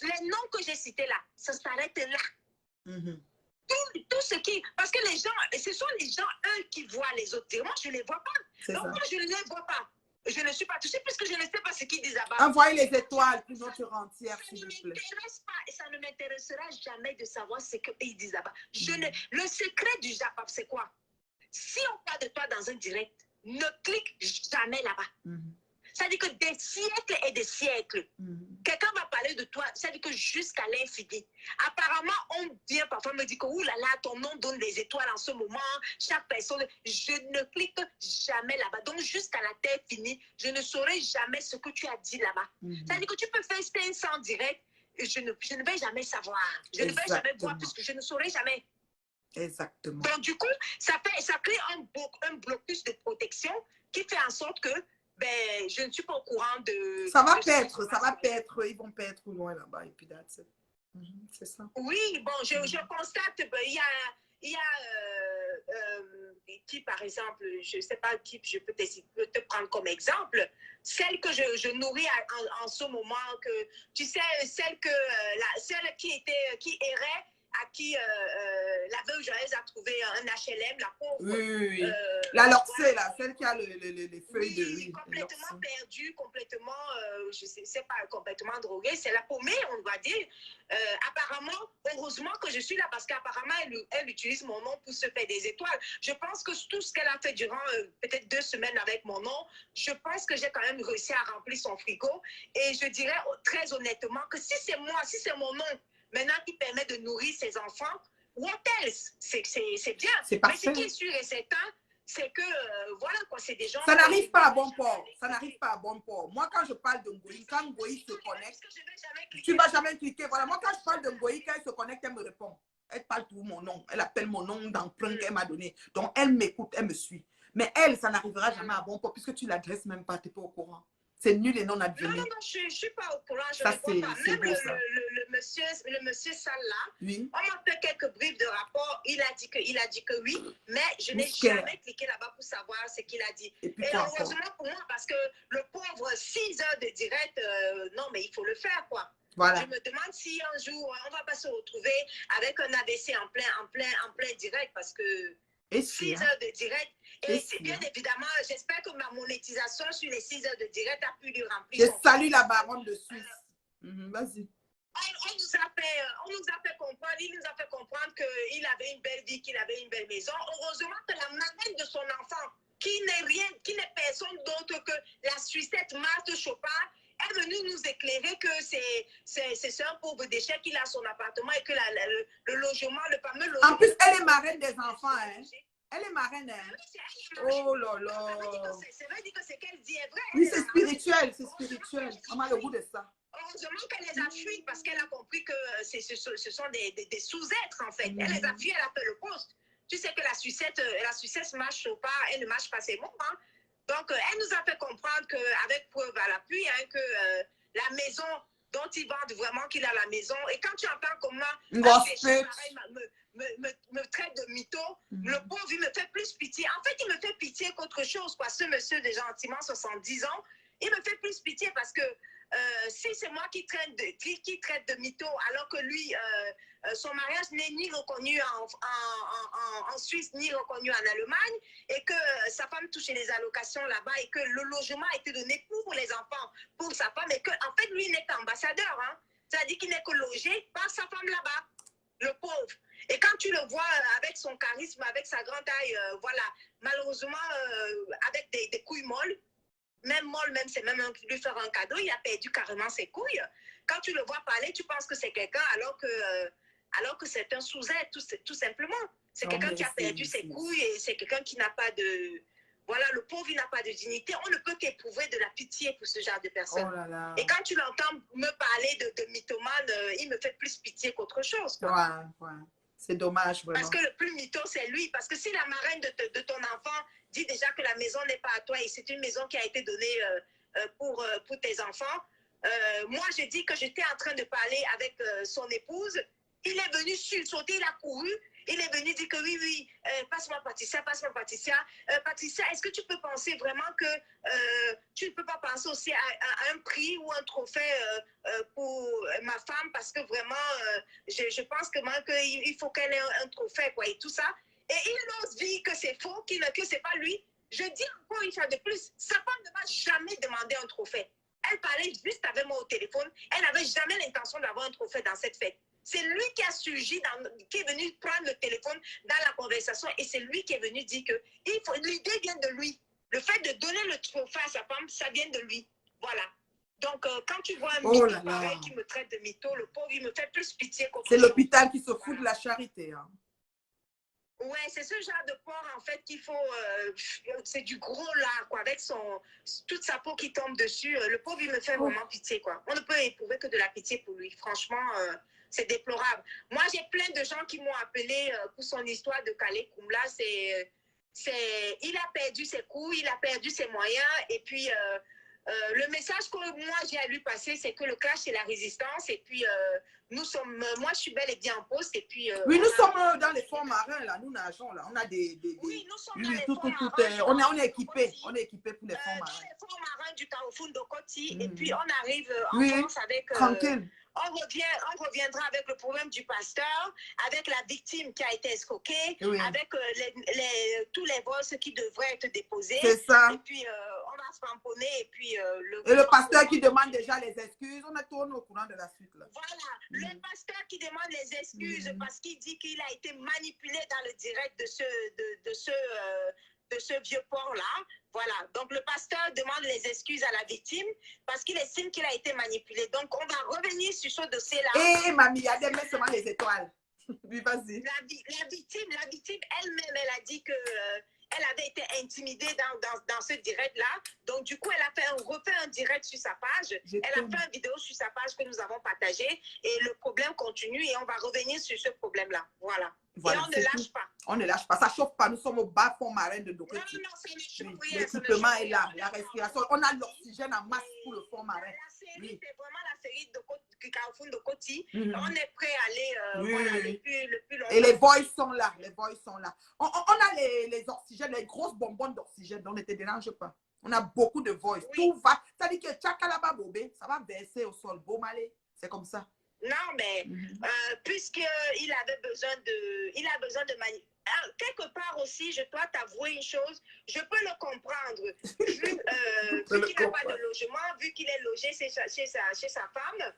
Les noms que j'ai cités là, ça s'arrête là. Mm-hmm. Tout ce qui... Parce que les gens, ce sont les gens, eux, qui voient les autres. Moi, je ne les vois pas. Donc, moi, je ne les vois pas. Je ne suis pas touchée puisque je ne sais pas ce qu'ils disent là-bas. Envoyez les étoiles pour notre rentière, s'il vous plaît. Ça ne m'intéressera jamais de savoir ce qu'ils disent là-bas. Le secret du Japap, c'est quoi? Si on parle de toi dans un direct, ne clique jamais là-bas. Ça dit que des siècles et des siècles, quelqu'un va parler de toi, ça dit que jusqu'à l'infini. Apparemment, on vient parfois me dire que oulala, ton nom donne des étoiles en ce moment, chaque personne, je ne clique jamais là-bas. Donc, jusqu'à la terre finie, je ne saurai jamais ce que tu as dit là-bas. Ça dit que tu peux faire 500 directs, je ne vais jamais savoir. Je ne vais jamais voir puisque je ne saurai jamais. Exactement. Donc, du coup, ça crée un blocus de protection qui fait en sorte que ben, je ne suis pas au courant de... Ça va paître, ils vont paître loin là-bas, et puis c'est ça. Oui, bon, je constate, ben, il y a qui, par exemple, je ne sais pas qui je peux te prendre comme exemple, celle que je nourris en ce moment, que tu sais, celle qui errait, à qui la veuve Joyeuse a trouvé un HLM, la pauvre. Oui. La Lorcée, là, celle qui a les feuilles de riz. Complètement perdue, complètement, je ne sais pas, complètement droguée. C'est la paumée, on va dire. Apparemment, heureusement que je suis là parce qu'apparemment, elle utilise mon nom pour se faire des étoiles. Je pense que tout ce qu'elle a fait durant peut-être 2 semaines avec mon nom, je pense que j'ai quand même réussi à remplir son frigo. Et je dirais très honnêtement que si c'est moi, si c'est mon nom, maintenant qui permet de nourrir ses enfants, what else? C'est bien. C'est Mais ce parfait. qui est sûr et certain, c'est que, voilà, quoi, c'est des gens... Ça n'arrive pas à bon port. Ça n'arrive pas à bon port. Moi, quand je parle de Ngoï, quand Ngoï se connecte, tu ne vas jamais cliquer. Voilà, moi, quand je parle de Ngoï, quand elle se connecte, elle me répond. Elle parle pour mon nom. Elle appelle mon nom d'emprunt qu'elle m'a donné. Donc, elle m'écoute, elle me suit. Mais elle, ça n'arrivera jamais à bon port puisque tu ne l'adresses même pas, tu n'es pas au courant. C'est nul et non advenu. Non, je ne suis pas au courant, je Ça, ne vois pas. c'est Même beau, ça. le monsieur Sall là, Oui. on m'a fait quelques briefs de rapport, il a dit que oui, mais je n'ai Musquer. jamais cliqué là-bas pour savoir ce qu'il a dit. Et puis Et quoi encore? heureusement pour moi, parce que le pauvre 6 heures de direct, non, mais il faut le faire, quoi. Voilà. Je me demande si un jour, on ne va pas se retrouver avec un AVC en plein direct, parce que... Et 6 sûr. heures de direct. Et Et c'est sûr. bien évidemment, j'espère que ma monétisation sur les 6 heures de direct a pu lui remplir. Je son salue la compte. baronne de Suisse. Vas-y. On nous a fait comprendre, il nous a fait comprendre qu'il avait une belle vie, qu'il avait une belle maison. Heureusement que la marraine de son enfant, qui n'est personne d'autre que la Suissette Marthe Chopard, est venue nous éclairer que c'est un pauvre déchet qu'il a à son appartement et que le logement, le fameux logement... En plus, elle est marraine des enfants, hein. Elle est marraine, hein. Oh là là. Ça veut dire que ce qu'elle dit est vrai. Oui, c'est spirituel, c'est spirituel. On a le goût de ça. Heureusement qu'elle les a fui parce qu'elle a compris que ce sont des sous-êtres, en fait. Elle les a fui, elle a fait le poste. Tu sais que la Suissette marche pas, elle ne marche pas ses mots, hein. Donc, elle nous a fait comprendre qu'avec preuve à l'appui, hein, que la maison dont il vante vraiment qu'il a la maison. Et quand tu entends comment un péché pareil me traite de mytho, le pauvre, il me fait plus pitié. En fait, il me fait pitié qu'autre chose, quoi. Ce monsieur de gentiment 70 ans, il me fait plus pitié parce que si c'est moi qui traite de mytho, alors que lui, son mariage n'est ni reconnu en Suisse, ni reconnu en Allemagne, et que sa femme touchait les allocations là-bas, et que le logement a été donné pour les enfants, pour sa femme, et que, en fait, lui, il n'est qu'ambassadeur, hein. C'est-à-dire qu'il n'est que logé par sa femme là-bas, le pauvre. Et quand tu le vois avec son charisme, avec sa grande taille, voilà, malheureusement, avec des couilles molles, même c'est même lui faire un cadeau, il a perdu carrément ses couilles. Quand tu le vois parler, tu penses que c'est quelqu'un alors que c'est un sous-être, tout simplement. C'est quelqu'un qui a perdu ses couilles et c'est quelqu'un qui n'a pas de... Voilà, le pauvre, il n'a pas de dignité. On ne peut qu'éprouver de la pitié pour ce genre de personnes. Oh là là. Et quand tu l'entends me parler de mythomane, il me fait plus pitié qu'autre chose, quoi. Ouais. C'est dommage, vraiment. Parce que le plus mytho, c'est lui. Parce que si la marraine de ton enfant dit déjà que la maison n'est pas à toi et c'est une maison qui a été donnée pour tes enfants, moi, je dis que j'étais en train de parler avec son épouse. Il est venu sauter, il a couru. Il est venu dire que oui, passe-moi Patricia. Patricia, est-ce que tu peux penser vraiment que tu ne peux pas penser aussi à un prix ou un trophée pour ma femme parce que vraiment, je pense qu'il faut qu'elle ait un trophée, quoi, et tout ça. Et il ose dire que c'est faux, que c'est pas lui. Je dis encore une fois de plus, sa femme ne m'a jamais demandé un trophée. Elle parlait juste avec moi au téléphone. Elle n'avait jamais l'intention d'avoir un trophée dans cette fête. C'est lui qui a surgi, qui est venu prendre le téléphone dans la conversation et c'est lui qui est venu dire que l'idée vient de lui. Le fait de donner le trophée à sa femme, ça vient de lui. Voilà. Donc, quand tu vois un mytho pareil qui me traite de mytho, le pauvre, il me fait plus pitié qu'autre chose. C'est l'hôpital qui se fout de la charité. Hein. Ouais, c'est ce genre de porc, en fait, qu'il faut... c'est du gros lard, quoi, avec toute sa peau qui tombe dessus. Le pauvre, il me fait vraiment pitié, quoi. On ne peut éprouver que de la pitié pour lui. Franchement, c'est déplorable. Moi, j'ai plein de gens qui m'ont appelé pour son histoire de Calais Koumla. Il a perdu ses coups, il a perdu ses moyens. Et puis, le message que moi, j'ai à lui passer, c'est que le clash, c'est la résistance. Et puis, moi, je suis belle et bien en poste. Et puis, oui, nous sommes dans les fonds marins, là. Nous nageons, là. On a oui, nous sommes dans les fonds marins. On est équipé. On est équipé pour les fonds marins. Les fonds marins du Carrefour de Coty. Et puis, on arrive en France avec... tranquille. On reviendra avec le problème du pasteur, avec la victime qui a été escroquée, avec tous les vols qui devraient être déposés. C'est ça. Et puis, on va se tamponner. Et puis, le pasteur qui demande déjà les excuses, on est tourné au courant de la suite. Là. Voilà. Le pasteur qui demande les excuses parce qu'il dit qu'il a été manipulé dans le direct de ce vieux porc-là. Voilà. Donc, le pasteur demande les excuses à la victime parce qu'il estime qu'il a été manipulé. Donc, on va revenir sur ce dossier-là. Mamie, il y a des mains seulement les étoiles. Oui, vas-y. La victime elle-même, elle a dit que elle avait été intimidée dans ce direct-là. Donc, du coup, elle a refait un direct sur sa page. Elle a fait une vidéo sur sa page que nous avons partagée. Et le problème continue et on va revenir sur ce problème-là. Voilà. Voilà, et on ne lâche pas. On ne lâche pas. Ça ne chauffe pas. Nous sommes au bas fond marin de Dokoti. Non, ça ne chauffe Oui, rien. l'équipement est là, la respiration. On a l'oxygène en masse pour le fond marin. La série, Oui. c'est vraiment la série de Carrefour de Koti. Mhm. On est prêt à aller Oui, voilà, oui. le plus longtemps. Et les voix sont là. Les voix sont là. On a les oxygènes, les grosses bonbonnes d'oxygène. Donc, ne te dérange pas. On a beaucoup de voix. Oui. Tout va. Ça dit que Tchakalaba Bobé, ça va verser au sol. Beau malé. C'est comme ça. Non, mais puisqu'il avait besoin de quelque part aussi, je dois t'avouer une chose, je peux le comprendre. Vu qu'il n'a pas de logement, vu qu'il est logé chez sa femme,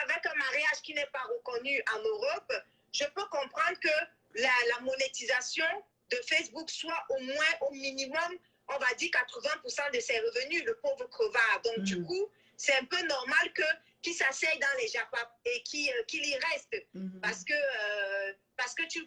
avec un mariage qui n'est pas reconnu en Europe, je peux comprendre que la monétisation de Facebook soit au moins, au minimum, on va dire 80% de ses revenus, le pauvre crevard. Donc, du coup, c'est un peu normal qu'il s'asseye dans les japap et qu'il y reste. Parce que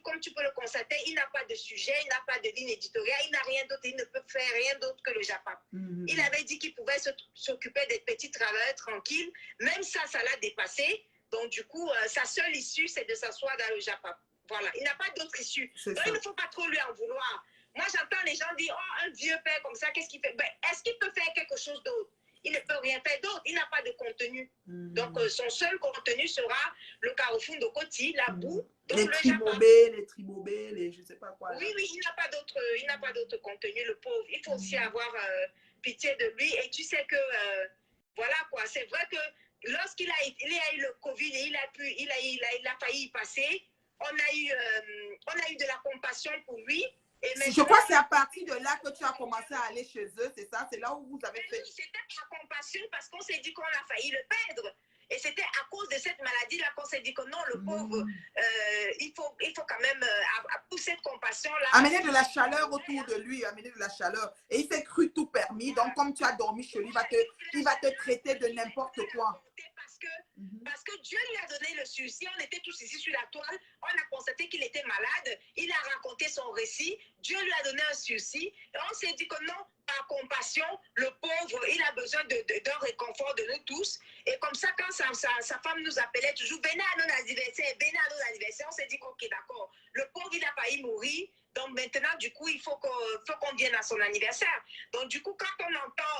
comme tu peux le constater, il n'a pas de sujet, il n'a pas de ligne éditoriale, il n'a rien d'autre, il ne peut faire rien d'autre que le japap. Il avait dit qu'il pouvait s'occuper des petits travailleurs tranquilles. Même ça l'a dépassé. Donc, du coup, sa seule issue, c'est de s'asseoir dans le japap. Voilà, il n'a pas d'autre issue. Donc, il ne faut pas trop lui en vouloir. Moi, j'entends les gens dire, oh, un vieux père comme ça, qu'est-ce qu'il fait? Ben, est-ce qu'il peut faire quelque chose d'autre? Il ne peut rien faire d'autre. Il n'a pas de contenu. Donc, son seul contenu sera le Carrefour de Koti, la boue. Donc les tribobés, les je ne sais pas quoi. Là. Oui, il n'a pas d'autre contenu, le pauvre. Il faut aussi avoir pitié de lui. Et tu sais que, voilà quoi, c'est vrai que lorsqu'il a eu le Covid et il a failli y passer, on a eu de la compassion pour lui. Et maintenant, je crois que c'est à partir de là que tu as commencé à aller chez eux, c'est ça? C'est là où vous avez fait... C'était par compassion parce qu'on s'est dit qu'on a failli le perdre. Et c'était à cause de cette maladie-là qu'on s'est dit que non, le pauvre, il faut quand même, pour cette compassion-là... Amener de la chaleur autour de lui, amener de la chaleur. Et il s'est cru tout permis. Donc, comme tu as dormi chez lui, il va te traiter de n'importe quoi. Parce que Dieu lui a donné le sursis. On était tous ici sur la toile. On a constaté qu'il était malade. Il a raconté son récit. Dieu lui a donné un sursis. Et on s'est dit que non, par compassion, le pauvre, il a besoin d'un réconfort de nous tous. Et comme ça, quand sa femme nous appelait toujours, venez à nos anniversaires, on s'est dit, ok, d'accord. Le pauvre, il n'a pas y mourir. Donc maintenant, du coup, il faut qu'on vienne à son anniversaire. Donc du coup, quand on entend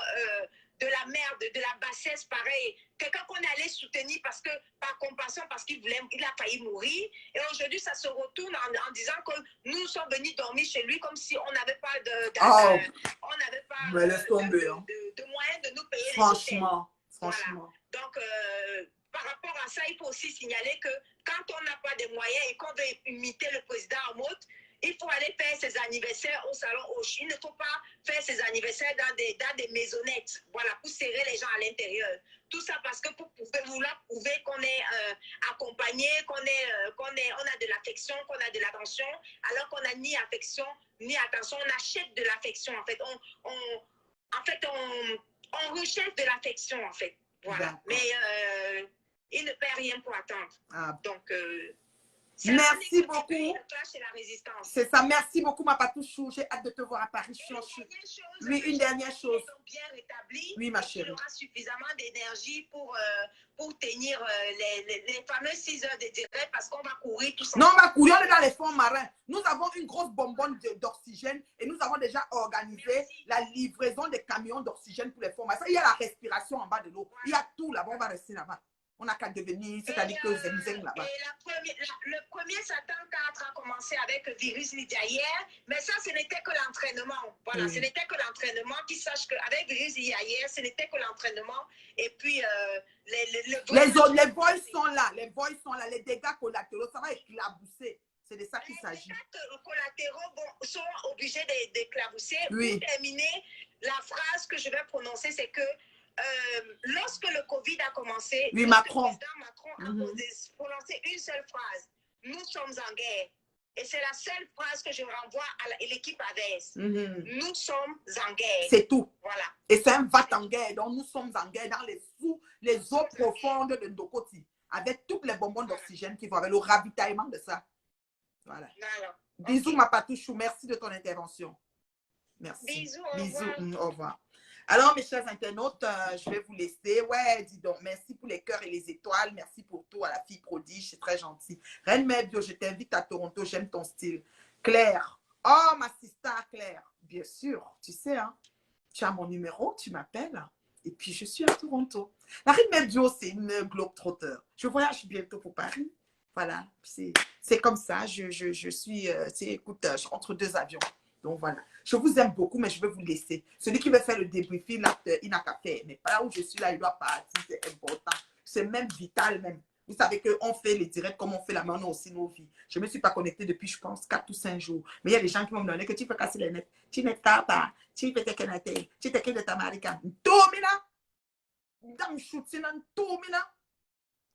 de la merde, de la bassesse, pareil, quelqu'un qu'on allait soutenir parce que, par compassion, parce qu'il a failli mourir, et aujourd'hui, ça se retourne en disant que nous sommes venus dormir chez lui comme si on n'avait pas de moyens de nous payer franchement. Voilà. Donc, par rapport à ça, il faut aussi signaler que quand on n'a pas de moyens et qu'on veut imiter le président en mode, il faut aller faire ses anniversaires au salon Hoche. Il ne faut pas faire ses anniversaires dans des maisonnettes, voilà, pour serrer les gens à l'intérieur. Tout ça parce que pour vouloir prouver qu'on est accompagné, qu'on a de l'affection, qu'on a de l'attention, alors qu'on n'a ni affection ni attention. On achète de l'affection, en fait. On recherche de l'affection, en fait. Voilà. Mais il ne perd rien pour attendre. Donc... merci beaucoup. C'est ça, merci beaucoup, ma patouchou. J'ai hâte de te voir à Paris. Oui, une dernière chose. Bien rétabli, oui, ma chérie. Il aura suffisamment d'énergie pour tenir les fameuses 6 heures de direct parce qu'on va courir tout ça. Non, on va courir, on est dans les fonds marins. Nous avons une grosse bonbonne d'oxygène et nous avons déjà organisé la livraison des camions d'oxygène pour les fonds marins. Il y a la respiration en bas de l'eau. Il y a tout là-bas, on va rester là-bas. On n'a qu'à devenir, c'est-à-dire que Zemzem là-bas. Le premier Satan 4 a commencé avec le virus hier, mais ça, ce n'était que l'entraînement. Voilà, ce n'était que l'entraînement. Qu'ils sachent qu'avec virus hier, ce n'était que l'entraînement. Et puis, les voix sont là, les dégâts collatéraux, ça va éclabousser. C'est de ça qu'il s'agit. Les dégâts collatéraux sont obligés d'éclabousser. Oui. Pour terminer, la phrase que je vais prononcer, c'est que lorsque le Covid a commencé, oui, Macron. Le président Macron a prononcé une seule phrase. Nous sommes en guerre. Et c'est la seule phrase que je renvoie à l'équipe AVS. Nous sommes en guerre. C'est tout. Voilà. Et c'est un vat en guerre. Donc nous sommes en guerre dans les eaux profondes de Ndokoti. Avec toutes les bonbons d'oxygène qui vont avec le ravitaillement de ça. Voilà. Voilà. Bisous, Ok. ma patouchou. Merci de ton intervention. Merci. Bisous, au Bisous. revoir. Au revoir. Alors, mes chers internautes, je vais vous laisser. Ouais, dis donc, merci pour les cœurs et les étoiles. Merci pour tout à la fille prodige. C'est très gentil. Reine Mère Bio, je t'invite à Toronto. J'aime ton style. Claire. Oh, ma sister Claire. Bien sûr, tu sais, hein. Tu as mon numéro, tu m'appelles. Et puis, je suis à Toronto. La Reine Mère Bio, c'est une globe-trotteur. Je voyage bientôt pour Paris. Voilà, c'est comme ça. Je suis, écoute, entre deux avions. Donc voilà. Je vous aime beaucoup, mais je vais vous laisser. Celui qui veut faire le débriefing, là, il n'a qu'à faire. Mais là où je suis là, il doit partir. C'est important. C'est même vital, même. Vous savez qu'on fait les directs comme on fait là, mais on a aussi nos vies. Je ne me suis pas connectée depuis, je pense, 4 ou 5 jours. Mais il y a des gens qui m'ont donné que tu peux casser les nets. Tu n'es pas, tu peux te connecter. Tu te quittes de ta marica. Domina. Dans le soutien, domina.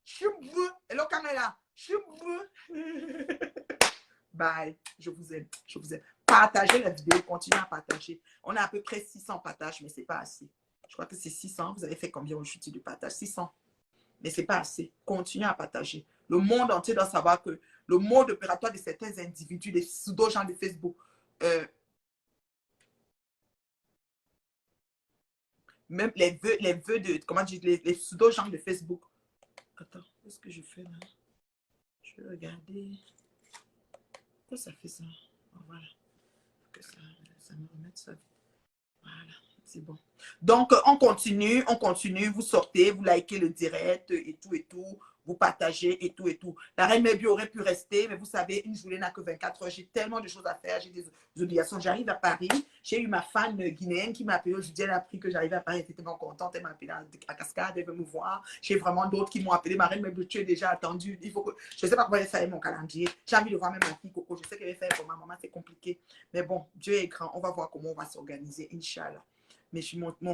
Je veux. Et le caméra. Je veux. Bye. Je vous aime. Je vous aime. Partagez la vidéo. Continuez à partager. On a à peu près 600 partages, mais ce n'est pas assez. Je crois que c'est 600. Vous avez fait combien aujourd'hui de partage? 600. Mais ce n'est pas assez. Continuez à partager. Le monde entier doit savoir que le mode opératoire de certains individus, des pseudo-gens de Facebook, même les vœux de, comment dire, les pseudo-gens de Facebook. Attends, qu'est-ce que je fais là? Je vais regarder. Pourquoi ça fait ça? Oh, voilà. Que ça me remette ça. Voilà, c'est bon. Donc, on continue, vous sortez, vous likez le direct et tout, vous partagez et tout. La Reine Mère Bio aurait pu rester, mais vous savez, une journée n'a que 24 heures. J'ai tellement de choses à faire, j'ai des obligations. J'arrive à Paris, j'ai eu ma fan guinéenne qui m'a appelé aujourd'hui, elle a appris que j'arrivais à Paris, elle était tellement contente, elle m'a appelé à Cascade, elle veut me voir. J'ai vraiment d'autres qui m'ont appelé, ma Reine Mère Bio, tu es déjà attendue. Il faut que... Je ne sais pas comment elle fait mon calendrier. J'ai envie de voir même ma fille Coco, je sais qu'elle va faire pour ma maman, c'est compliqué. Mais bon, Dieu est grand, on va voir comment on va s'organiser, Inch'Allah. Mais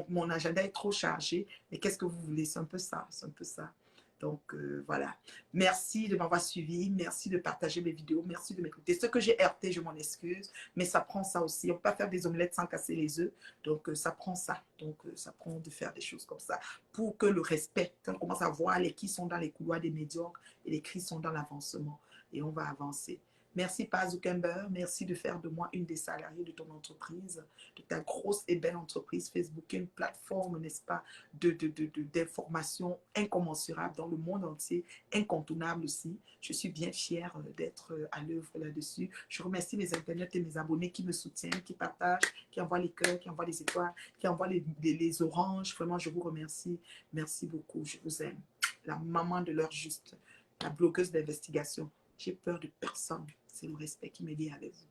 mon agenda est trop chargé. Mais qu'est-ce que vous voulez? C'est un peu ça. C'est un peu ça. Donc, voilà. Merci de m'avoir suivi. Merci de partager mes vidéos. Merci de m'écouter. Ce que j'ai heurté, je m'en excuse. Mais ça prend ça aussi. On ne peut pas faire des omelettes sans casser les œufs. Donc, ça prend ça. Donc, ça prend de faire des choses comme ça. Pour que le respect, quand on commence à voir les qui sont dans les couloirs des médiocres et les qui sont dans l'avancement. Et on va avancer. Merci, Paz Zuckerberg. Merci de faire de moi une des salariées de ton entreprise, de ta grosse et belle entreprise Facebook, une plateforme, n'est-ce pas, d'informations incommensurable dans le monde entier, incontournable aussi. Je suis bien fière d'être à l'œuvre là-dessus. Je remercie mes internautes et mes abonnés qui me soutiennent, qui partagent, qui envoient les cœurs, qui envoient les étoiles, qui envoient les oranges. Vraiment, je vous remercie. Merci beaucoup. Je vous aime. La maman de l'heure juste, la blogueuse d'investigation. J'ai peur de personne. C'est le respect qui me lie avec vous.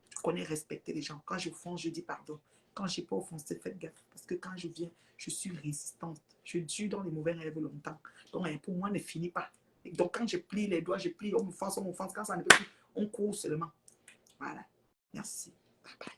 Je connais respecter les gens. Quand je fonce, je dis pardon. Quand je n'ai pas offensé, faites gaffe. Parce que quand je viens, je suis résistante. Je dure dans les mauvais rêves longtemps. Donc, pour moi, ne finit pas. Et donc, quand je plie les doigts, je plie, on me force. Quand ça ne peut plus, on court seulement. Voilà. Merci. Bye bye.